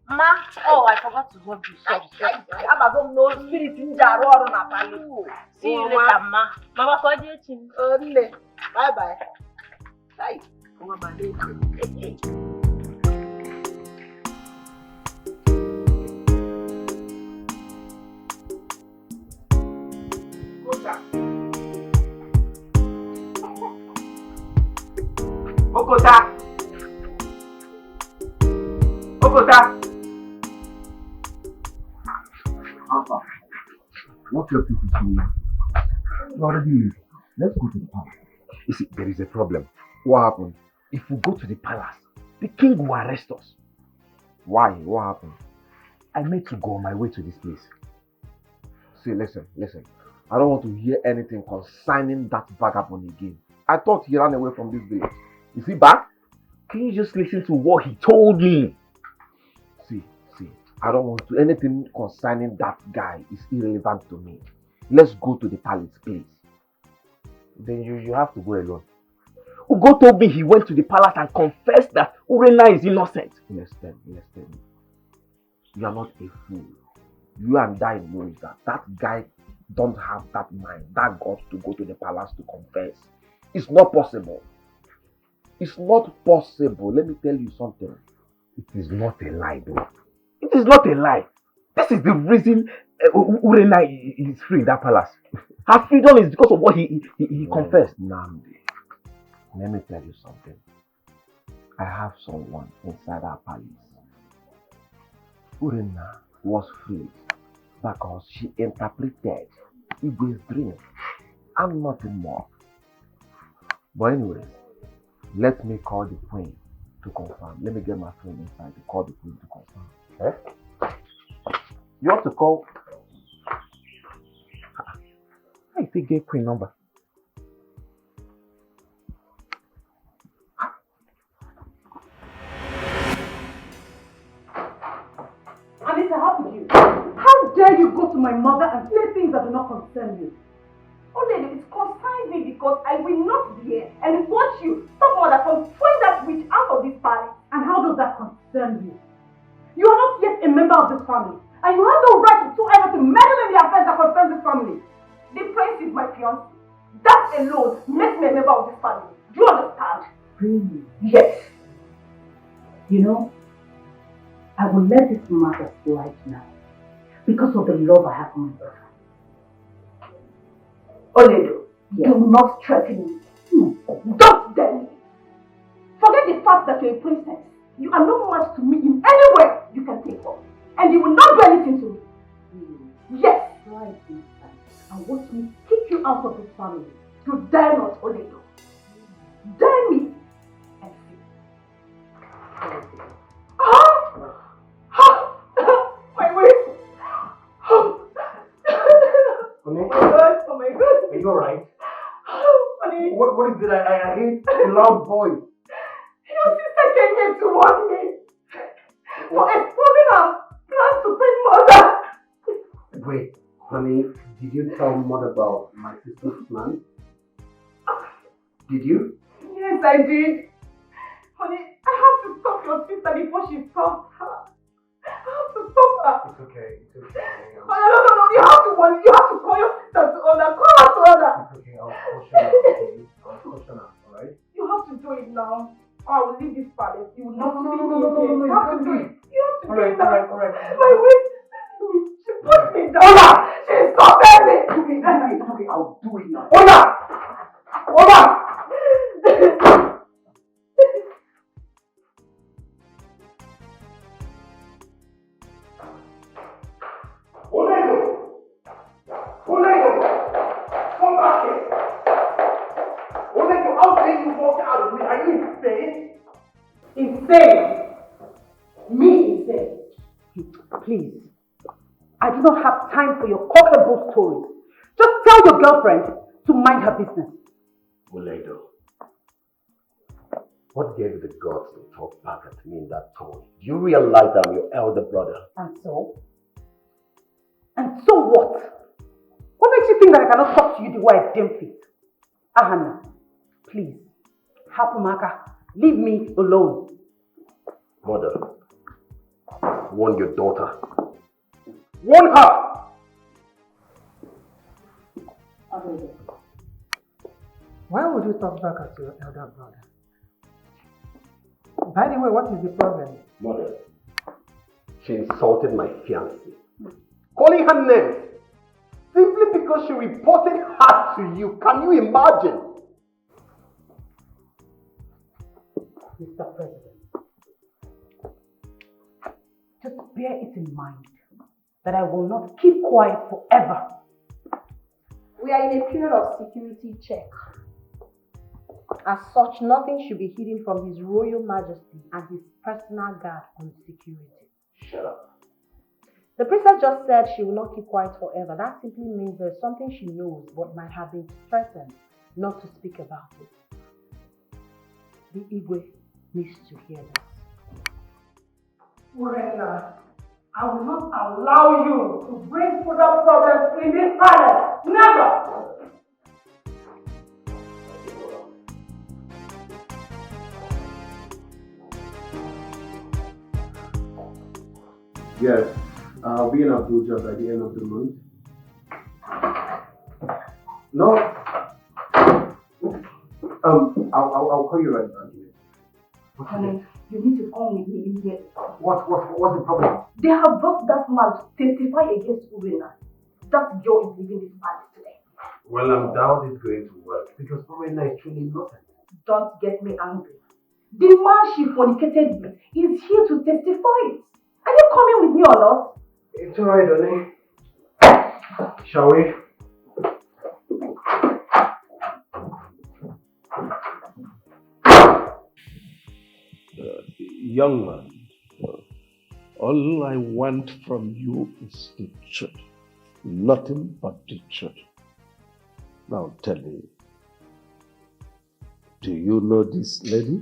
Ma, oh, I forgot to hug you. Sorry. No spirit in see you later, ma. Mama, for you. Bye bye. Bye. Okota! What your people do? You already leave. Let's go to the palace. You see, there is a problem. What happened? If we go to the palace, the king will arrest us. Why? What happened? I meant to go on my way to this place. See, listen. I don't want to hear anything concerning that vagabond again. I thought he ran away from this village. Is he back? Can you just listen to what he told me? See, I don't want to. Anything concerning that guy is irrelevant to me. Let's go to the palace, please. Then you have to go alone. Ugo told me he went to the palace and confessed that Urena is innocent. Understand me. You are not a fool. You and I know that guy don't have that mind, that guts to go to the palace to confess. It's not possible. It's not possible. Let me tell you something. It is not a lie, though. It is not a lie. This is the reason Urena is free in that palace. Her freedom is because of what he confessed. Namdi, let me tell you something. I have someone inside our palace. Urena was free because she interpreted Igwe's dream and nothing more. But anyways, let me call the queen to confirm. Let me get my friend inside to call the queen to confirm. Okay? You have to call. I think get queen number. Anita, how could you? How dare you go to my mother and say things that do not concern you? Only it concerns me because I will not be here and watch you stop mother from throwing that witch out of this palace. And how does that concern you? You are not yet a member of this family, and you have no right whatsoever to meddle in the affairs that concern this family. The prince is my fiancé. That alone makes me a member of this family. Do you understand? Really? Yes. You know, I will let this matter slide now because of the love I have for my daughter. Oledo, do not threaten me. Don't dare me. Forget the fact that you're a princess. You are not much to me in any way you can think of. And you will not do anything to me. Yes. Try this time and watch me kick you out of this family. You dare not, Oledo. Dare me. And see. My waist. Honey? Oh my God. Oh my God. Are you alright? Honey. What is it? I hate a loud voice. Your sister came here to warn me for exposing her plans to bring mother. Wait, honey, did you tell mother about my sister's plan? Did you? Yes, I did. Honey, I have to stop your sister before she stops her. I have to stop her. It's okay. No. You have to warn. You have to call your sister to order. Call her to order. It's okay. I'll caution her. Okay? I'll caution her. Alright? You have to do it now. Or I will leave this palace. You will not see me No, again. You have to do it. You have to do it now. Alright. My waist. She put me down. Ola! She insulted me. It's okay. I'll do it now. Ola! Come back here! Oledo, how dare you walk out of me? Are you insane? Insane? Me insane? Please, I do not have time for your cockable stories. Just tell your girlfriend to mind her business. Oledo, what gave you the guts to talk back at me in that tone? Do you realize that I'm your elder brother? And so? And so what? What makes you think that I cannot talk to you the way I deem fit? Ahana, please, Hapumaka, leave me alone. Mother, warn your daughter. Warn her! Why would you talk back at your elder brother? By the way, what is the problem? Mother, she insulted my fiancée, calling her names simply because she reported her to you. Can you imagine? Mr. President, just bear it in mind that I will not keep quiet forever. We are in a period of security check. As such, nothing should be hidden from His Royal Majesty and his personal guard on security. Shut up. The princess just said she will not keep quiet forever. That simply means there's something she knows but might have been threatened not to speak about it. The Igwe needs to hear this. Urena, I will not allow you to bring further problems in this palace. Never! Yes, I'll be in Abuja by the end of the month. No. I'll call you right back. Honey, you need to come with me immediately. What's the problem? They have brought that man to testify against Urena. That girl is leaving this palace today. Well, I doubt it's going to work because Urena is truly innocent. Don't get me angry. The man she fornicated with is here to testify. Are you coming with me or not? It's alright, honey. Shall we? Young man, all I want from you is the truth. Nothing but the truth. Now tell me, do you know this lady?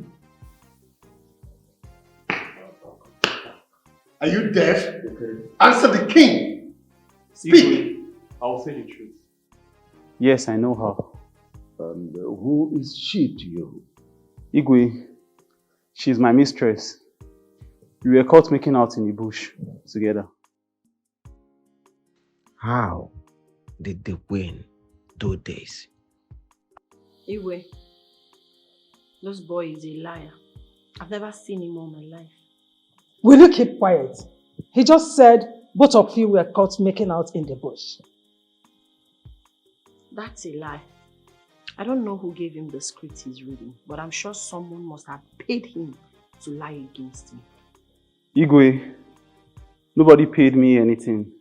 Are you deaf? Answer the king. Speak. I'll say the truth. Yes, I know her. And who is she to you? Igwe. She's my mistress. We were caught making out in the bush together. How did they win those days? Igwe, this boy is a liar. I've never seen him all my life. Will you keep quiet? He just said both of you were caught making out in the bush. That's a lie. I don't know who gave him the script he's reading, but I'm sure someone must have paid him to lie against him. Igwe, nobody paid me anything.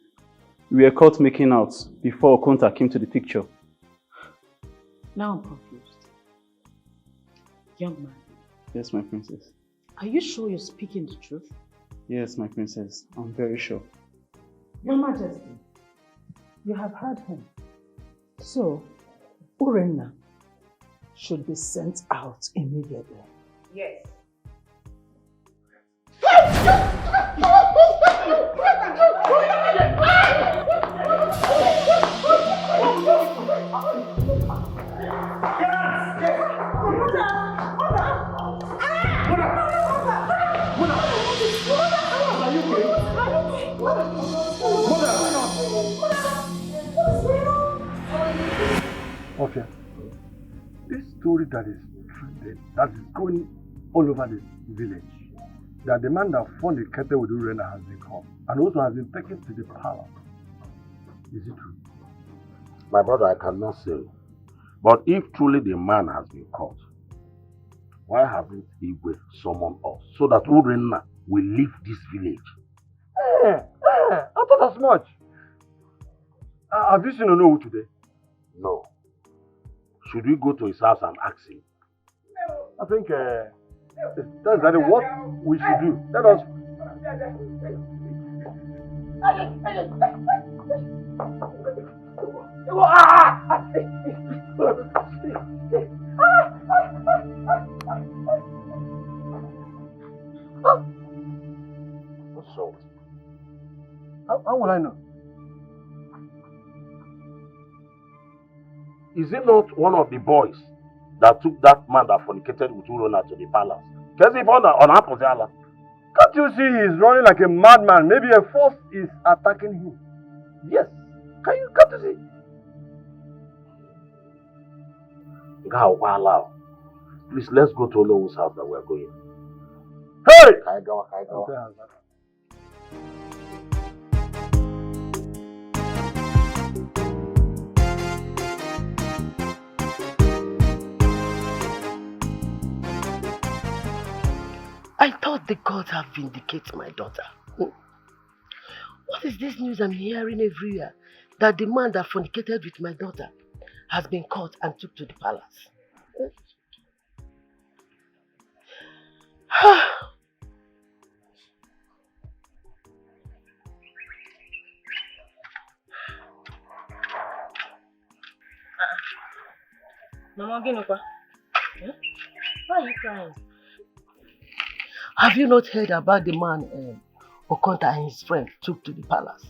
We were caught making out before Okonta came to the picture. Now I'm confused. Young man. Yes, my princess. Are you sure you're speaking the truth? Yes, my princess. I'm very sure. Your Majesty, you have heard him. So, Urenna should be sent out immediately. Yes. Okay. This story that is trending, that is going all over the village, that the man that fornicated with Urena has been caught and also has been taken to the palace. Is it true? My brother, I cannot say. But if truly the man has been caught, why haven't Igwe summoned us so that Urena will leave this village? I thought as much. Have you seen Onowu today? No. Should we go to his house and ask him? I think that's exactly what we should do. Let us. What's wrong? How will I know? Is it not one of the boys that took that man that fornicated with Urona to the palace? Can't you see he's running like a madman? Maybe a force is attacking him. Yes. Can't you see? Please, let's go to Onowu's house that we're going. Hey! I thought the gods have vindicated my daughter. What is this news I'm hearing everywhere? That the man that fornicated with my daughter has been caught and took to the palace. Mama, why are you crying? Have you not heard about the man Okonta and his friend took to the palace?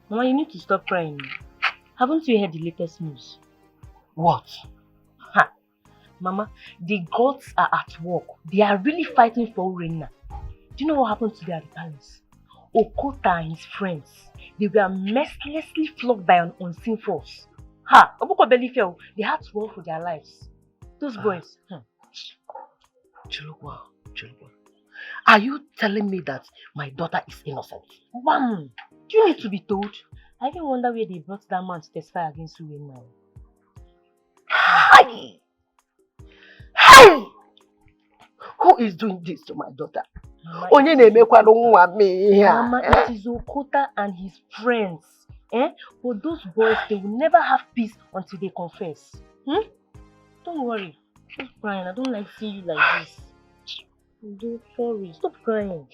Mama, you need to stop crying. Haven't you heard the latest news? What? Mama, the gods are at work. They are really fighting for Urena. Do you know what happened today at the palace? Okonta and his friends, they were mercilessly flogged by an unseen force. They had to run for their lives. Those boys. Chilukwa, are you telling me that my daughter is innocent? Mom, do you need to be told? I even wonder where they brought that man to testify against you now. Hey! Who is doing this to my daughter? Mama, it is Okonta and his friends. But those boys, they will never have peace until they confess. Don't worry. Stop crying. I don't like seeing you like this. Sorry, stop crying.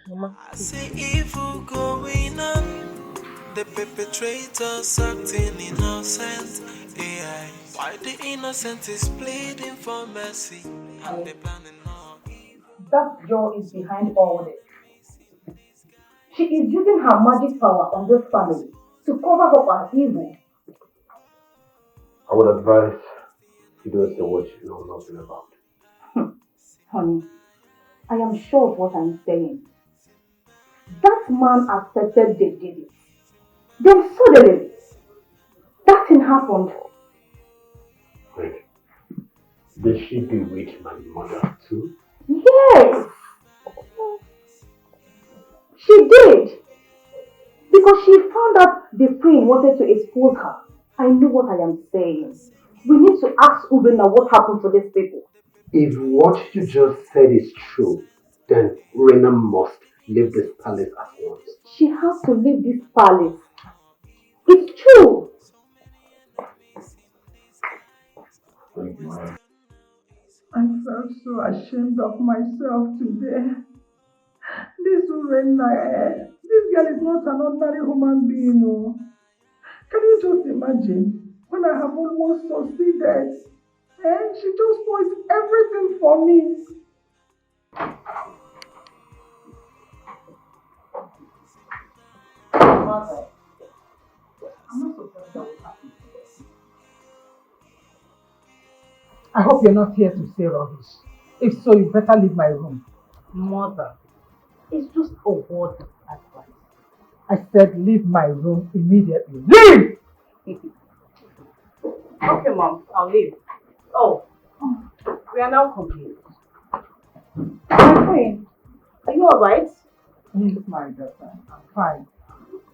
Mama. I see evil going on. The perpetrators acting innocent. AI. Why the innocent is pleading for mercy? And the planning all evil. That girl is behind all this. She is using her magic power on this family to cover up her evil. I would advise you don't say what you know nothing about. Honey, I am sure of what I'm saying. That man accepted they did it. Then suddenly, that thing happened. Wait, did she bewitch my mother too? Yes! She did! Because she found out the queen wanted to expose her. I know what I am saying. We need to ask Urena what happened to these people. If what you just said is true, then Rena must leave this palace at once. She has to leave this palace. It's true! I felt so ashamed of myself today. This Urena, this girl is not an ordinary human being. No. Can you just imagine when I have almost succeeded? And she just spoils everything for me. Mother, I'm not surprised that what happened to us. I hope you're not here to say rubbish. If so, you better leave my room. Mother, it's just a word of advice. I said leave my room immediately. Leave! Okay, Mom, I'll leave. Oh, we are now complete. My friend, are you alright? Yes, my daughter. I'm fine.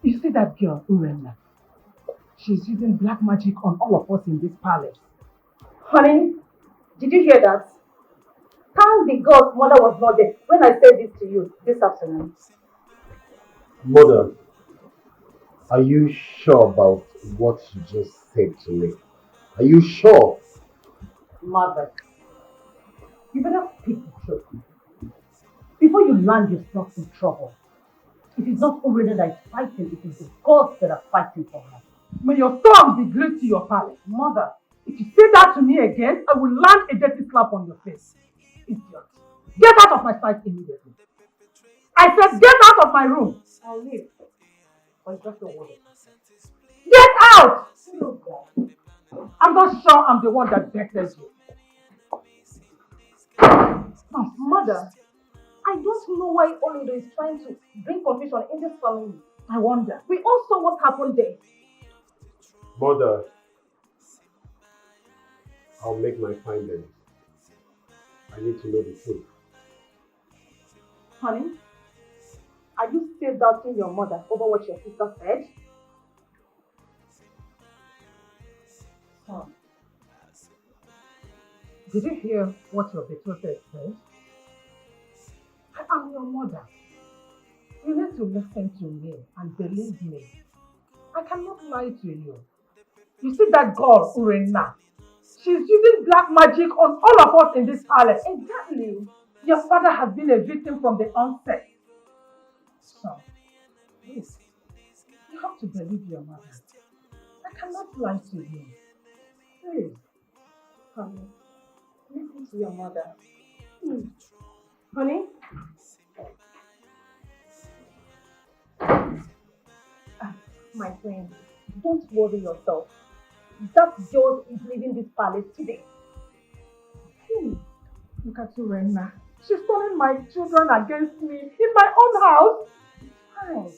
You see that girl, Urena? She's using black magic on all of us in this palace. Honey, did you hear that? Thank the God mother was not there when I said this to you this afternoon. Mother, are you sure about what you just said to me? Are you sure? Mother, you better speak the truth. Before you land yourself in trouble. It is not Urena that is fighting, it is the gods that are fighting for her. May your tongue be glued to your palate. Mother, if you say that to me again, I will land a dirty slap on your face. Idiot. Get out of my sight immediately. I said get out of my room. I'll leave. Or it's just a word. Get out! I'm not sure I'm the one that betters you. Mother, I don't know why Onido is trying to bring confusion in this family. I wonder. We all saw what happened there. Mother, I'll make my findings. I need to know the truth. Honey, are you still doubting your mother over what your sister said? Son, did you hear what your betrothed said? I am your mother. You need to listen to me and believe me. I cannot lie to you. You see that girl, Urena? She's using black magic on all of us in this palace. Exactly. Your father has been a victim from the onset. So, please, you have to believe your mother. I cannot lie to you. Please. Honey, listen to your mother. Honey? My friend, don't worry yourself. That girl is leaving this palace today. Look at Urena. She's turning my children against me in my own house. Fine.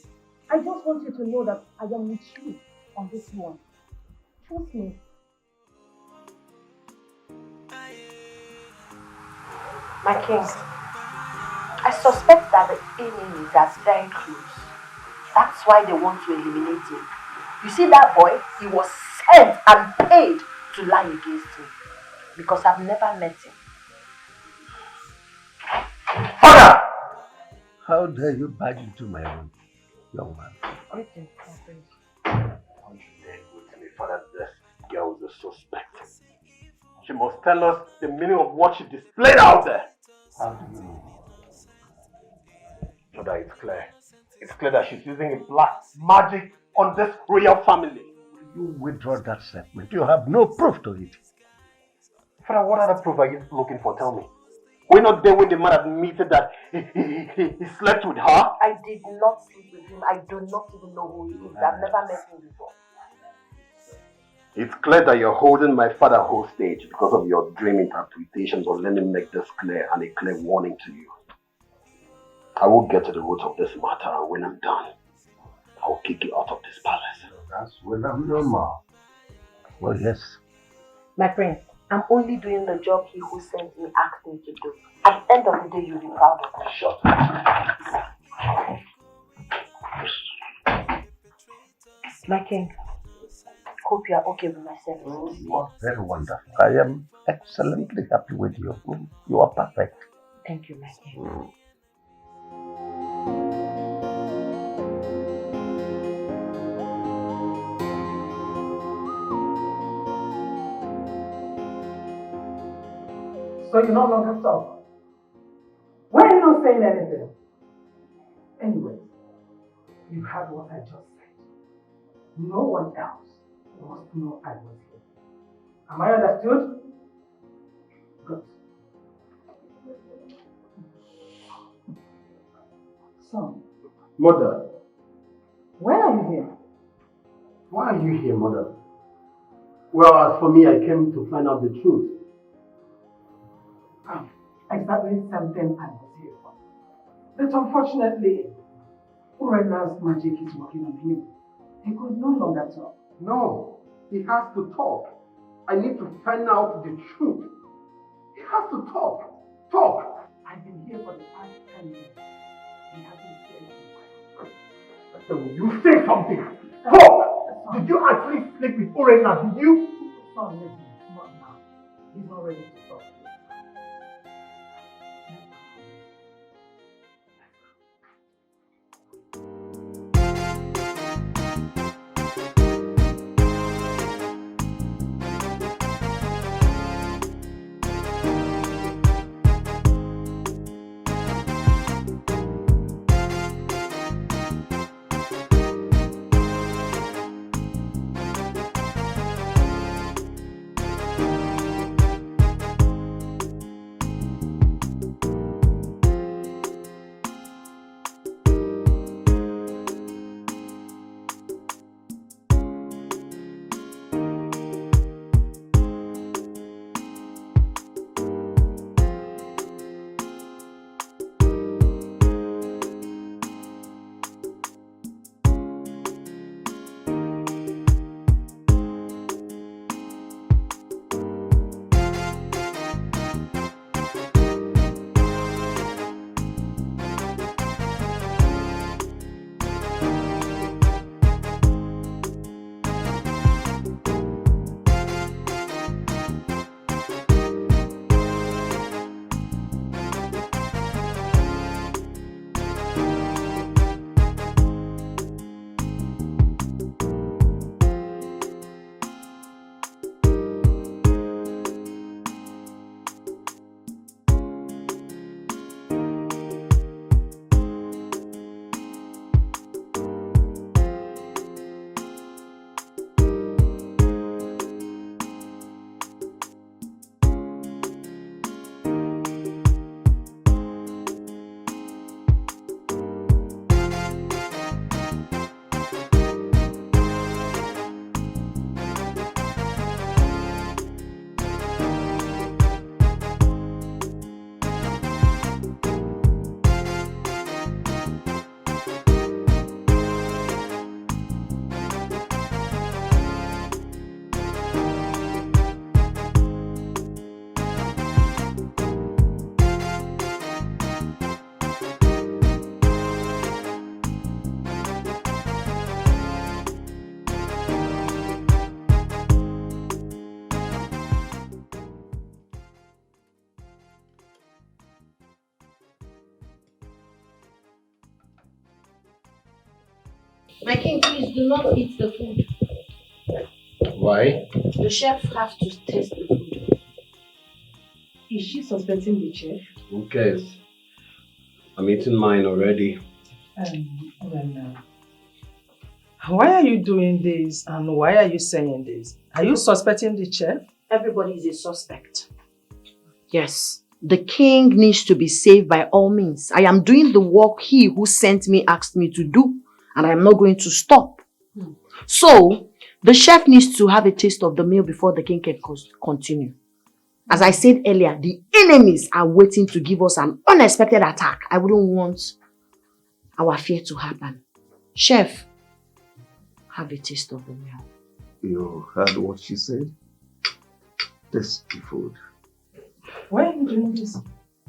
I just want you to know that I am with you on this one. Trust me. My king, I suspect that the enemies are very close. That's why they want to eliminate him. You see that boy? He was sent and paid to lie against him. Because I've never met him. Father! How dare you barge into my room, young man? Greetings, my friend. How you dare go to me, Father? This girl is a suspect. She must tell us the meaning of what she displayed out there. How do you know? So that it's clear. It's clear that she's using a black magic on this royal family. You withdraw that statement. You have no proof to it. Father, what other proof are you looking for? Tell me. We're not there when the man admitted that he slept with her? I did not sleep with him. I do not even know who he is. I've never met him before. It's clear that you're holding my father hostage because of your dream interpretations, but let me make this clear and a clear warning to you. I will get to the root of this matter, and when I'm done, I will kick you out of this palace. That's when I'm normal. Well, yes. My friend, I'm only doing the job he who sent me asked me to do. At the end of the day, you'll be proud of me. Shut up. My king, hope you are okay with my services. You are very wonderful. I am excellently happy with you. You are perfect. Thank you, my king. So you no longer talk. Why are you not saying anything? Anyway, you heard what I just said. No one else must know I was here. Am I understood? Good. Son. Mother. Why are you here? Why are you here, Mother? Well, as for me, I came to find out the truth. Exactly something I was here for. But unfortunately, Urena's magic is working on him. He could no longer talk. No, he has to talk. I need to find out the truth. He has to talk. Talk. I've been here for the past 10 years. He hasn't said a word. You say something. Talk. Did you actually sleep with Urena? Did you? Son, listen, not now. He's not ready to talk. My king, please do not eat the food. Why? The chef has to taste the food. Is she suspecting the chef? Who cares? I'm eating mine already. Why are you doing this and why are you saying this? Are you suspecting the chef? Everybody is a suspect. Yes. The king needs to be saved by all means. I am doing the work he who sent me asked me to do, and I am not going to stop. So, the chef needs to have a taste of the meal before the king can continue. As I said earlier, the enemies are waiting to give us an unexpected attack. I wouldn't want our fear to happen. Chef, have a taste of the meal. You heard what she said? Taste the food. Why are you doing this?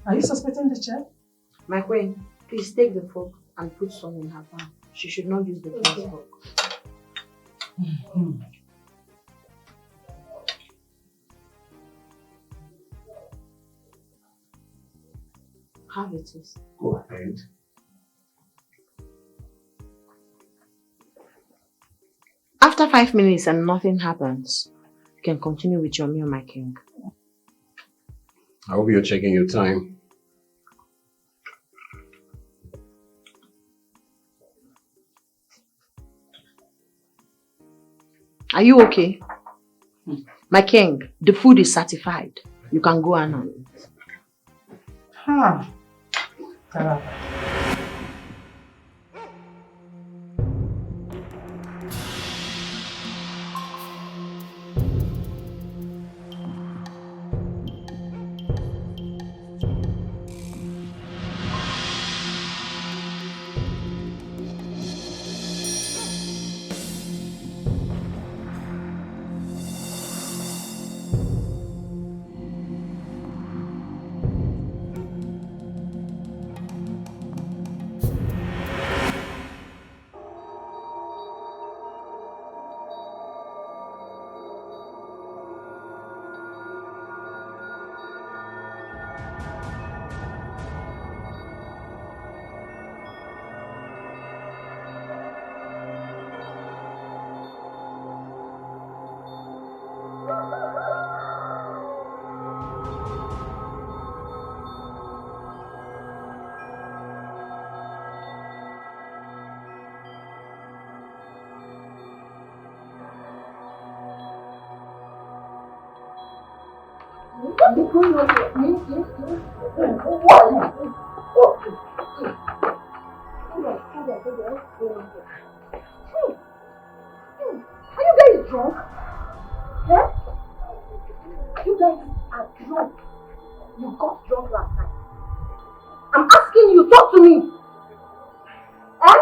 Are you suspecting the chef? My queen, please take the fork and put some in her palm. She should not use the king's fork. Have it, please. Go ahead. After 5 minutes and nothing happens, you can continue with your meal, my king. I hope you're checking your time. Are you okay? My king, the food is certified. You can go and eat. Are you guys drunk? Eh? You guys are drunk. You got drunk last night. I'm asking you, talk to me. Eh?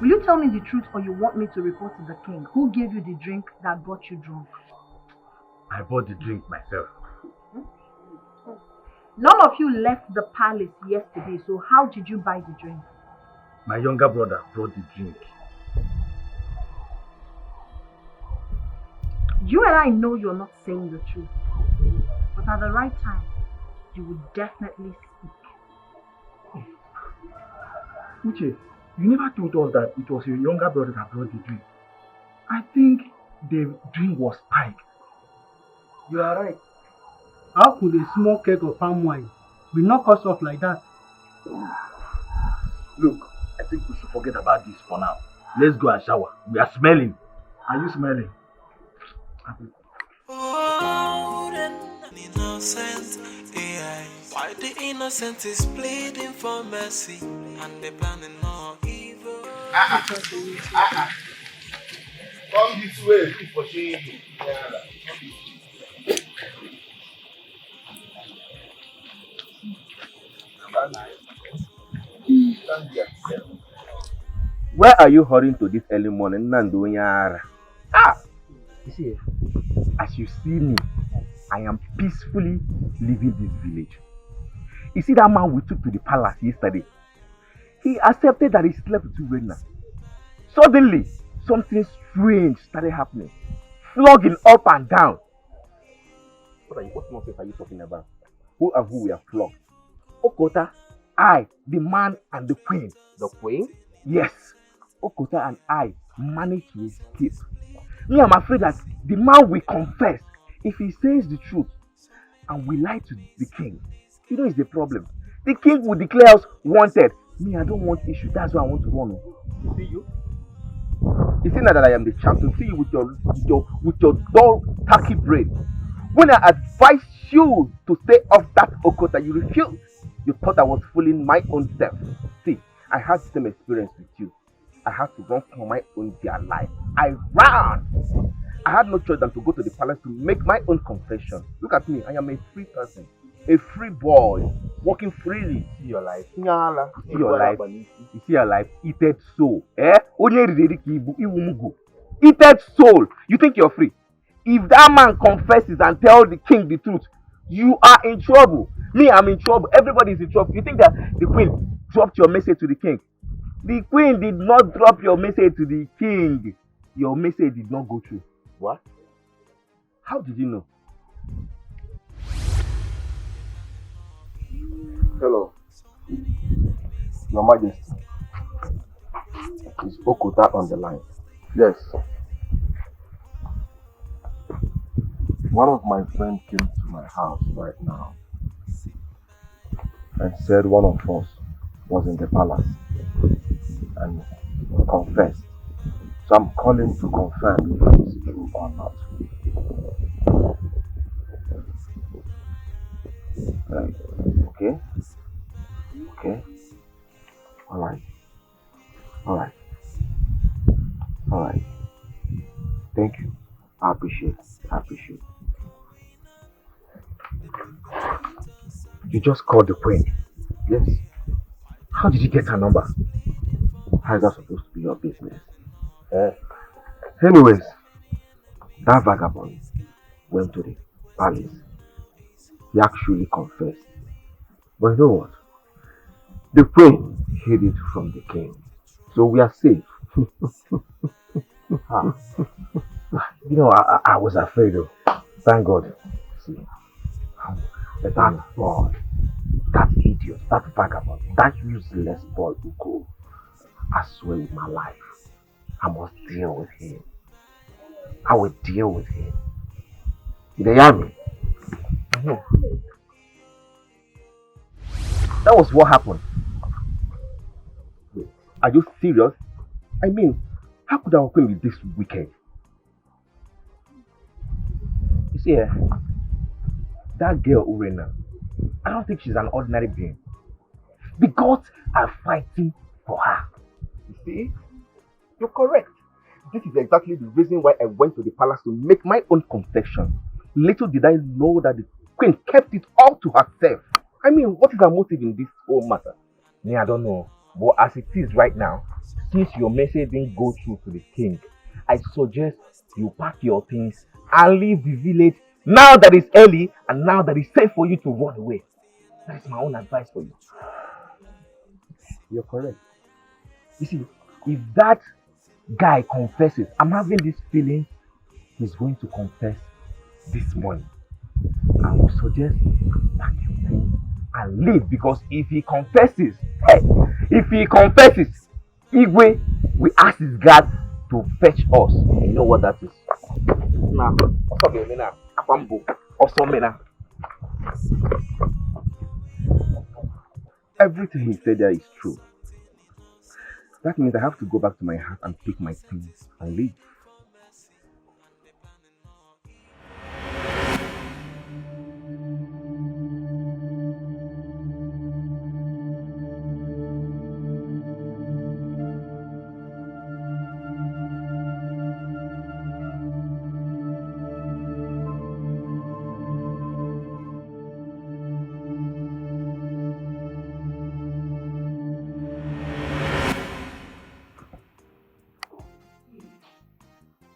Will you tell me the truth or you want me to report to the king? Who gave you the drink that got you drunk? I bought the drink myself. None of you left the palace yesterday, so how did you buy the drink? My younger brother brought the drink. You and I know you're not saying the truth, but at the right time, you will definitely speak. Uche, you never told us that it was your younger brother that brought the drink. I think the drink was spiked. You are right. How could a small keg of palm wine be knock us off like that? Look, I think we should forget about this for now. Let's go and shower. We are smelling. Are you smelling? Innocent AI. Why the innocent is pleading for mercy and they planning more evil. Come this way, for shame. Where are you hurrying to this early morning, Nandunyara? You see, as you see me, I am peacefully leaving this village. You see that man we took to the palace yesterday? He accepted that he slept with two women. Suddenly, something strange started happening. Flogging up and down. What nonsense are you talking about? Who and who were flogged? Okota, I, the man and the queen. The queen? Yes. Okota and I managed to escape. Me, I'm afraid that the man will confess if he says the truth. and we lie to the king, you know it's the problem. The king will declare us wanted. Me, I don't want issue. That's why I want to run. See you? You see now that I am the champion. See you with your dull, tacky brain. When I advised you to stay off that Okota, you refused. You thought I was fooling my own self. See, I had the same experience with you. I had to run for my own dear life. I ran. I had no choice than to go to the palace to make my own confession. Look at me. I am a free person. A free boy. Walking freely. See your life. See your life. You see your life. Eated soul. Eated soul. You think you're free? If that man confesses and tells the king the truth, you are in trouble. Me, I'm in trouble. Everybody is in trouble. You think that the queen dropped your message to the king? The queen did not drop your message to the king. Your message did not go through. What? How did you know? Hello. Your Majesty. Is Okota on the line? Yes. One of my friends came to my house right now and said one of us was in the palace and confessed. So I'm calling to confirm if it's true or not. Okay? Okay? Alright. Alright. Alright. Thank you. I appreciate it. I appreciate it. You just called the queen? Yes. How did you get her number? How is that supposed to be your business? Anyways, that vagabond went to the palace. He actually confessed. But you know what? The queen hid it from the king. So we are safe. You know, I was afraid though. Thank God. See, that boy, that idiot, that vagabond, that useless boy Ugo, I swear with my life, I must deal with him. I will deal with him. They hear me? That was what happened. Wait, are you serious? I mean, how could our queen be this wicked? You see, that girl Urena, I don't think she's an ordinary being. The gods are fighting for her. You see? You're correct. This is exactly the reason why I went to the palace to make my own confession. Little did I know that the queen kept it all to herself. I mean, what is her motive in this whole matter? Me, I don't know. But as it is right now, since your message didn't go through to the king, I suggest you pack your things and leave the village now that it's early and now that it's safe for you to run away. That is my own advice for you. You're correct. You see, if that guy confesses, I'm having this feeling he's going to confess this morning. I would suggest pack your things and leave, because if he confesses, Igwe will ask his guard to fetch us. And you know what that is? Everything he said there is true. That means I have to go back to my house and pick my things and leave.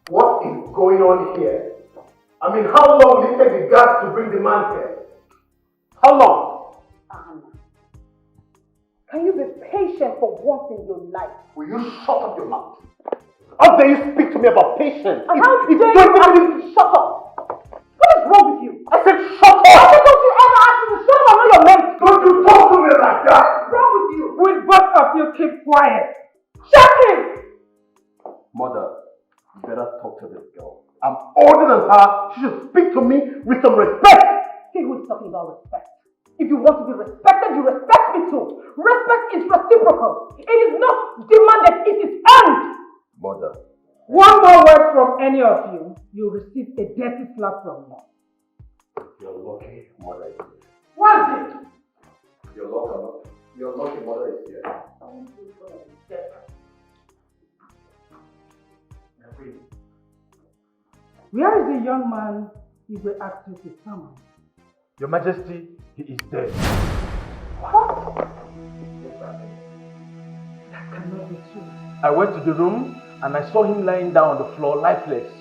What is going on here? I mean, how long will it take the guards to bring the man here? How long? Can you be patient for once in your life? Will you shut up your mouth? How dare you speak to me about patience? And how dare you ask me to shut up? What is wrong with you? I said shut up! Why don't you ever ask me to shut up? I know you're meant to. Don't you talk to me like that! What's wrong with you? Will both of you keep quiet? Shut him! Mother, you better talk to this girl. I'm older than her. She should speak to me with some respect. See who is talking about respect. If you want to be respected, you respect me too. Respect is reciprocal. It is not demanded, it is earned. Mother. One more word from any of you, you'll receive a dirty slap from me. You're lucky, mother is here. What's it? You're lucky, mother is here. Where is the young man you were asked you to summon? Your Majesty, he is dead. What? That cannot be true. I went to the room and I saw him lying down on the floor, lifeless.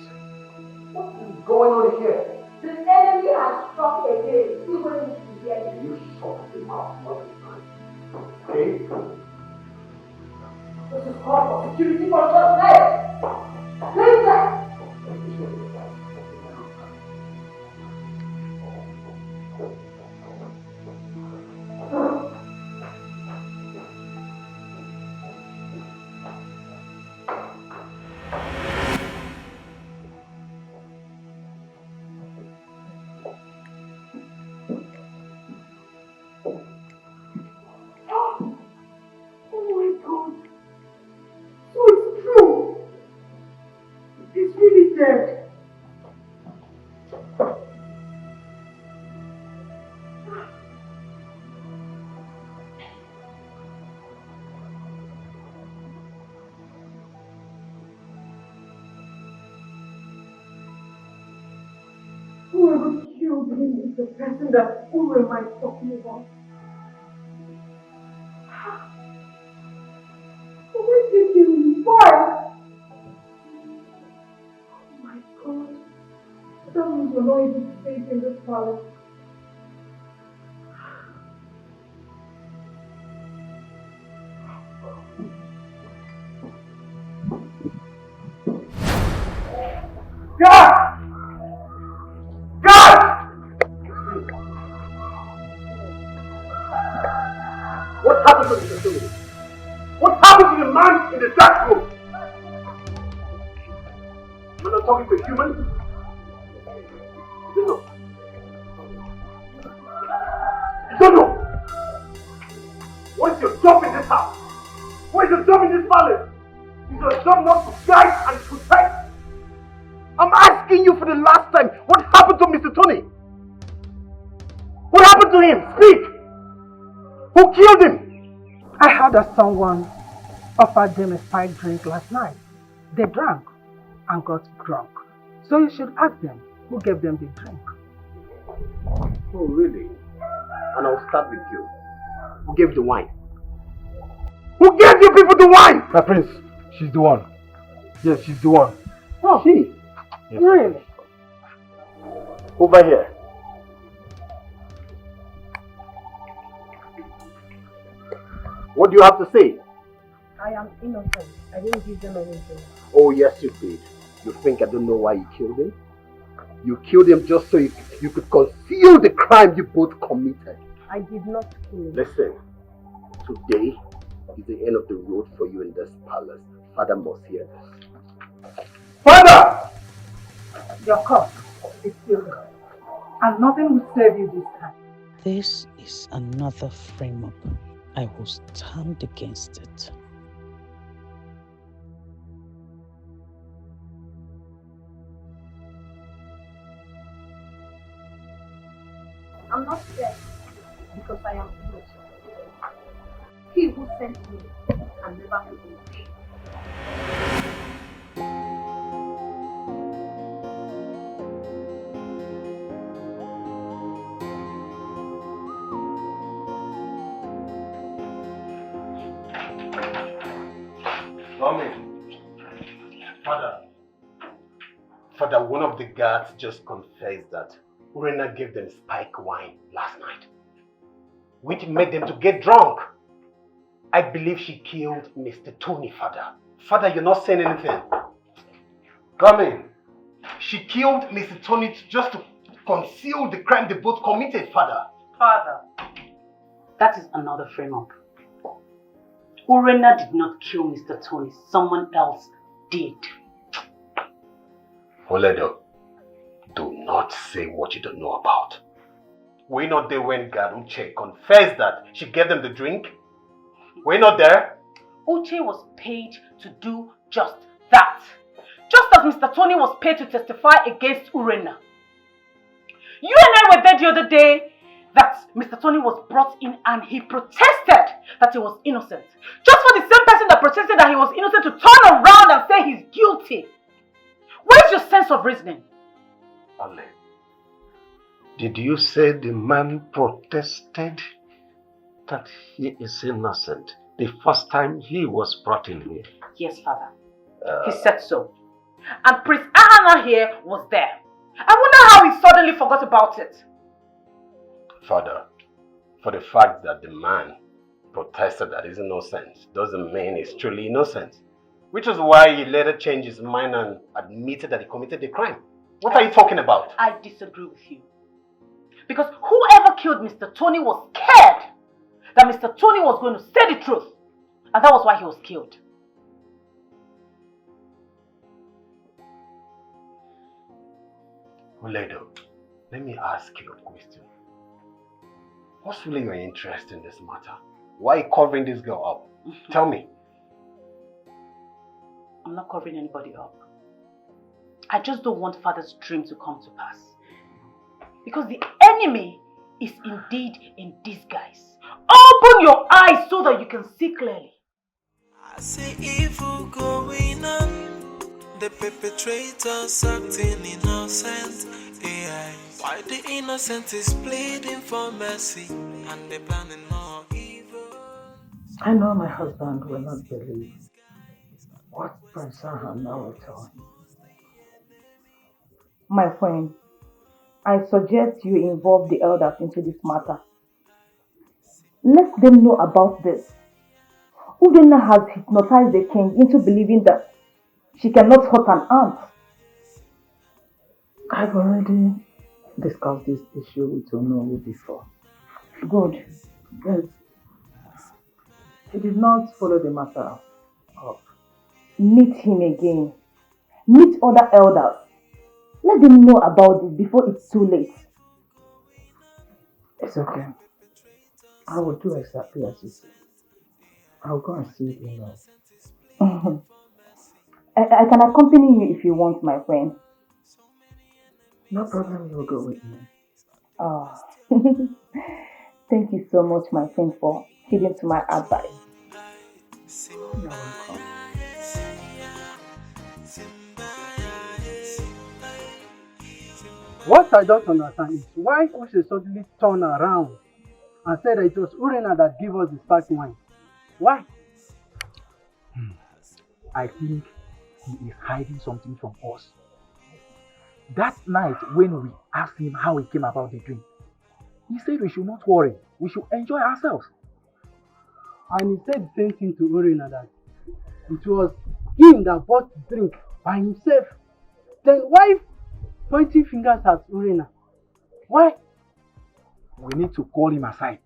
What is going on here? The enemy has struck again. Even if you hear it. You shut him out all the time. Okay? This is called for security for just legs. Leave that. Whoever killed him is the person that Omen is talking about. Why did they kill him? Why? Oh my God. That means you're not able to stay in this palace. God! God! What happened to the facility? What happened to the man in the dark room? You're not talking to a human? You know. You don't know. What is your job in this house? What is your job in this palace? Is your job not to guide and protect? I'm asking you for the last time, what happened to Mr. Tony? What happened to him? Speak! Who killed him? I heard that someone offered them a spiked drink last night. They drank and got drunk. So you should ask them who gave them the drink. Oh, really? And I'll start with you. Who gave the wine? Who gave you people the wine? My prince, she's the one. Yes, she's the one. Oh, She? Yes. Really? Over here. What do you have to say? I am innocent. I didn't give them anything. Oh, yes, you did. You think I don't know why you killed him? You killed him just so you could conceal the crime you both committed. I did not kill him. Listen, today is the end of the road for you in this palace. Father must hear this. Father! Your cause is still good. And nothing will save you this time. This is another frame-up. I will stand against it. I'm not scared because I am innocent. He who sent me can never be me. Father, one of the guards just confessed that Urena gave them spike wine last night, which made them to get drunk. I believe she killed Mr. Tony, Father. Father, you're not saying anything. Come in. She killed Mr. Tony just to conceal the crime they both committed, Father. Father, that is another frame-up. Urena did not kill Mr. Tony. Someone else did. Oledo, do not say what you don't know about. Were you not there when God Uche confessed that she gave them the drink? Were you not there? Uche was paid to do just that. Just as Mr. Tony was paid to testify against Urena. You and I were there the other day that Mr. Tony was brought in and he protested that he was innocent. Just for the same person that protested that he was innocent to turn around and say he's guilty. Where's your sense of reasoning? Ale, did you say the man protested that he is innocent the first time he was brought in here? Yes, Father. He said so. And Prince Ahana here was there. I wonder how he suddenly forgot about it. Father, for the fact that the man protested that he's innocent doesn't mean he's truly innocent. Which is why he later changed his mind and admitted that he committed the crime. What are you talking about? I disagree with you. Because whoever killed Mr. Tony was scared that Mr. Tony was going to say the truth. And that was why he was killed. Oledo, let me ask you a question. What's really your interest in this matter? Why are you covering this girl up? Tell me. I'm not covering anybody up. I just don't want Father's dream to come to pass. Because the enemy is indeed in disguise. Open your eyes so that you can see clearly. I see evil going on. The perpetrators acting innocent. AI. Why the innocent is pleading for mercy and they planning more evil. I know my husband will not believe what Prince Ahana will tell him. My friend, I suggest you involve the elders into this matter. Let them know about this. Udena has hypnotized the king into believing that she cannot hurt an ant. I've already discussed this issue with Onowu before. Good. Yes. He did not follow the matter up. Meet him again. Meet other elders. Let them know about it before it's too late. It's okay. I will do exactly as you said. I'll go and see it in love. I can accompany you if you want, my friend. No problem, you'll go with me. Oh. Thank you so much, my friend, for heeding to my advice. You're welcome. What I don't understand is why Oshe suddenly turned around and said that it was Urena that gave us the spark wine. Why? I think he is hiding something from us. That night when we asked him how he came about the drink, he said we should not worry, we should enjoy ourselves. And he said the same thing to Urena, that it was him that bought the drink by himself. Then why pointing fingers at Urena? Why? We need to call him aside.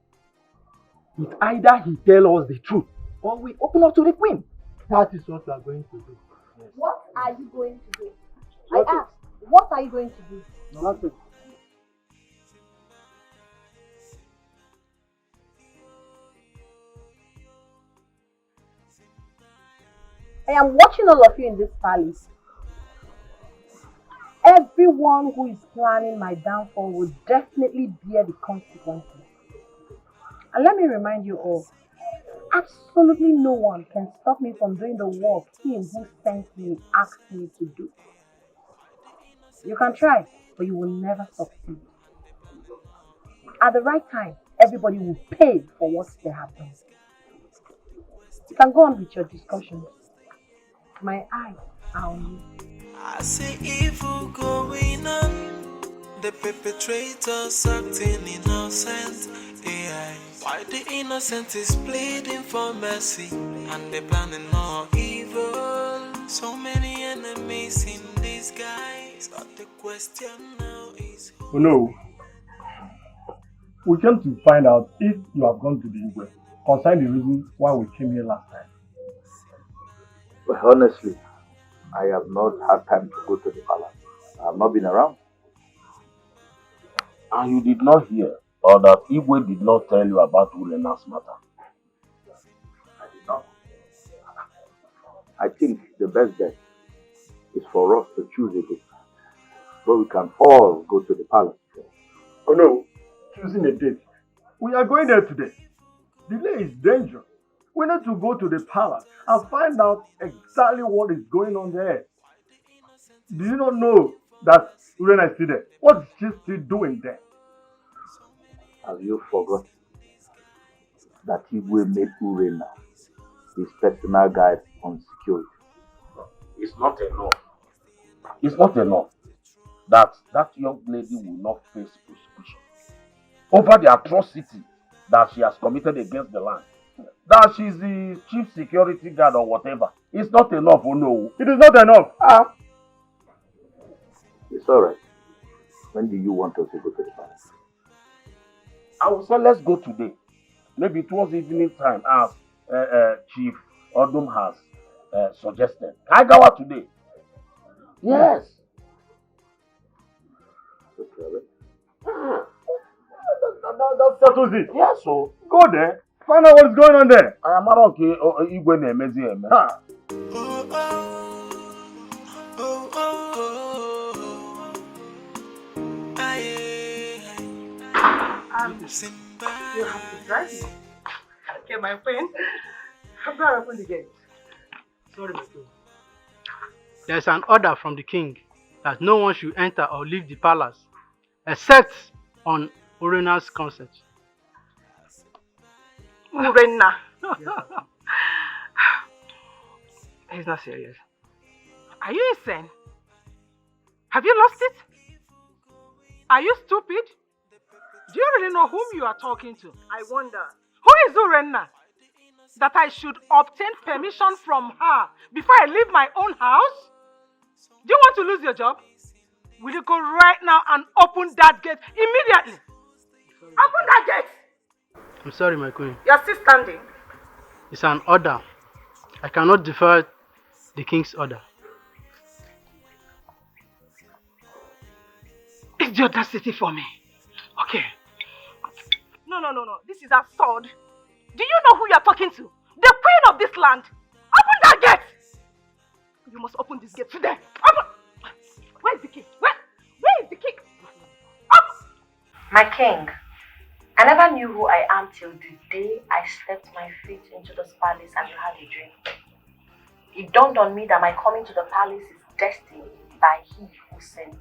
It's either he tell us the truth or we open up to the queen. That is what we are going to do. Yes. What are you going to do? I asked, what are you going to do? Nothing. I am watching all of you in this palace. Everyone who is planning my downfall will definitely bear the consequences. And let me remind you all, absolutely no one can stop me from doing the work him who sent me asked me to do. You can try, but you will never succeed. At the right time, everybody will pay for what they have done. You can go on with your discussions. My eyes are on you. I see evil going on. The perpetrators acting innocent. AI. Why the innocent is pleading for mercy and they planning more evil. So many enemies in disguise. But the question now is who? No. We came to find out if you have gone to the Igwe concerning the reason why we came here last time. But honestly, I have not had time to go to the palace. I have not been around. And you did not hear or that Igwe did not tell you about Urena's matter? I did not. I think the best bet is for us to choose a date where we can all go to the palace. Oh no, choosing a date. We are going there today. Delay is dangerous. We need to go to the palace and find out exactly what is going on there. Do you not know that Urena is still there? What is she still doing there? Have you forgotten that Igwe made Urena his personal guide on security? It's not enough. It's not enough that young lady will not face prosecution over the atrocity that she has committed against the land. That she's the chief security guard or whatever. It's not enough, oh no. It is not enough. It's alright. When do you want us to go to the palace? I will say let's go today. Maybe towards evening time as Chief Odum has suggested. Kaigawa today. Yes. That settles it. Yes, so. Go there. Find out what is going on there. I am okay. Igwe na-emezi eme. You have to drive me. Okay, my friend. I'm going to open the gate. Sorry, my friend. There's an order from the king that no one should enter or leave the palace except on Urena's consent. Urena. He's not serious. Are you insane? Have you lost it? Are you stupid? Do you really know whom you are talking to? I wonder. Who is Urena? That I should obtain permission from her before I leave my own house? Do you want to lose your job? Will you go right now and open that gate immediately? Open that gate! I'm sorry, my queen. You're still standing. It's an order. I cannot defer the king's order. It's the audacity for me. Okay. No. This is absurd. Do you know who you're talking to? The queen of this land. Open that gate! You must open this gate today. Open! Where's the key? Where is the key? Up! My king, I never knew who I am till the day I stepped my feet into this palace and you had a dream. It dawned on me that my coming to the palace is destined by he who sent me.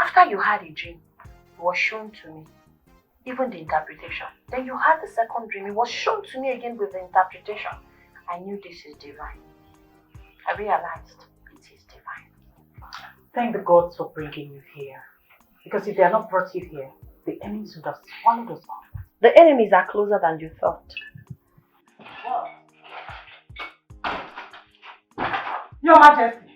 After you had a dream, it was shown to me, even the interpretation. Then you had the second dream, it was shown to me again with the interpretation. I knew this is divine. I realized it is divine. Thank the gods for bringing you here. Because if they had not brought you here, the enemies would have swallowed us up. The enemies are closer than you thought. Your Majesty,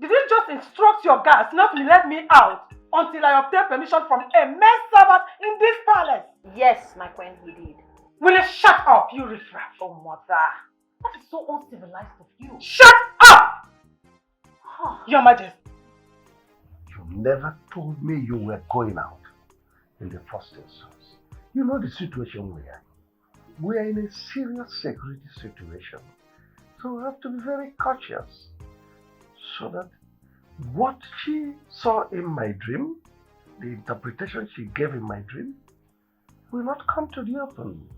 did you just instruct your guards not to let me out until I obtain permission from a maid servant in this palace? Yes, my queen, he did. Will you shut up, you riffraff? Oh, mother. That is so uncivilized of you. Shut up! Your Majesty. You never told me you were going out in the first instance. You know the situation we are in. We are in a serious security situation. So we have to be very cautious. So that what she saw in my dream, the interpretation she gave in my dream, will not come to the open.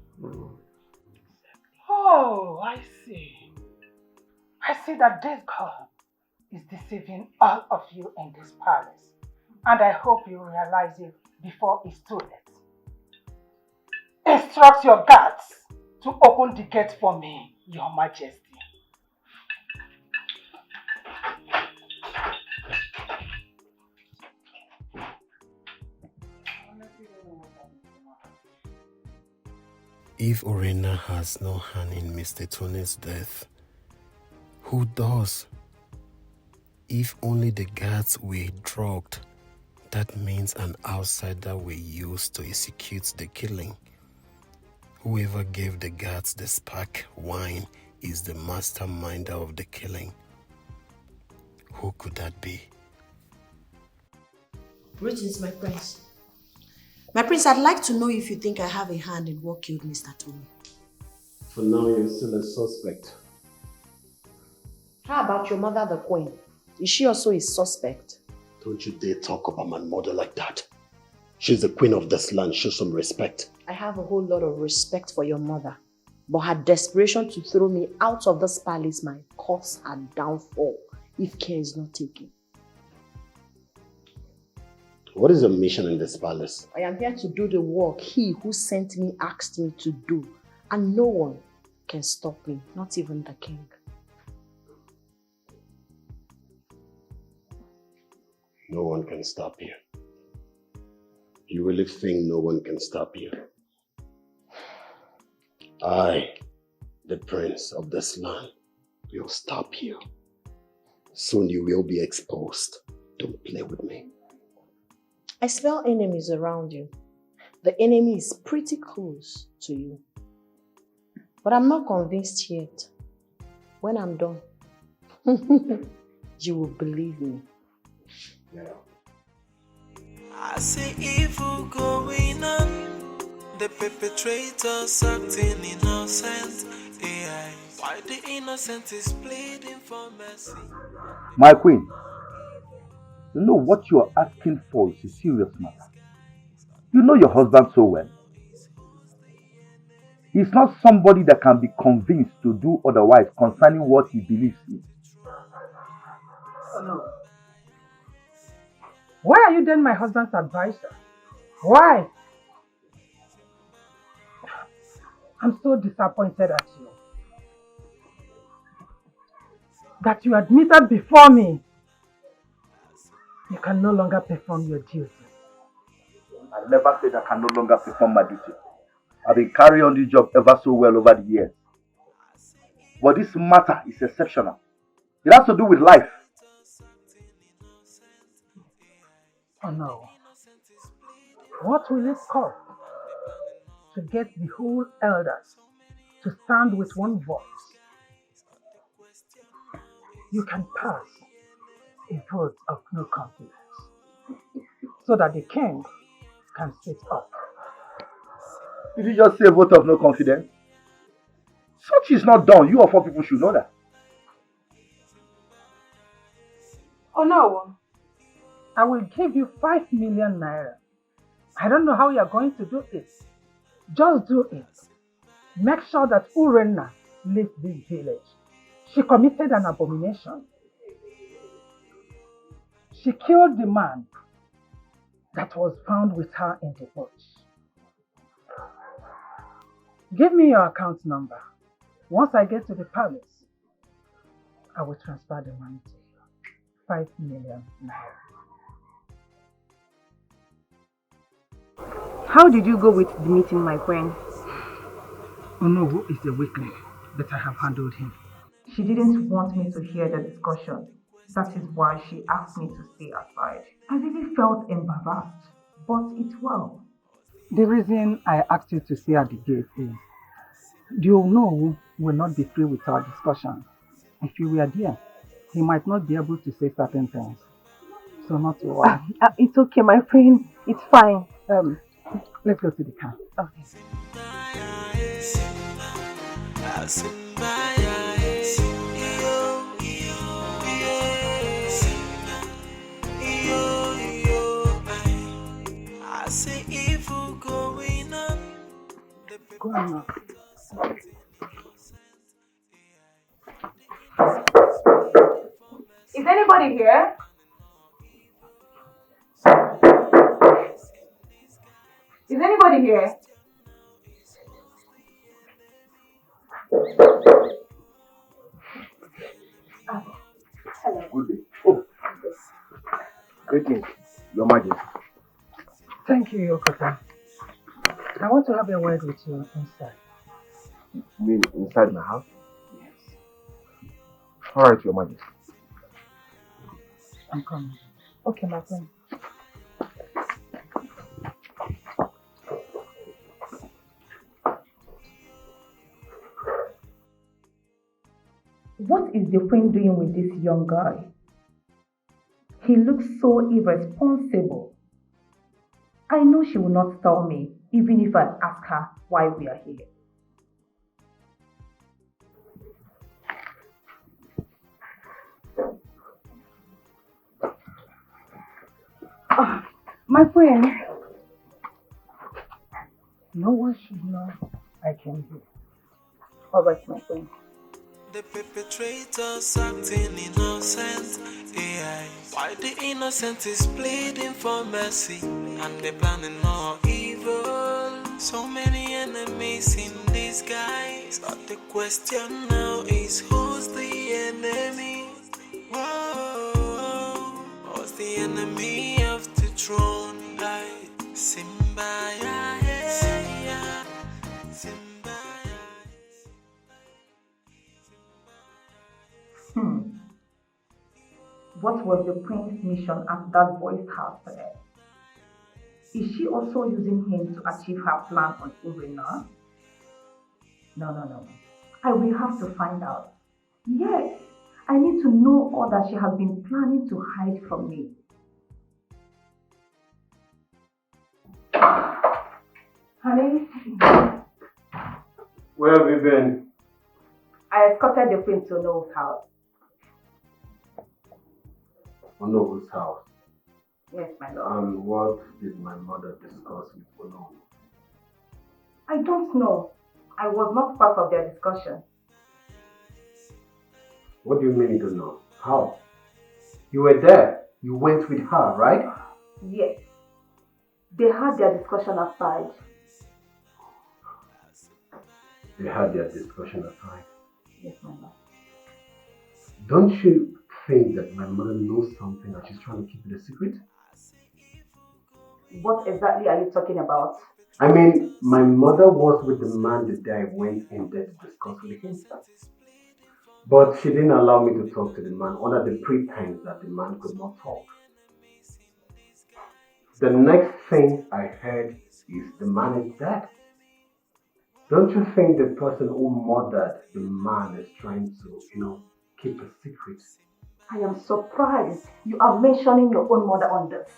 Oh, I see. I see that this girl is deceiving all of you in this palace. And I hope you realize it before it's too late. Instruct your guards to open the gate for me, Your Majesty. If Urena has no hand in Mr. Tony's death, who does? If only the guards were drugged, that means an outsider were used to execute the killing. Whoever gave the guards the spark wine is the masterminder of the killing. Who could that be? Greetings, my prince. My prince, I'd like to know if you think I have a hand in what killed Mr. Tony. For now, you're still a suspect. How about your mother, the queen? Is she also a suspect? Don't you dare talk about my mother like that. She's the queen of this land. Show some respect. I have a whole lot of respect for your mother. But her desperation to throw me out of this palace might cause her downfall if care is not taken. What is your mission in this palace? I am here to do the work he who sent me asked me to do. And no one can stop me, not even the king. No one can stop you. You really think no one can stop you? I, the prince of this land, will stop you. Soon you will be exposed. Don't play with me. I smell enemies around you. The enemy is pretty close to you. But I'm not convinced yet. When I'm done, you will believe me. Yeah. I see evil going on. The perpetrators acting innocent. AI. Why the innocent is pleading for mercy? My queen, you know what you are asking for is a serious matter. You know your husband so well. He's not somebody that can be convinced to do otherwise concerning what he believes in. Oh no. Why are you then my husband's advisor? Why? I'm so disappointed at you. That you admitted before me you can no longer perform your duty. I never said I can no longer perform my duty. I've been carrying on this job ever so well over the years. But this matter is exceptional. It has to do with life. Oh no. What will it cost to get the whole elders to stand with one voice? You can pass a vote of no confidence so that the king can sit up. Did you just say a vote of no confidence? Such is not done. You of all people should know that. Oh no. I will give you 5 million naira. I don't know how you are going to do it. Just do it. Make sure that Urenna leaves this village. She committed an abomination. She killed the man that was found with her in the bush. Give me your account number. Once I get to the palace, I will transfer the money to you. 5 million naira. How did you go with the meeting, my friend? Onowu is a weakling, but I have handled him. She didn't want me to hear the discussion. That is why she asked me to stay aside. I really felt embarrassed, but it's well. The reason I asked you to stay at the gate is the Onowu will not be free with our discussion. If you were there, he might not be able to say certain things. So not to worry. It's okay, my friend. It's fine. Let's go to the car. Okay. I see evil going on. Go on now. Is anybody here? Is anybody here? Hello. Good day. Oh. Greetings, Your Majesty. Thank you, Yokota. I want to have a word with you inside. You mean inside my house? Yes. Alright, Your Majesty. I'm coming. Okay, my friend. What is the queen doing with this young guy? He looks so irresponsible. I know she will not tell me, even if I ask her why we are here. My friend, no one should know I came here. All right, my friend. The perpetrators acting innocent. AI. Why the innocent is pleading for mercy, and they're planning more evil. So many enemies in disguise. But the question now is, who's the enemy? Whoa, who's the enemy of the throne? Simba, Simba. What was the prince's mission at that boy's house today? Is she also using him to achieve her plan on Urena? No. I will have to find out. Yes, I need to know all that she has been planning to hide from me. Honey? Where have you been? I escorted the prince to Noah's house. Onobu's house. Yes, my lord. And what did my mother discuss with Onobu? I don't know. I was not part of their discussion. What do you mean you don't know? How? You were there. You went with her, right? Yes. They had their discussion aside. They had their discussion aside. Yes, my lord. Don't you think that my mother knows something and she's trying to keep it a secret? What exactly are you talking about? I mean, my mother was with the man the day I went in there to discuss with him. But she didn't allow me to talk to the man under the pretense that the man could not talk. The next thing I heard is the man is dead. Don't you think the person who murdered the man is trying to, keep a secret? I am surprised you are mentioning your own mother on this.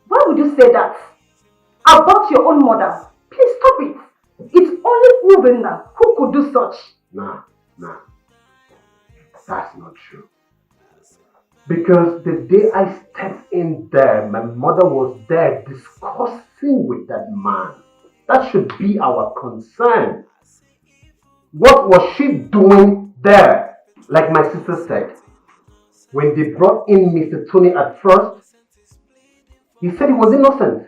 Why would you say that? About your own mother? Please stop it. It's only Uvena who could do such. Nah. That's not true. Because the day I stepped in there, my mother was there discussing with that man. That should be our concern. What was she doing there? Like my sister said, when they brought in Mr. Tony at first, he said he was innocent.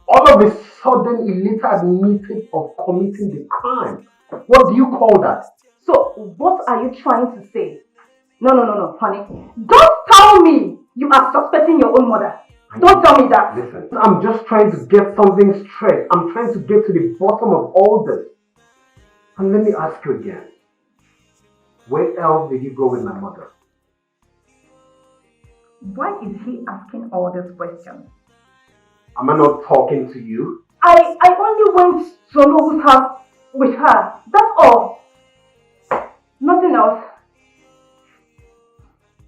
All of a sudden, he later admitted of committing the crime. What do you call that? So, what are you trying to say? No, honey. Don't tell me you are suspecting your own mother. Don't tell me that. Listen, I'm just trying to get something straight. I'm trying to get to the bottom of all this. And let me ask you again. Where else did you go with my mother? Why is he asking all these questions? Am I not talking to you? I only went to Nobu's house with her. That's all. Nothing else.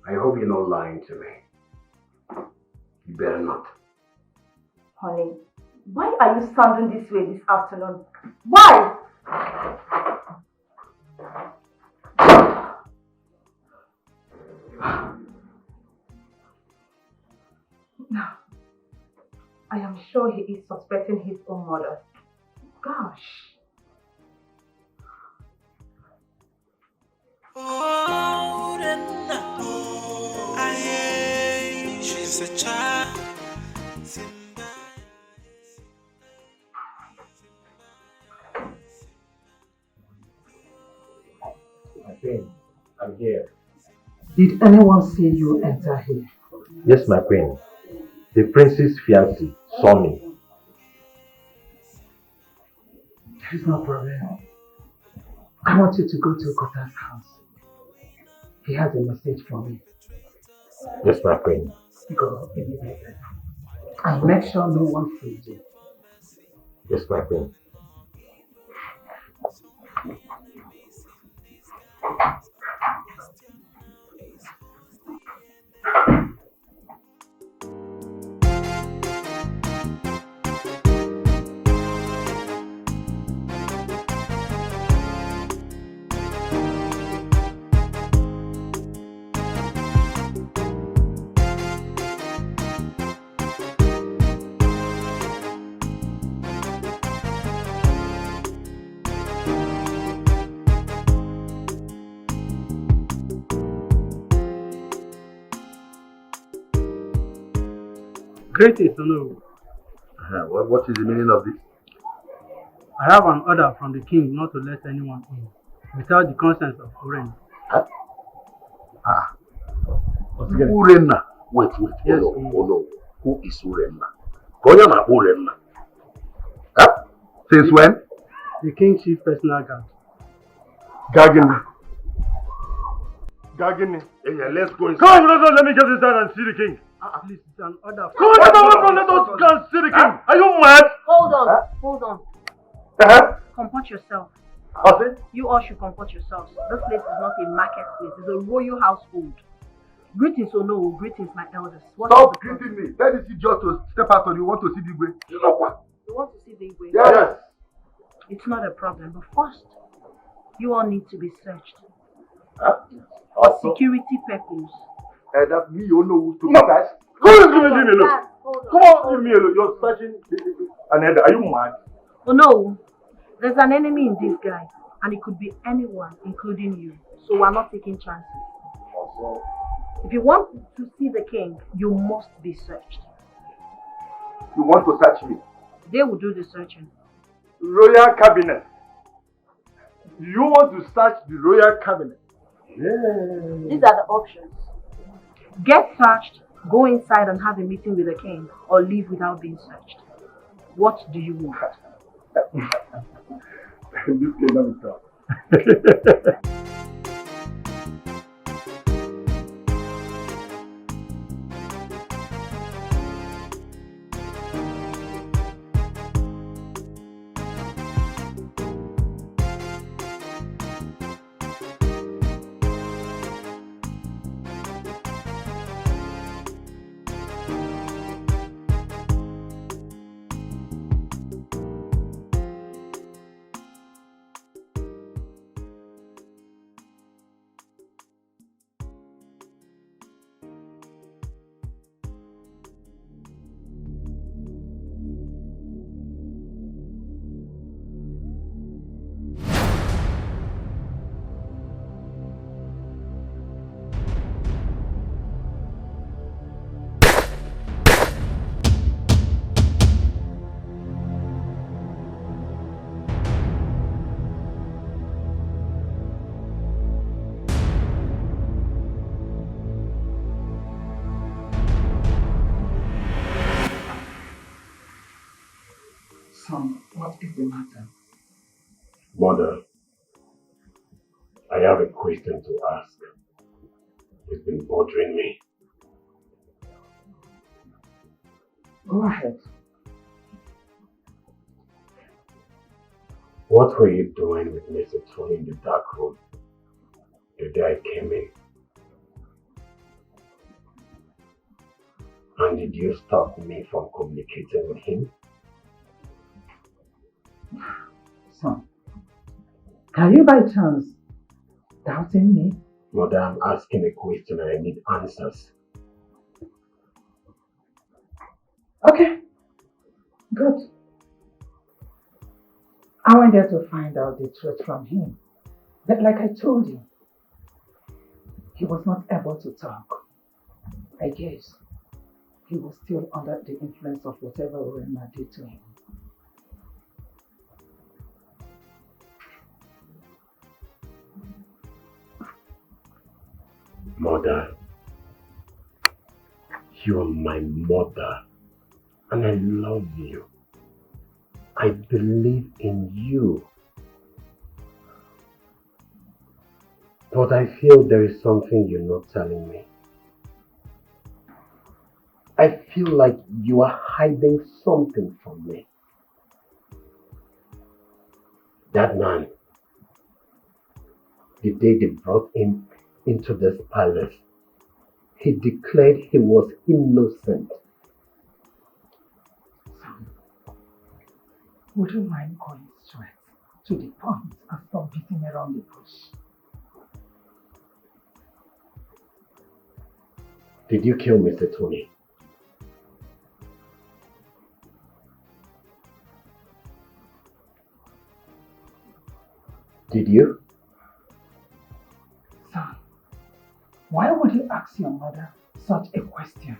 I hope you're not lying to me. You better not. Honey, why are you sounding this way this afternoon? Why? No. I am sure he is suspecting his own mother. Gosh. She's a child. I'm here. Did anyone see you enter here? Yes, my queen. The prince's fiancé saw me. There is no problem. I want you to go to Kota's house. He has a message for me. Yes, my queen. Go immediately. And make sure no one sees you. Yes, my queen. Greetings, Nollywood. What is the meaning of this? I have an order from the king not to let anyone in without the consent of Uren. Huh? Urenna. Wait. Yes, Oh no. Who is Urenna? Koyama Urenna. Huh? Since when? The king's chief personal guard. Gagini. Yeah, let's go inside. Come, let me get inside and see the king. Please, it's an order. Come on, let us go and see the king. Are you mad? Hold on. Comport yourself. You all should comport yourselves. This place is not a marketplace, it's a royal household. Greetings, no, greetings, my elders. Stop greeting me. That is it just to step out or you want to see the way. You know what? You want to see the way? Yes. It's not a problem, but first, you all need to be searched. For security purposes. That me, you know, to be searched. Leave me alone. Come on, leave me alone. You're searching another. Are you mad? Oh no, there's an enemy in disguise, and it could be anyone, including you. So we're not taking chances. If you want to see the king, you must be searched. You want to search me? They will do the searching. Royal cabinet. You want to search the royal cabinet? Yeah. These are the options. Get searched, go inside and have a meeting with the king, or leave without being searched. What do you want? This cannot be done. Son, what is the matter? Mother, I have a question to ask. It's been bothering me. Go ahead. What were you doing with Mr. Tony in the dark room the day I came in? And did you stop me from communicating with him? Son, are you by chance doubting me? Mother, I'm asking a question and I need answers. Okay, good. I went there to find out the truth from him. But like I told you, he was not able to talk. I guess he was still under the influence of whatever Rema did to him. Mother, you are my mother and I love you. I believe in you. But I feel there is something you're not telling me. I feel like you are hiding something from me. That man, the day they brought him into this palace, he declared he was innocent. Would you mind going straight to the point and stop beating around the bush? Did you kill Mr. Tony? Did you? Son, why would you ask your mother such a question?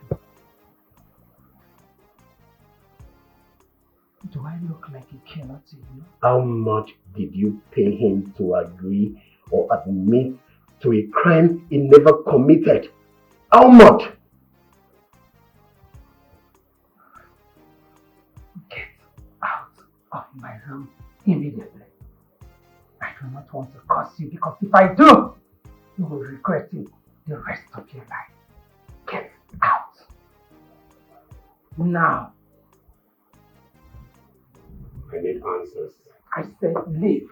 Do I look like a killer to you? How much did you pay him to agree or admit to a crime he never committed? How much? Get out of my room immediately. I do not want to curse you because if I do, you will regret it the rest of your life. Get out. Now. I need answers. I said leave.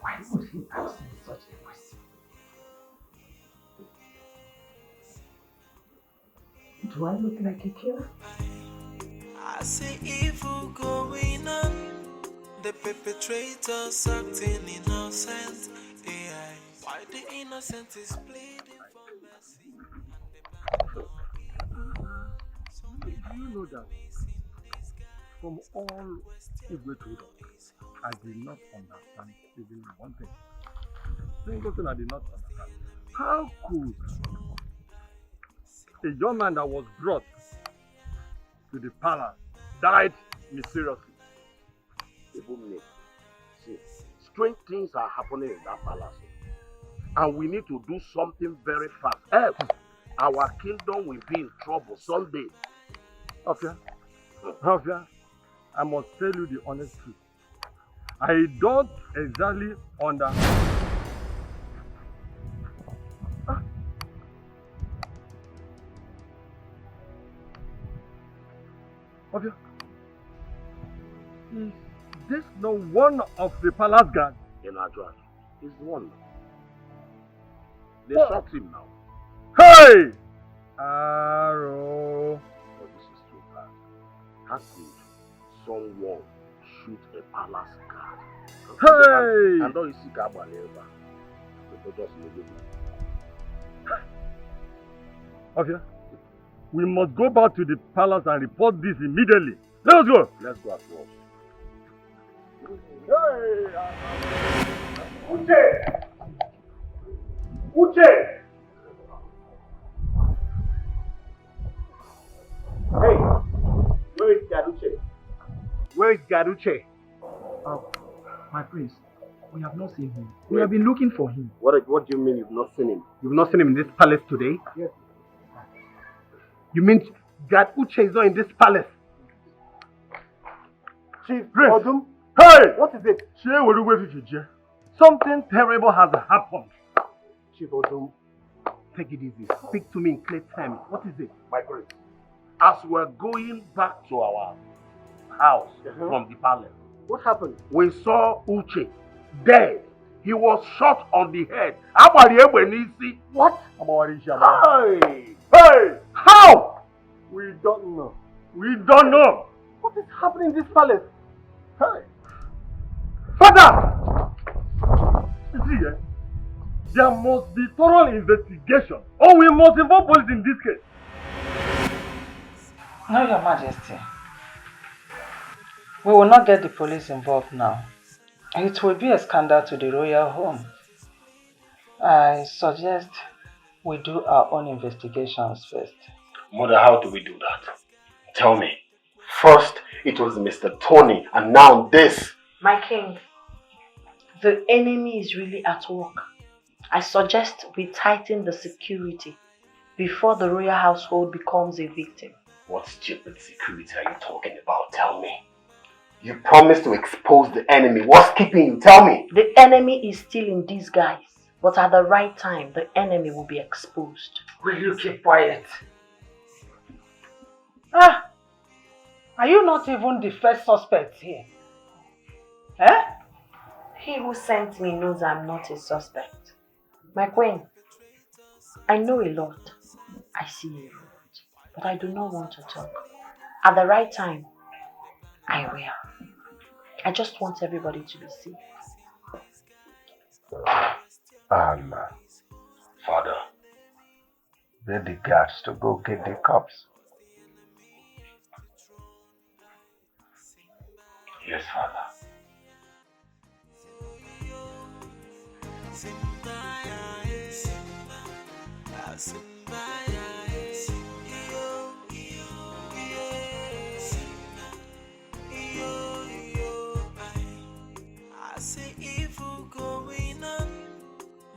Why would he ask me such a question? Do I look like a killer? I see evil going on. The perpetrators acting innocent. AI. Why the innocent is pleading for mercy. Do you know that from all Igwe told us, I did not understand even one thing. Single thing I did not understand. How could a young man that was brought to the palace died mysteriously? See, strange things are happening in that palace. And we need to do something very fast. Else, our kingdom will be in trouble someday. Okay. I must tell you the honest truth. I don't exactly understand. Okay. Is this not one of the palace guards? In Adra, he's the one. They shot him now. Hey! Arrow. Oh, this is too bad. How could someone shoot a palace guard? Hey! And don't you see Gabaleva? They just leave him. Okay. We must go back to the palace and report this immediately. Let's go. Let's go at once. Hey! Uche! Uche! Hey, where is Gaduche? Where is Gaduche? My prince, we have not seen him. We have been looking for him. What do you mean you've not seen him? You've not seen him in this palace today? Yes. You mean Gaduche is not in this palace? Chief Odum? Hey! What is it? Something terrible has happened. Chief Odum, take it easy. Speak to me in clear terms. What is it? My prince, as we're going back to our house from the palace, what happened? We saw Uche dead. He was shot on the head. What? Hey! Hey! How? We don't know. We don't know. What is happening in this palace? Hey! Father! You see, there must be thorough investigation, or we must involve police in this case. No, Your Majesty. We will not get the police involved now. It will be a scandal to the royal home. I suggest we do our own investigations first. Mother, how do we do that? Tell me. First, it was Mr. Tony, and now this. My king, the enemy is really at work. I suggest we tighten the security before the royal household becomes a victim. What stupid security are you talking about? Tell me. You promised to expose the enemy. What's keeping you? Tell me. The enemy is still in disguise, but at the right time, the enemy will be exposed. Will you keep quiet? Ah! Are you not even the first suspect here? Eh? He who sent me knows I'm not a suspect. My queen, I know a lot. I see a lot. But I do not want to talk. At the right time, I will. I just want everybody to be safe. Father, get the guards to go get the cops. Yes, Father. I see evil going on.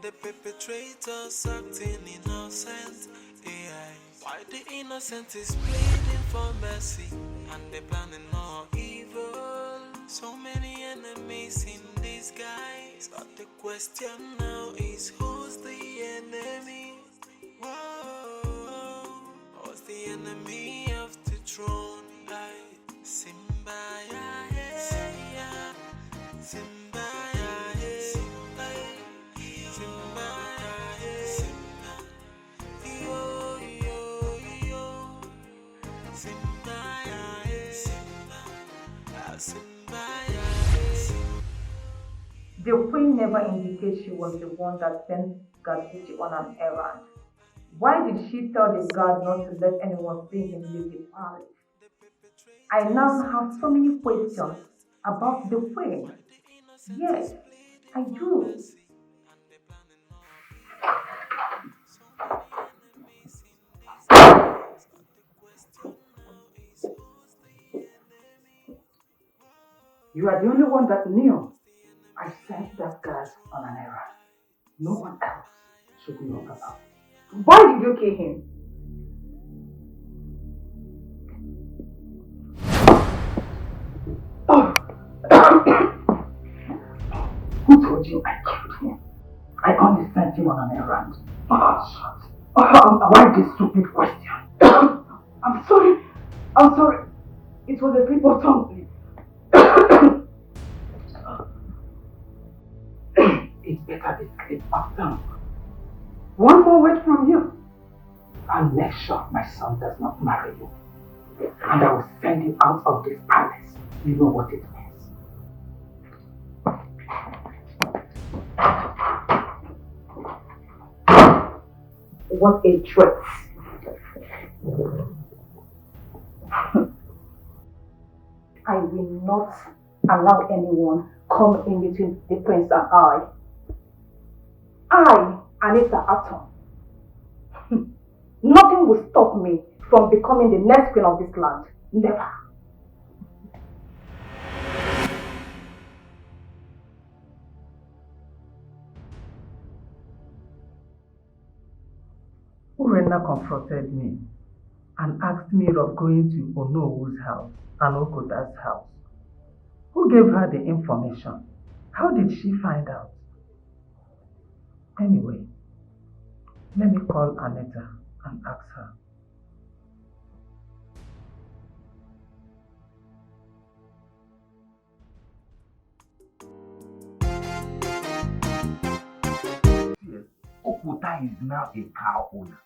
The perpetrators acting innocent. AI. Why the innocent is pleading for mercy and they planning more evil. So many enemies in disguise. But the question now is who's the enemy? Whoa, who's the enemy of the throne? Simba, yeah, Simba, Simba, Simba, yo, yo, yo, Simba, Simba, The queen never indicated she was the one that sent Gadbuti on an errand. Why did she tell the guard not to let anyone see him leave the palace? I now have so many questions about the queen. Yes, I do. You are the only one that knew I sent that guard on an errand. No one else should know about it. Why did you kill him? Who told you I killed him? I only sent him on an errand. Why this stupid question? I'm sorry. I'm sorry. It was a slip of tongue. It's better be slip of tongue. One more word from you. I'll make sure my son does not marry you. And I will send you out of this palace. You know what it means. What a threat. I will not allow anyone come in between the prince and I, Anita Atom. Nothing will stop me from becoming the next queen of this land. Never. Urena confronted me and asked me of going to Onowu's house and Okota's house. Who gave her the information? How did she find out? Anyway, let me call Anita and ask her. Okota is now a cow owner.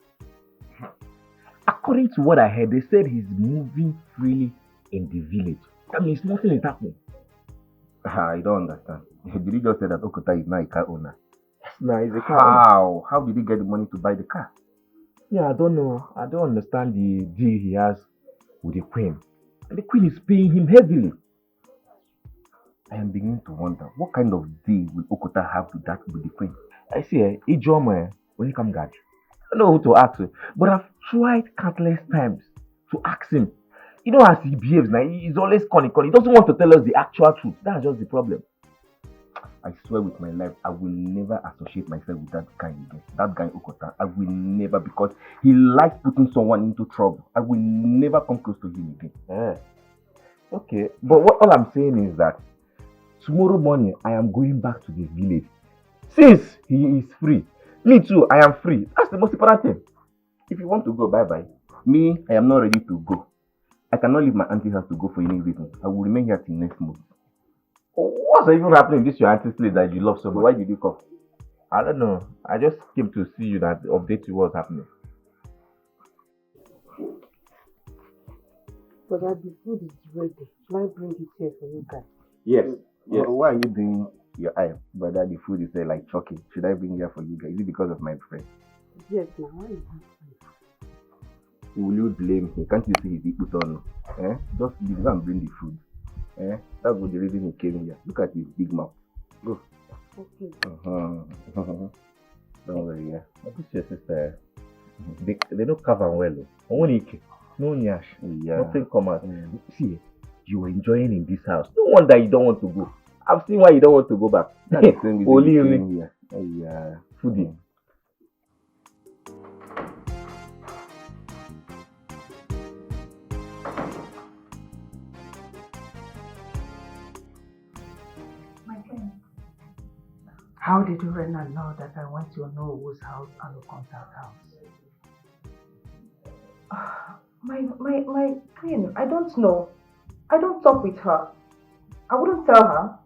According to what I heard, they said he's moving freely in the village. That means nothing is happening. I don't understand. Did you just say that Okota is now a car owner? Yes, now he's a car owner. How did he get the money to buy the car? Yeah, I don't know. I don't understand the deal he has with the queen. And the queen is paying him heavily. I am beginning to wonder, what kind of deal will Okota have with the queen? I see, Ijoma, when he come back, I don't know who to ask him, but I've tried countless times to ask him. You know as he behaves now, he's always conning. He doesn't want to tell us the actual truth. That's just the problem. I swear with my life, I will never associate myself with that guy again. That guy Okota, I will never, because he likes putting someone into trouble. I will never come close to him again. Okay, but all I'm saying is that tomorrow morning, I am going back to the village. Since he is free, me too, I am free. That's the most important thing. If you want to go, bye-bye. Me, I am not ready to go. I cannot leave my auntie's house to go for any reason. I will remain here till next month. What's even happening in this your auntie's place that you love so much? Why did you come? I don't know. I just came to see you that update you what's happening. But that the food is ready. Shall I bring it here for you guys? Yes. Why are you doing your eye? Brother, the food is there like choking. Should I bring here for you guys? Is it because of my friend? Yes, now why is that? Will you blame him? Can't you see he put on? Just leave and bring the food. That was the reason he came here. Look at his big mouth. Go. Okay. Don't worry, yeah. This is your sister. They don't cover well. Only no nyash. Yeah. Nothing come out. See, you were enjoying in this house. No wonder you don't want to go. I've seen why you don't want to go back. Only foodie. How did Urena know that I went to Nollywood's house and Okonta's house? My queen, I don't know. I don't talk with her. I wouldn't tell her.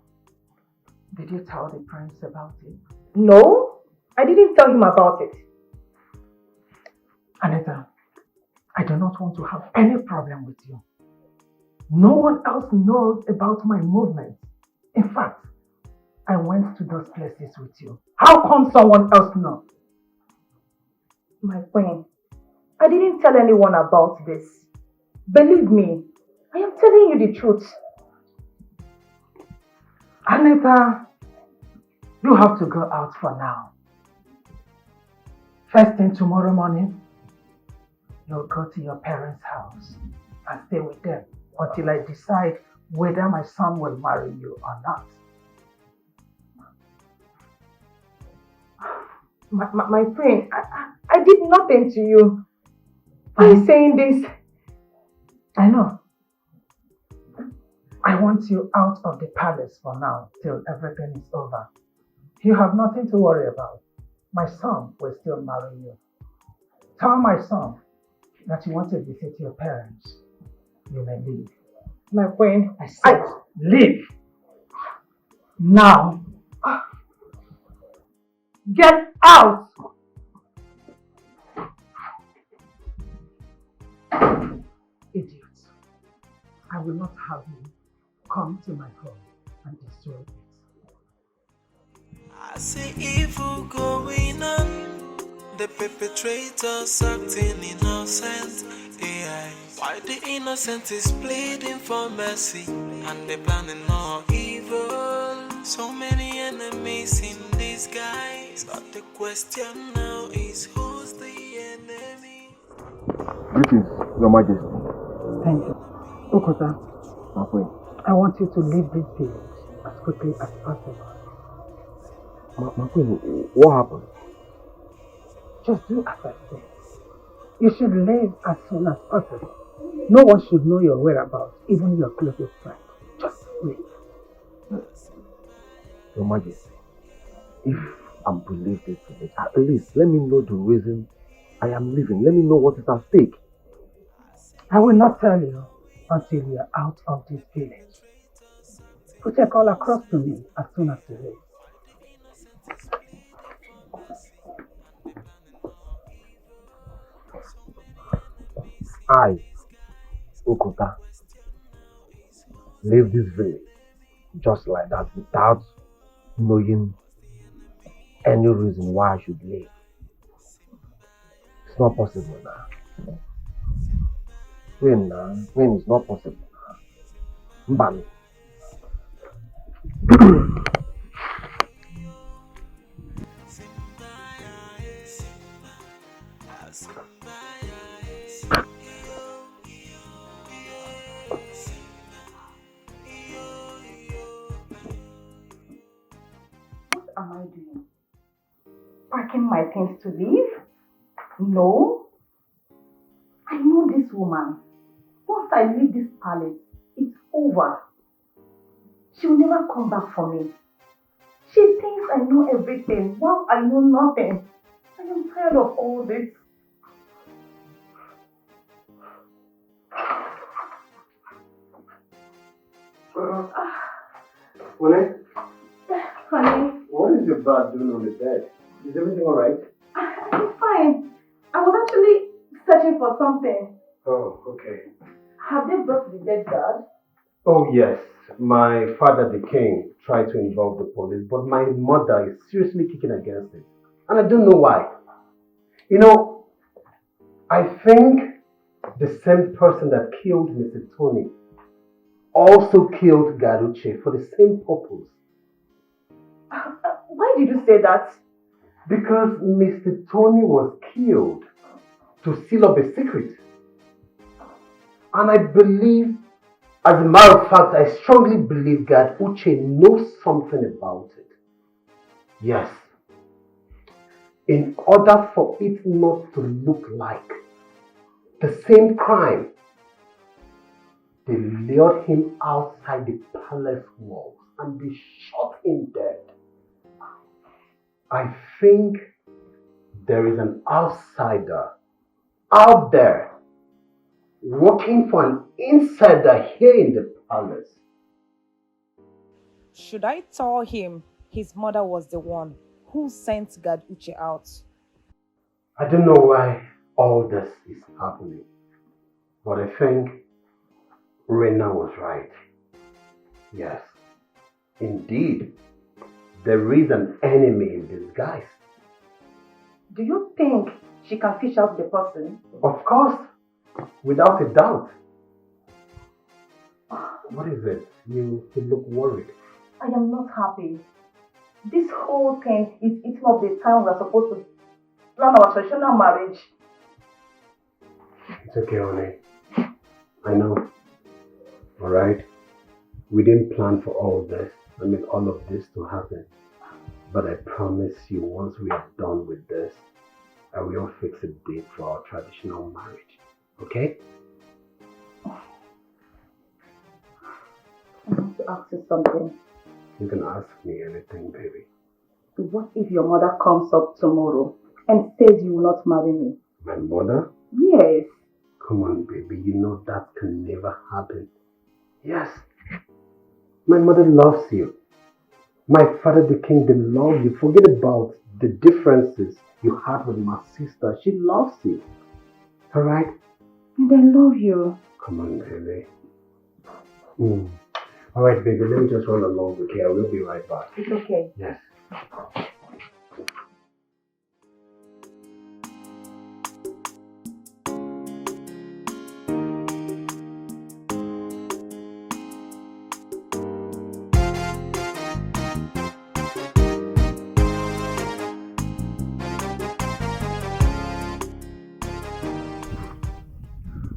Did you tell the prince about it? No, I didn't tell him about it. Anita, I do not want to have any problem with you. No one else knows about my movements. In fact, I went to those places with you. How come someone else knows? My queen, I didn't tell anyone about this. Believe me, I am telling you the truth. Anita, you have to go out for now. First thing tomorrow morning, you'll go to your parents' house and stay with them until I decide whether my son will marry you or not. My friend, I did nothing to you. Why are you saying this? I know. I want you out of the palace for now till everything is over. You have nothing to worry about. My son will still marry you. Tell my son that you want to visit your parents. You may leave. My queen, I said leave. Now. Get out! Idiots. I will not have you come to my home and destroy it. I see evil going on. The perpetrators acting innocent. AI. Why the innocent is pleading for mercy and they planning more evil. So many enemies in disguise, but the question now is who's the enemy? Greetings, Your Majesty. Thank you. Okota, My friend. I want you to leave this village as quickly as possible. My queen, what happened? Just do as I say. You should leave as soon as possible. No one should know your whereabouts, even your closest friend. Just leave. Your Majesty, if I'm to leave this village, at least let me know the reason I am leaving. Let me know what is at stake. I will not tell you until you are out of this village. Put a call across to me as soon as you leave. I, Okota, leave this village just like that without knowing any reason why I should leave. It's not possible now. When it's not possible now. Mbali. What am I doing? Packing my things to leave? No. I know this woman. Once I leave this palace, it's over. She will never come back for me. She thinks I know everything while I know nothing. I am tired of all this. Honey? Honey, What is your dad doing on the bed? Is everything alright? I'm fine. I was actually searching for something. Oh, okay. Have they brought the dead dad? Oh, yes. My father, the king, tried to involve the police, but my mother is seriously kicking against it. And I don't know why. You know, I think the same person that killed Mr. Tony also killed Garuche for the same purpose. Why did you say that? Because Mr. Tony was killed to seal up a secret. And I believe, as a matter of fact, I strongly believe that Uche knows something about it. Yes. In order for it not to look like the same crime, they lured him outside the palace walls and they shot him dead. I think there is an outsider out there working for an insider here in the palace. Should I tell him his mother was the one who sent God Uche out? I don't know why all this is happening, but I think Rena was right. Yes, indeed, there is an enemy in disguise. Do you think she can fish out the person? Of course, without a doubt. What is it? You look worried. I am not happy. This whole thing is eating up the time we are supposed to plan our traditional marriage. It's okay, honey. I know. Alright? We didn't plan for all this. All of this to happen. But I promise you, once we are done with this, I will fix a date for our traditional marriage. Okay? I want to ask you something. You can ask me anything, baby. What if your mother comes up tomorrow and says you will not marry me? My mother? Yes. Come on, baby. You know that can never happen. Yes. My mother loves you. My father, the king, they love you. Forget about the differences you had with my sister. She loves you. Alright? And I love you. Come on, baby. Alright, baby. Let me just run along, okay? I will be right back. It's okay. Yes.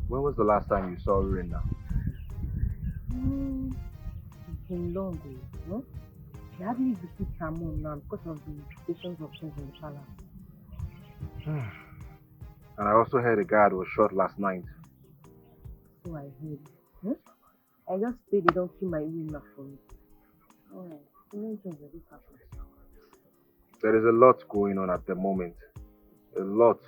When was the last time you saw Rena? It's been long, no? She hardly visits her mom now because of the implications of things in the palace. And I also heard a guard was shot last night. So I heard. I just pray they don't kill my Rena for me. Alright, things will be happening. There is a lot going on at the moment. A lot.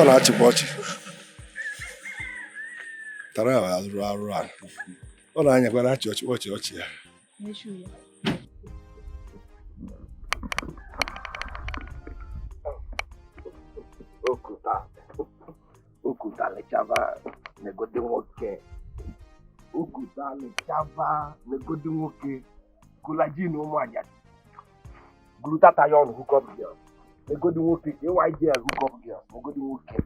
Ọ na-achịkwa ọchị tara ya arụ arụ a ọ na-anyakwa na-achị ọchị ya Ukuta lechava negodi nwoke. Ukuta lechava negodi nwoke. Kulaji no mo ajadi. Gluta tayon hook up girl. Negodi nwoke. AYGL hook up girl. Negodi nwoke.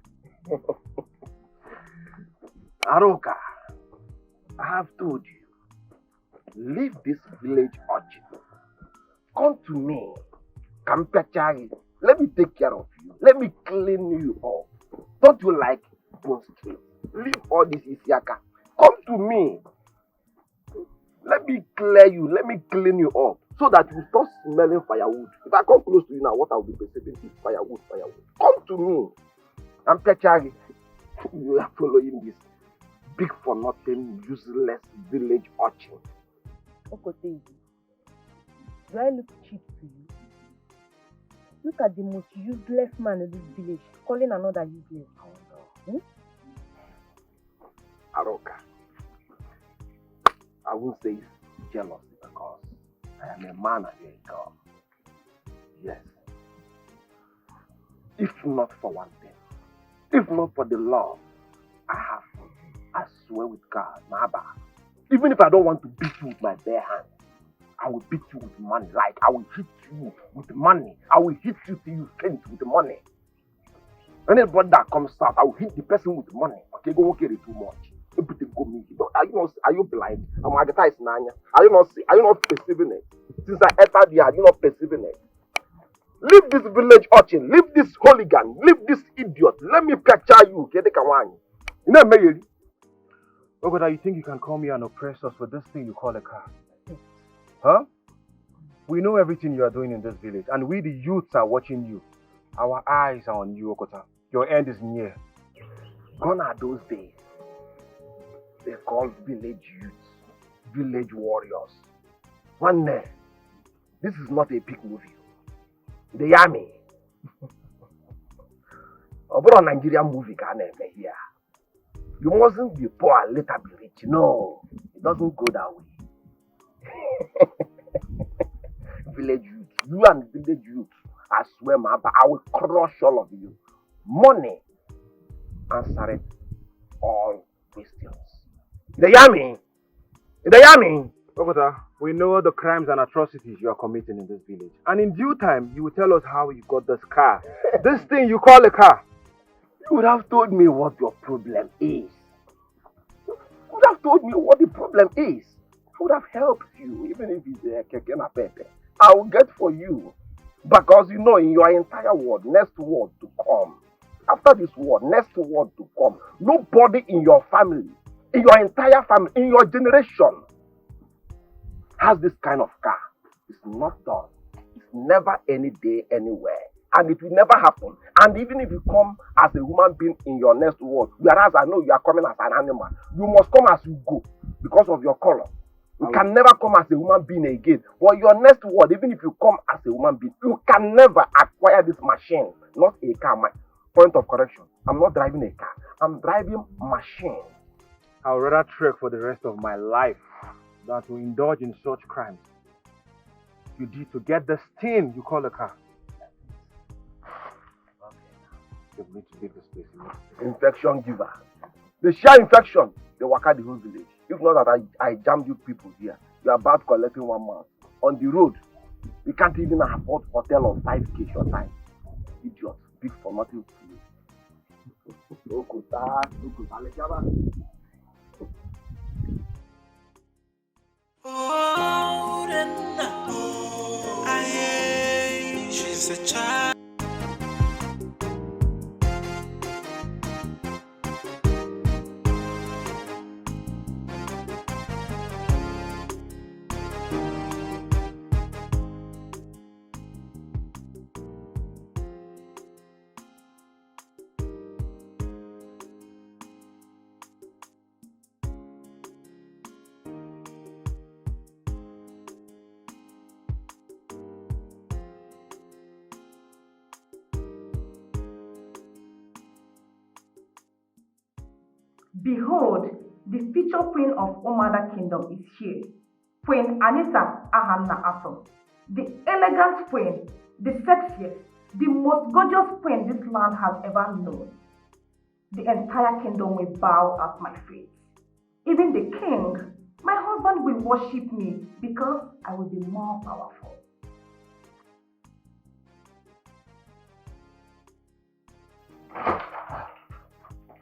Aroka, I have told you, leave this village urgent. Come to me. Kampachari. Let me take care of you. Let me clean you up. Don't you like Bone Street? Leave all this Isiaka. Come to me. Let me clear you. Let me clean you up. So that you stop smelling firewood. If I come close to you now, what I will be perceiving is firewood. Come to me. I'm Pechari. You are following this big for nothing, useless village urchin. Okoteji, do I look cheap to you? Look at the most useless man in this village calling another useless. Aroka, I won't say it's jealousy because I am a man and you're a girl. Yes. If not for one thing, if not for the love I have for you, I swear with God, Naba, even if I don't want to beat you with my bare hand, I will beat you with money. Like, I will hit you with money. I will hit you till you faint with money. Anybody that comes out, I will hit the person with money. Okay, go okay, too much. Are you blind? Are you not perceiving it? Since I entered here, are you not perceiving it? Leave this village urchin, leave this hooligan, leave this idiot. Let me capture you. Ogoda, you think you can come here and oppress us for this thing you call a car? Huh? We know everything you are doing in this village, and we the youths are watching you. Our eyes are on you, Okota. Your end is near. Gone are those days. They call village youths, village warriors. One day, this is not a big movie. The army. About a Nigerian movie can never here. You mustn't be poor and later be rich. No, it doesn't go that way. Village youth, you and village youth, I swear, man, I will crush all of you. Money, answer it, all questions. The army, Okota, we know the crimes and atrocities you are committing in this village. And in due time, you will tell us how you got this car. This thing you call a car. You would have told me what your problem is. You would have told me what the problem is. I would have helped you, even if it's a keke na pepe. I will get for you. Because you know, in your entire world, next word to come. After this word, next word to come. Nobody in your family, in your entire family, in your generation, has this kind of car. It's not done. It's never any day, anywhere. And it will never happen. And even if you come as a human being in your next world, whereas I know you are coming as an animal, you must come as you go because of your color. You can never come as a human being again. But your next world, even if you come as a human being, you can never acquire this machine, not a car. My point of correction, I'm not driving a car. I'm driving machine. I would rather trek for the rest of my life than to indulge in such crimes. You did to get this thing you call a car. You need to leave this place. Infection giver. The sheer infection, they work out the whole village. If not that I jammed you people here, you are about collecting 1 month. On the road, we can't even afford hotel of 5K short time. Idiot, big for nothing. Oh, she's a child. Behold, the future queen of Omada Kingdom is here. Queen Anita Ahanna Atom. The elegant queen, the sexiest, the most gorgeous queen this land has ever known. The entire kingdom will bow at my feet. Even the king, my husband, will worship me because I will be more powerful.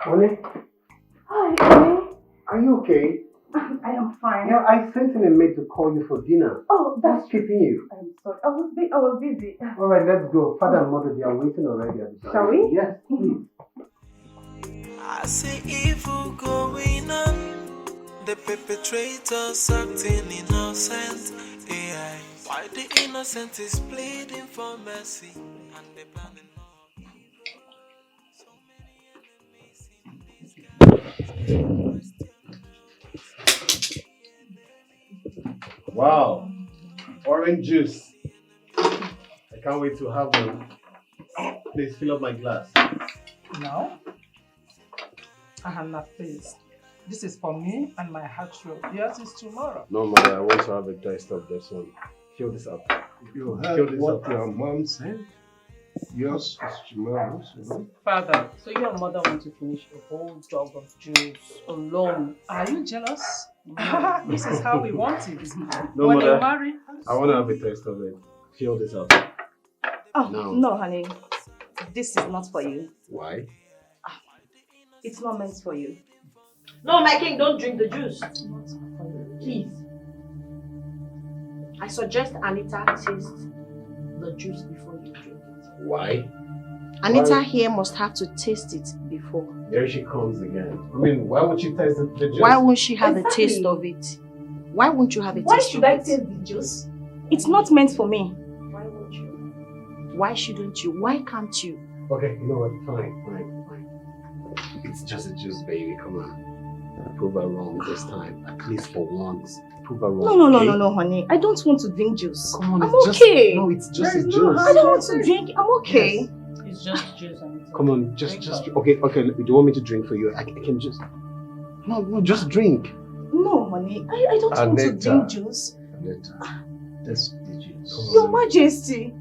Ole? Hi, honey. Are you okay? I am fine. Yeah, I sent in a maid to call you for dinner. Oh, that's What's keeping you? I'm sorry. I was busy. All right, let's go. Father and mother, they are waiting already at the door. Shall we? Yes, please. I see evil going on. The perpetrators acting innocent. AI. Why the innocent is pleading for mercy and the planning. Wow, orange juice. I can't wait to have one. Please fill up my glass. No. Ahanna, please. This is for me and my heart roll. Yours is tomorrow. No, mother, I want to have a taste of this one. Fill this up. You Fill heard this what up. your mom said? Yours is tomorrow's, you know? Father, so your mother wants to finish a whole jug of juice alone. Are you jealous? This is how we want it. No, when mother, you marry, I want to have a taste of it. Fill this up. Oh, No. honey. This is not for you. Why? It's not meant for you. No, my king, don't drink the juice. Please. I suggest Anita taste the juice before you drink it. Why? Anita here must have to taste it before. There she comes again. I mean, why won't you taste the juice? Why won't she have a taste of it? Why won't you have a taste of it? Why should I taste the juice? It's not meant for me. Why won't you? Why shouldn't you? Why can't you? Okay, you know what? Fine. It's just a juice, baby. Come on. Prove her wrong this time. At least for once. Prove her wrong. No, honey. I don't want to drink juice. Come on, I'm it's okay. It's just a juice. I don't want to drink. I'm okay. Yes. It's just juice. Come on, just okay. Do you want me to drink for you? I can just. No, just drink. No, honey. I don't want to drink juice. Anita, that's the juice. Your Majesty.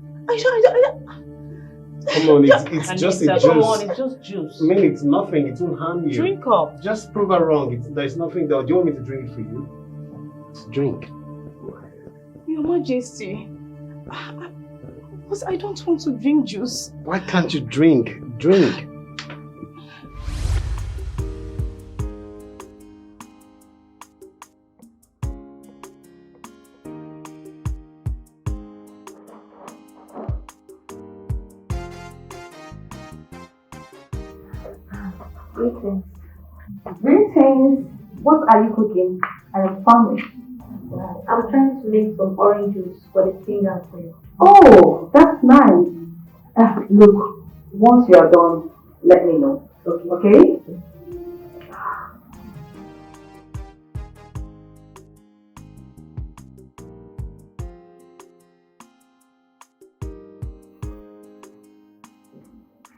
Come on, it's just a juice. Come on, it's just juice. I mean, it's nothing. It won't harm you. Drink up. Just prove her wrong. There's nothing there. Do you want me to drink it for you? Drink. Your Majesty. I don't want to drink juice. Why can't you drink? Drink. Greetings. Greetings. What are you cooking? I am famished. I'm trying to make some orange juice for the finger queen. Oh, that's nice. Look, once you are done, let me know. Okay?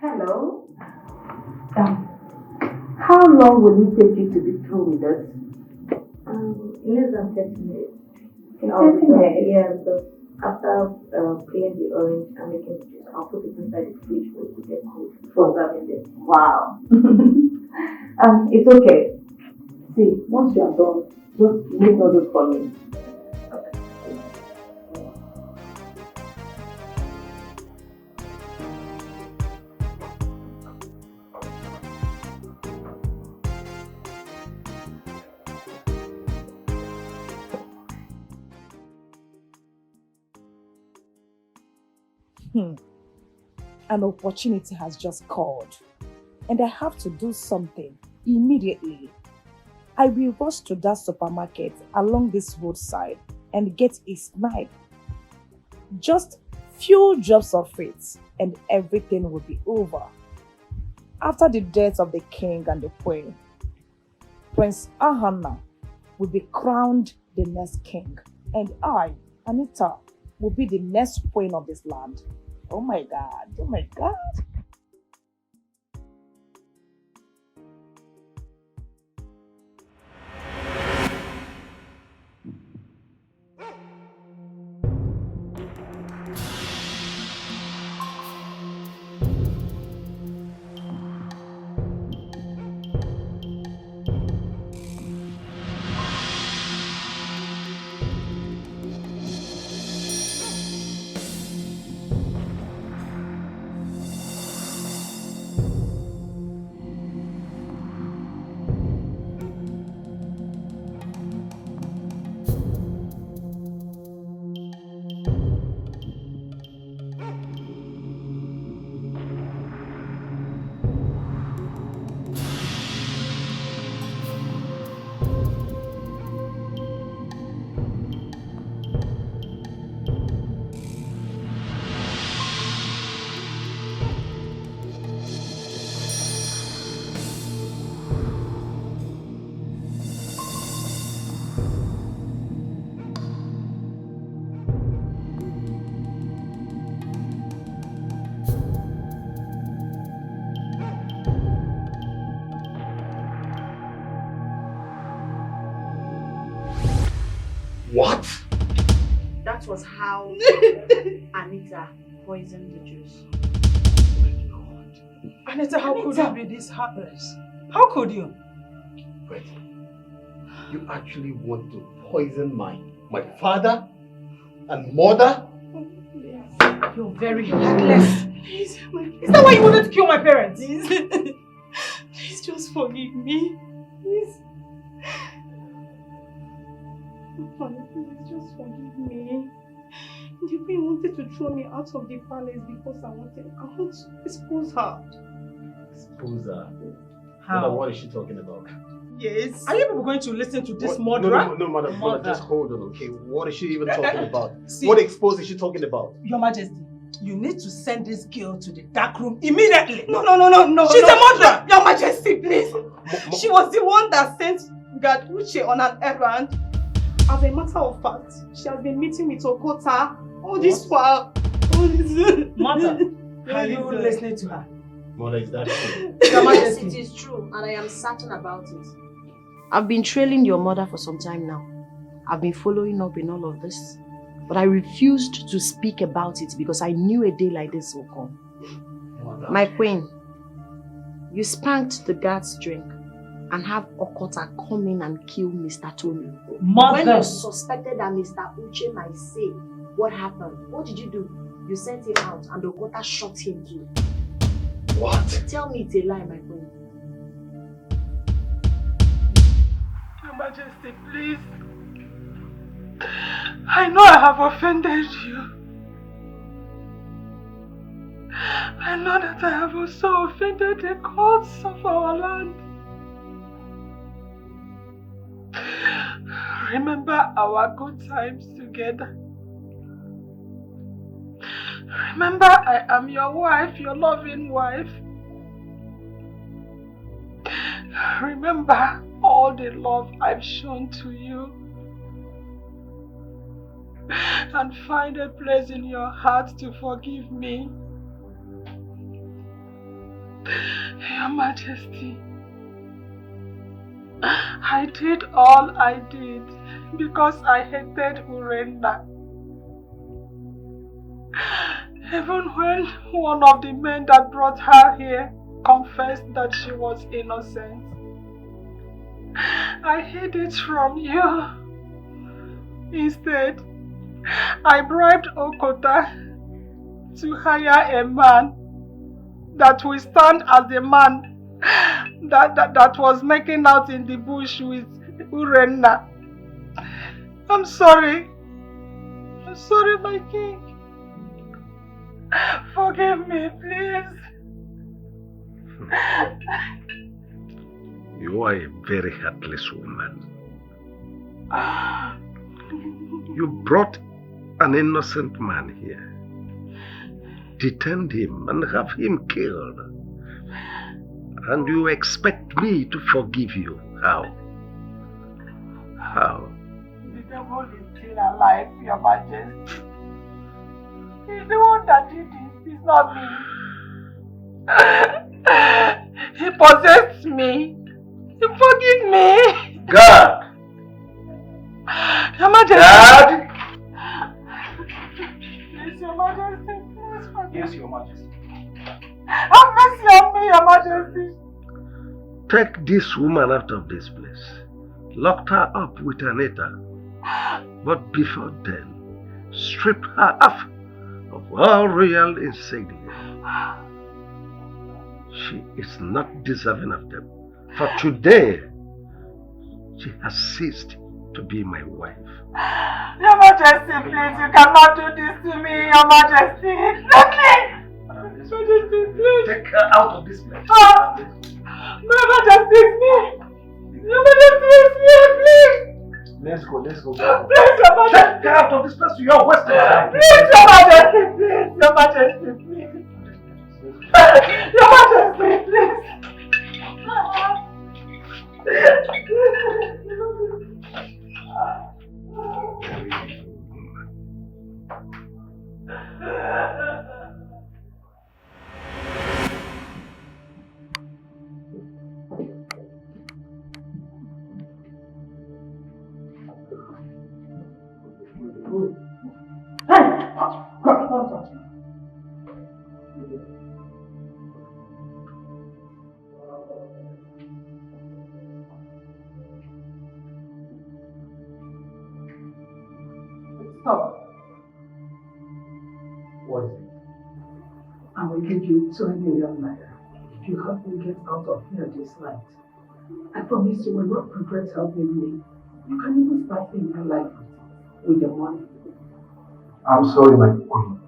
Hello? How long will it take you to be through with us? Less than 30 minutes. 30 minutes? Yeah, because after peeling the orange and making the juice, I'll put it inside the fridge for it to get cold before serving it. Wow. It's okay. See, once you are done, just make noodles for me. An opportunity has just called, and I have to do something immediately. I will rush to that supermarket along this roadside and get a snipe. Just few drops of it, and everything will be over. After the death of the king and the queen, Prince Ahana will be crowned the next king, and I, Anita, will be the next queen of this land. Oh my God, oh my God. What? That was how Anita poisoned the juice. Anita, how could you be this heartless? How could you? Wait. You actually want to poison my father and mother? You're very heartless. Please, is that why you wanted to kill my parents? Please just forgive me. Please. Honey, please just forgive me. The queen wanted to throw me out of the palace because I want to expose her. Expose her? How? What is she talking about? Yes. Are you people going to listen to this What? murderer? No, madam, just hold on, okay? What is she even talking about? See, what expose is she talking about? Your Majesty, you need to send this girl to the dark room immediately. No. She's a murderer. Your Majesty, please. She was the one that sent Guard Uche on an errand. As a matter of fact, she has been meeting with Okota all this while. Mother, are you listening to her? Mother, is that true? Yes, it is true, and I am certain about it. I've been trailing your mother for some time now. I've been following up in all of this. But I refused to speak about it because I knew a day like this will come. Mother. My queen, you spanked the guard's drink and have Okota come in and kill Mr. Tony. Mother. When you suspected that Mr. Uche might say what happened, what did you do? You sent him out and Okota shot him too. What? Tell me it's a lie, my queen. Your Majesty, please. I know I have offended you. I know that I have also offended the gods of our land. Remember our good times together. Remember I am your wife, your loving wife. Remember all the love I've shown to you. And find a place in your heart to forgive me. Your Majesty, I did all I did because I hated Urenda. Even when one of the men that brought her here confessed that she was innocent, I hid it from you. Instead, I bribed Okota to hire a man that will stand as the man that was making out in the bush with Urenna. I'm sorry. I'm sorry, my king. Forgive me, please. You are a very heartless woman. You brought an innocent man here. Detain him and have him killed. And you expect me to forgive you? How? How? The devil is still alive, Your Majesty. He's the one that did this, it's not me. He possessed me. Forgive me. God! Your Majesty. God! Please, Your Majesty, please forgive me. Yes, Your Majesty. Have mercy on me, Your Majesty. Take this woman out of this place. Lock her up with Anita. But before then, strip her off of all royal insignia. She is not deserving of them. For today, she has ceased to be my wife. Your Majesty, please, you cannot do this to me, Your Majesty. Let me! Majesty, please. Take her out of this place. Your Majesty, it's me. Your Majesty, it's me, please. Let's go. Please, Your Majesty. Take her out of this place. You are wasting time. Please, Your Majesty, please. Your Majesty, please. Your Majesty, please. Stop. What is it? I will give you 2 million naira if you help me get out of here this night. I promise you will not regret helping me. You can even start a new life with the money. I'm sorry, my queen.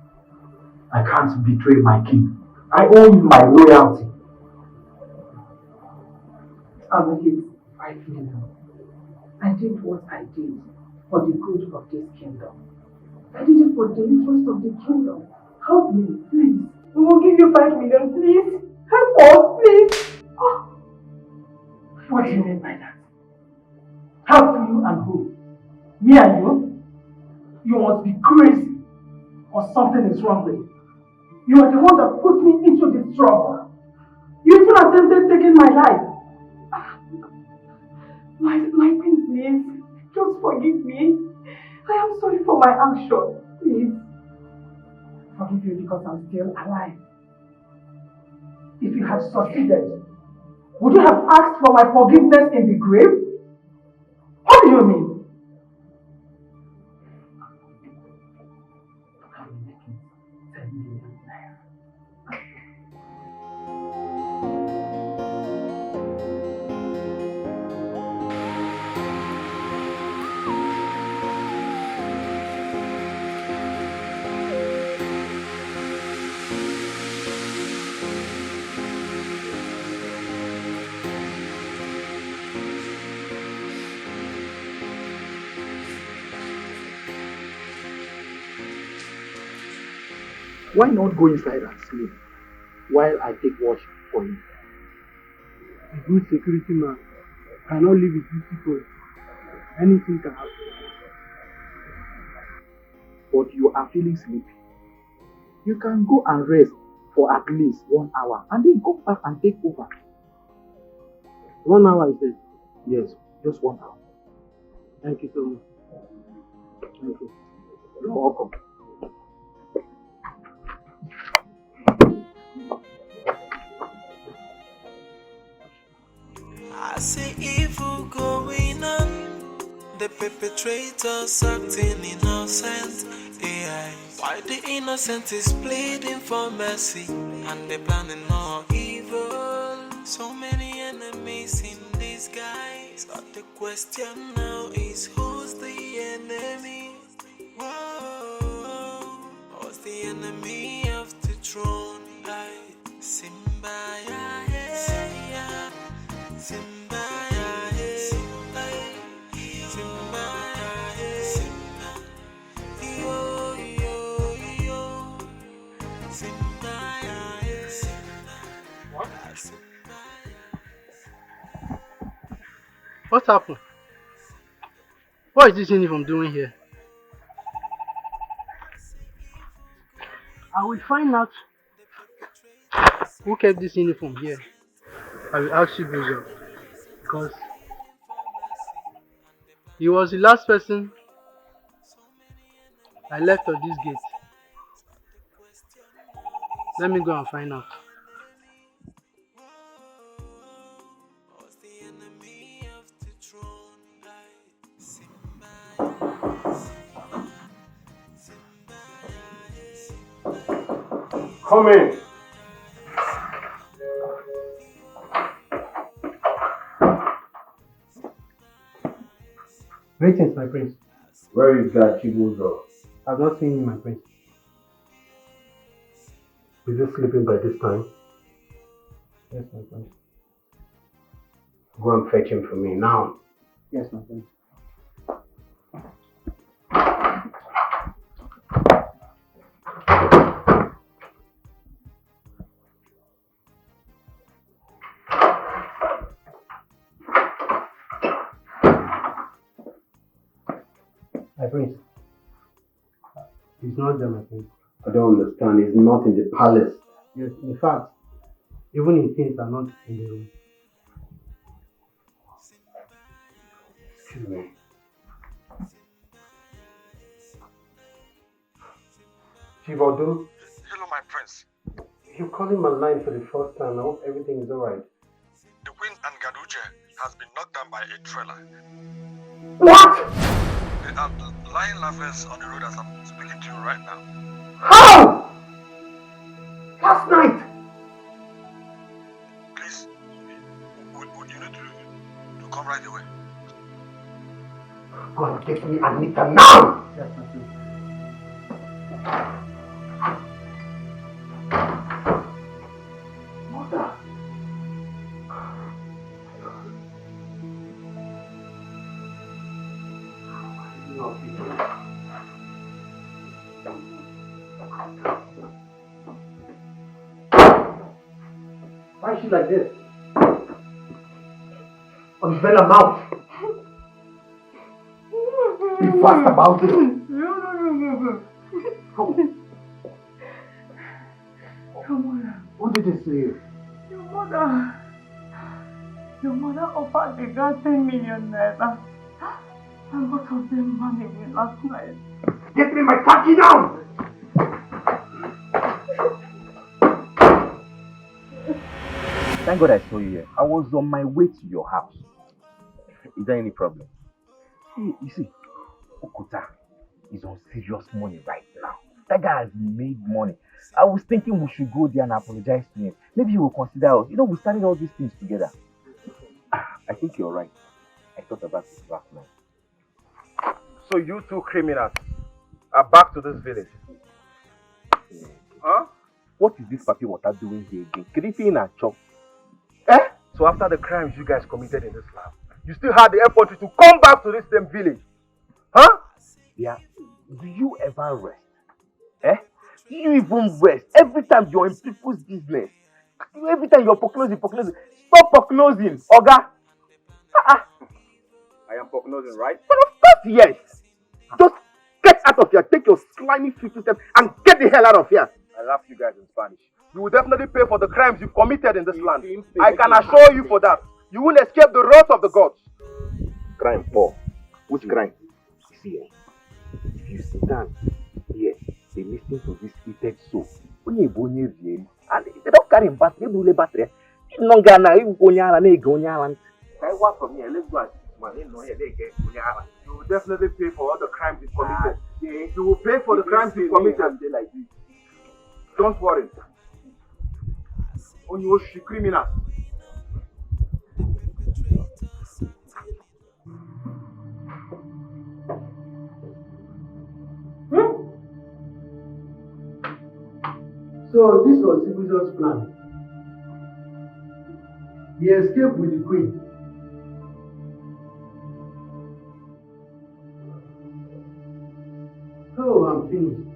I can't betray my king. I owe you my loyalty. I'll make it 5 million. I did what I did for the good of this kingdom. I did it for the interest of the kingdom. Help me, please. We will give you 5 million, please. Help us, please. Oh. What do you mean by that? Help you and who? Me and you? You must be crazy or something is wrong with you. You are the one that put me into this trouble. You even attempted taking my life. My queen, please. Just forgive me. I am sorry for my action. Please. Forgive you because I'm still alive. If you had succeeded, would you have asked for my forgiveness in the grave? What do you mean? I'm making 10 million naira. Why not go inside and sleep while I take watch for you? A good security man cannot live with 2 people. Anything can happen. But you are feeling sleepy. You can go and rest for at least 1 hour and then come back and take over. 1 hour is it? Yes, just 1 hour. Thank you so much. Thank you. You're welcome. I see evil going on, the perpetrators acting innocent. AI, why the innocent is pleading for mercy, and they're planning more evil. So many enemies in disguise, but the question now is who's the enemy? Whoa, who's the enemy of the throne? Simba, yeah. Simba, What happened? What is this uniform doing here? I will find out who kept this uniform here. I will ask you those jobs, because he was the last person I left at this gate. Let me go and find out. Come in. Greetings, my prince. Where is that Chibuzo? I've not seen him, my prince. Is he sleeping by this time? Yes, my prince. Go and fetch him for me now. Yes, my prince. My prince. He's not there, my prince. I don't understand. He's not in the palace. Yes, in fact, even his things are not in the room. Excuse me. Chivodu? Hello, my prince. You're calling my line for the first time. I hope everything is alright. The Queen and Gaduche has been knocked down by a trailer. What? They are lying lovers on the road as I'm speaking to you right now. How? Last night? Please, would you need to come right away? Go and get me Anita now! Yes, my king. Mother! Why is she like this? Unveil her mouth! Be fast about it! What did they say? Your mother offered the girl 10 million naira. And both of them married me last night. Get me my khaki now! Thank God I saw you here. I was on my way to your house. Is there any problem? You see, Okota is on serious money right now. That guy has made money. I was thinking we should go there and apologize to him. Maybe he will consider us. You know, we started all these things together. I think you're right. I thought about this last night. So you two criminals are back to this village? Huh? What is this papi water doing here again? Creeping and chop. Eh? So after the crimes you guys committed in this land, you still had the effort to come back to this same village? Huh? Yeah. Do you ever rest? Eh? Do you even rest? Every time you're in people's business. Every time you're foreclosing. Stop foreclosing, Oga. I am prognosing, right? But of course, yes. Just get out of here. Take your slimy 50 steps and get the hell out of here. I laugh you guys in Spanish. You will definitely pay for the crimes you've committed in this land. I can assure you for that. You won't escape the wrath of the gods. Crime, Paul. Which crime? See, if you sit down here, they listen to this heated soul. And they don't carry him back. They do battery. No Ghana, you go nyala. I work from here. Let's go and you will definitely pay for all the crimes you've committed. You will pay for the crimes you've committed. Like this. Don't worry. On you criminals. So this was Sibuzio's plan. He escaped with the queen. Oh, I'm finished.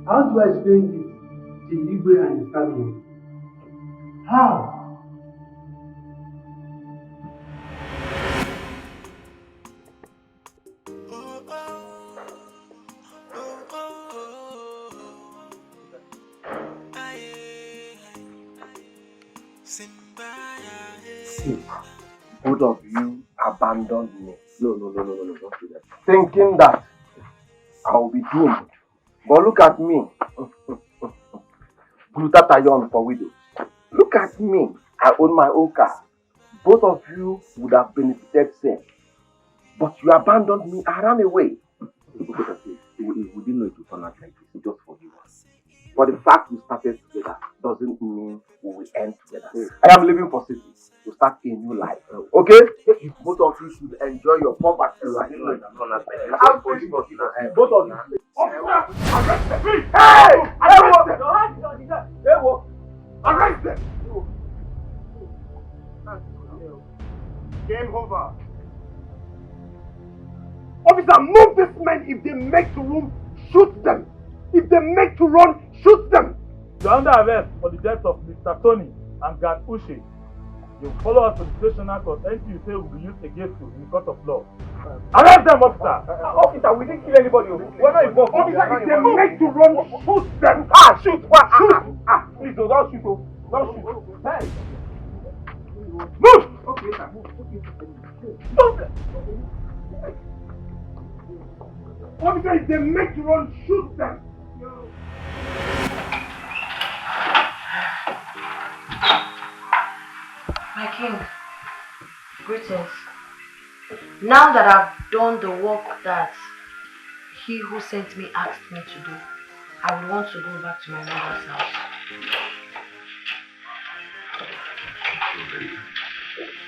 How do I explain this to Igwe and his family? How? See, both of you abandoned me. No, don't do that. Thinking that I will be doomed. But look at me. Glutatayon for widows. Look at me. I own my own car. Both of you would have benefited same. But you abandoned me. I ran away. We didn't know it would turn out like this. Just forgive us. But the fact we started together doesn't mean we will end together. I am leaving for city to start a new life. Okay? Both of you should enjoy your poverty right now. Both of you. Hey! Arrest them! Game over. Officer, move these men. If they make to room, shoot them. If they make to run, shoot them. You are under arrest for the death of Mr. Tony and Gad Uche. You follow us to the stational court until you say will be used against you in the court of law. Arrest them, officer! Officer, we didn't kill anybody. We're not involved. Officer, if they make to run, shoot them. Shoot! Shoot! Please, don't shoot. Don't shoot. Hey! Move! Okay, sir. Move! Officer, if they make to run, shoot them. My king, greetings. Now that I've done the work that he who sent me asked me to do, I would want to go back to my mother's house.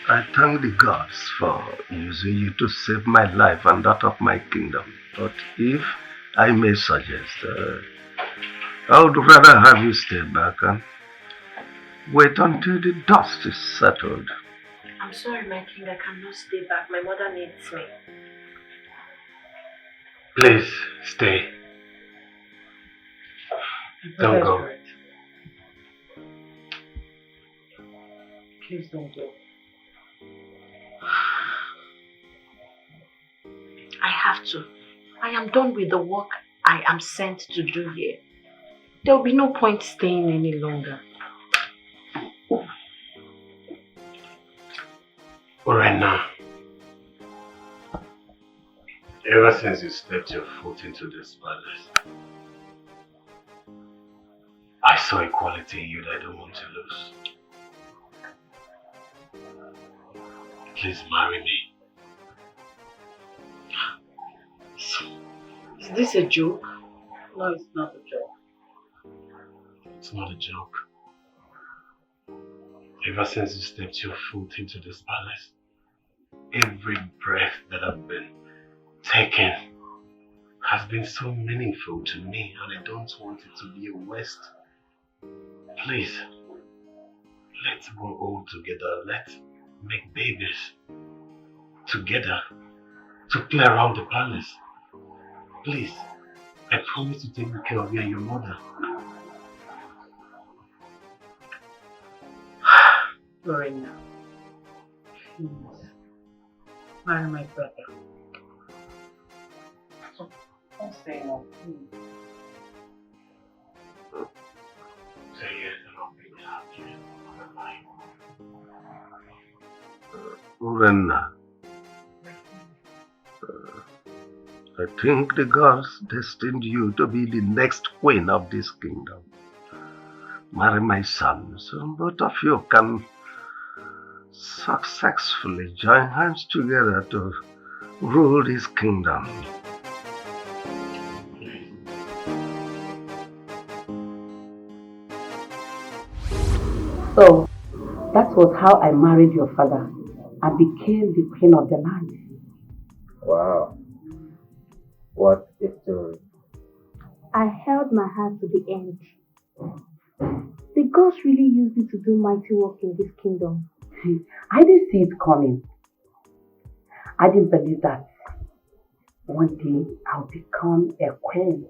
I thank the gods for using you to save my life and that of my kingdom. But if I may suggest, I would rather have you stay back and wait until the dust is settled. I'm sorry, my king, I cannot stay back. My mother needs me. Please, stay. Don't go. Please don't go. I have to. I am done with the work I am sent to do here. There will be no point staying any longer. Right now, ever since you stepped your foot into this palace, I saw a quality in you that I don't want to lose. Please marry me. Is this a joke? No, it's not a joke. It's not a joke. Ever since you stepped your foot into this palace, every breath that I've been taking has been so meaningful to me, and I don't want it to be a waste. Please, let's grow old together. Let's make babies together to play around the palace. Please, I promise to take good care of you and your mother. Lorena, please, marry my brother. Don't say no, please. Say yes and I'll be happy. Lorena, I think the gods destined you to be the next queen of this kingdom. Marry my son, so both of you can successfully join hands together to rule this kingdom. So, that was how I married your father and became the queen of the land. Wow. What a story. I held my heart to the end. The gods really used me to do mighty work in this kingdom. I didn't see it coming. I didn't believe that one day I'll become a queen.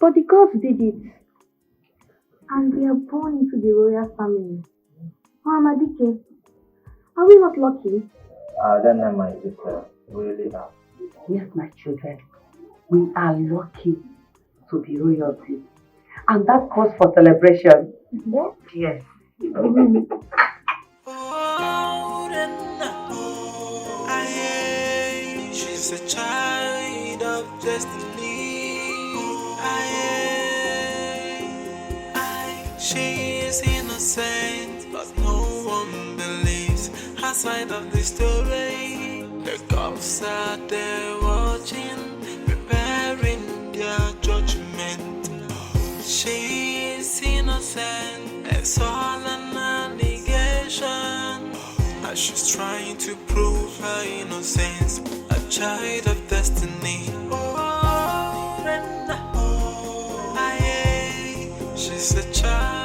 But the gods did it. And we are born into the royal family. Mama Dikeh, are we not lucky? Then my sister, really are. Yes, my children. We are lucky to be royalty. And that calls for celebration. Yes. She's a child of destiny. She is innocent, but no one believes her side of the story. The cops are there watching, preparing their judgment. She is innocent, it's all an allegation. As she's trying to prove her innocence, a child of destiny. She's a child.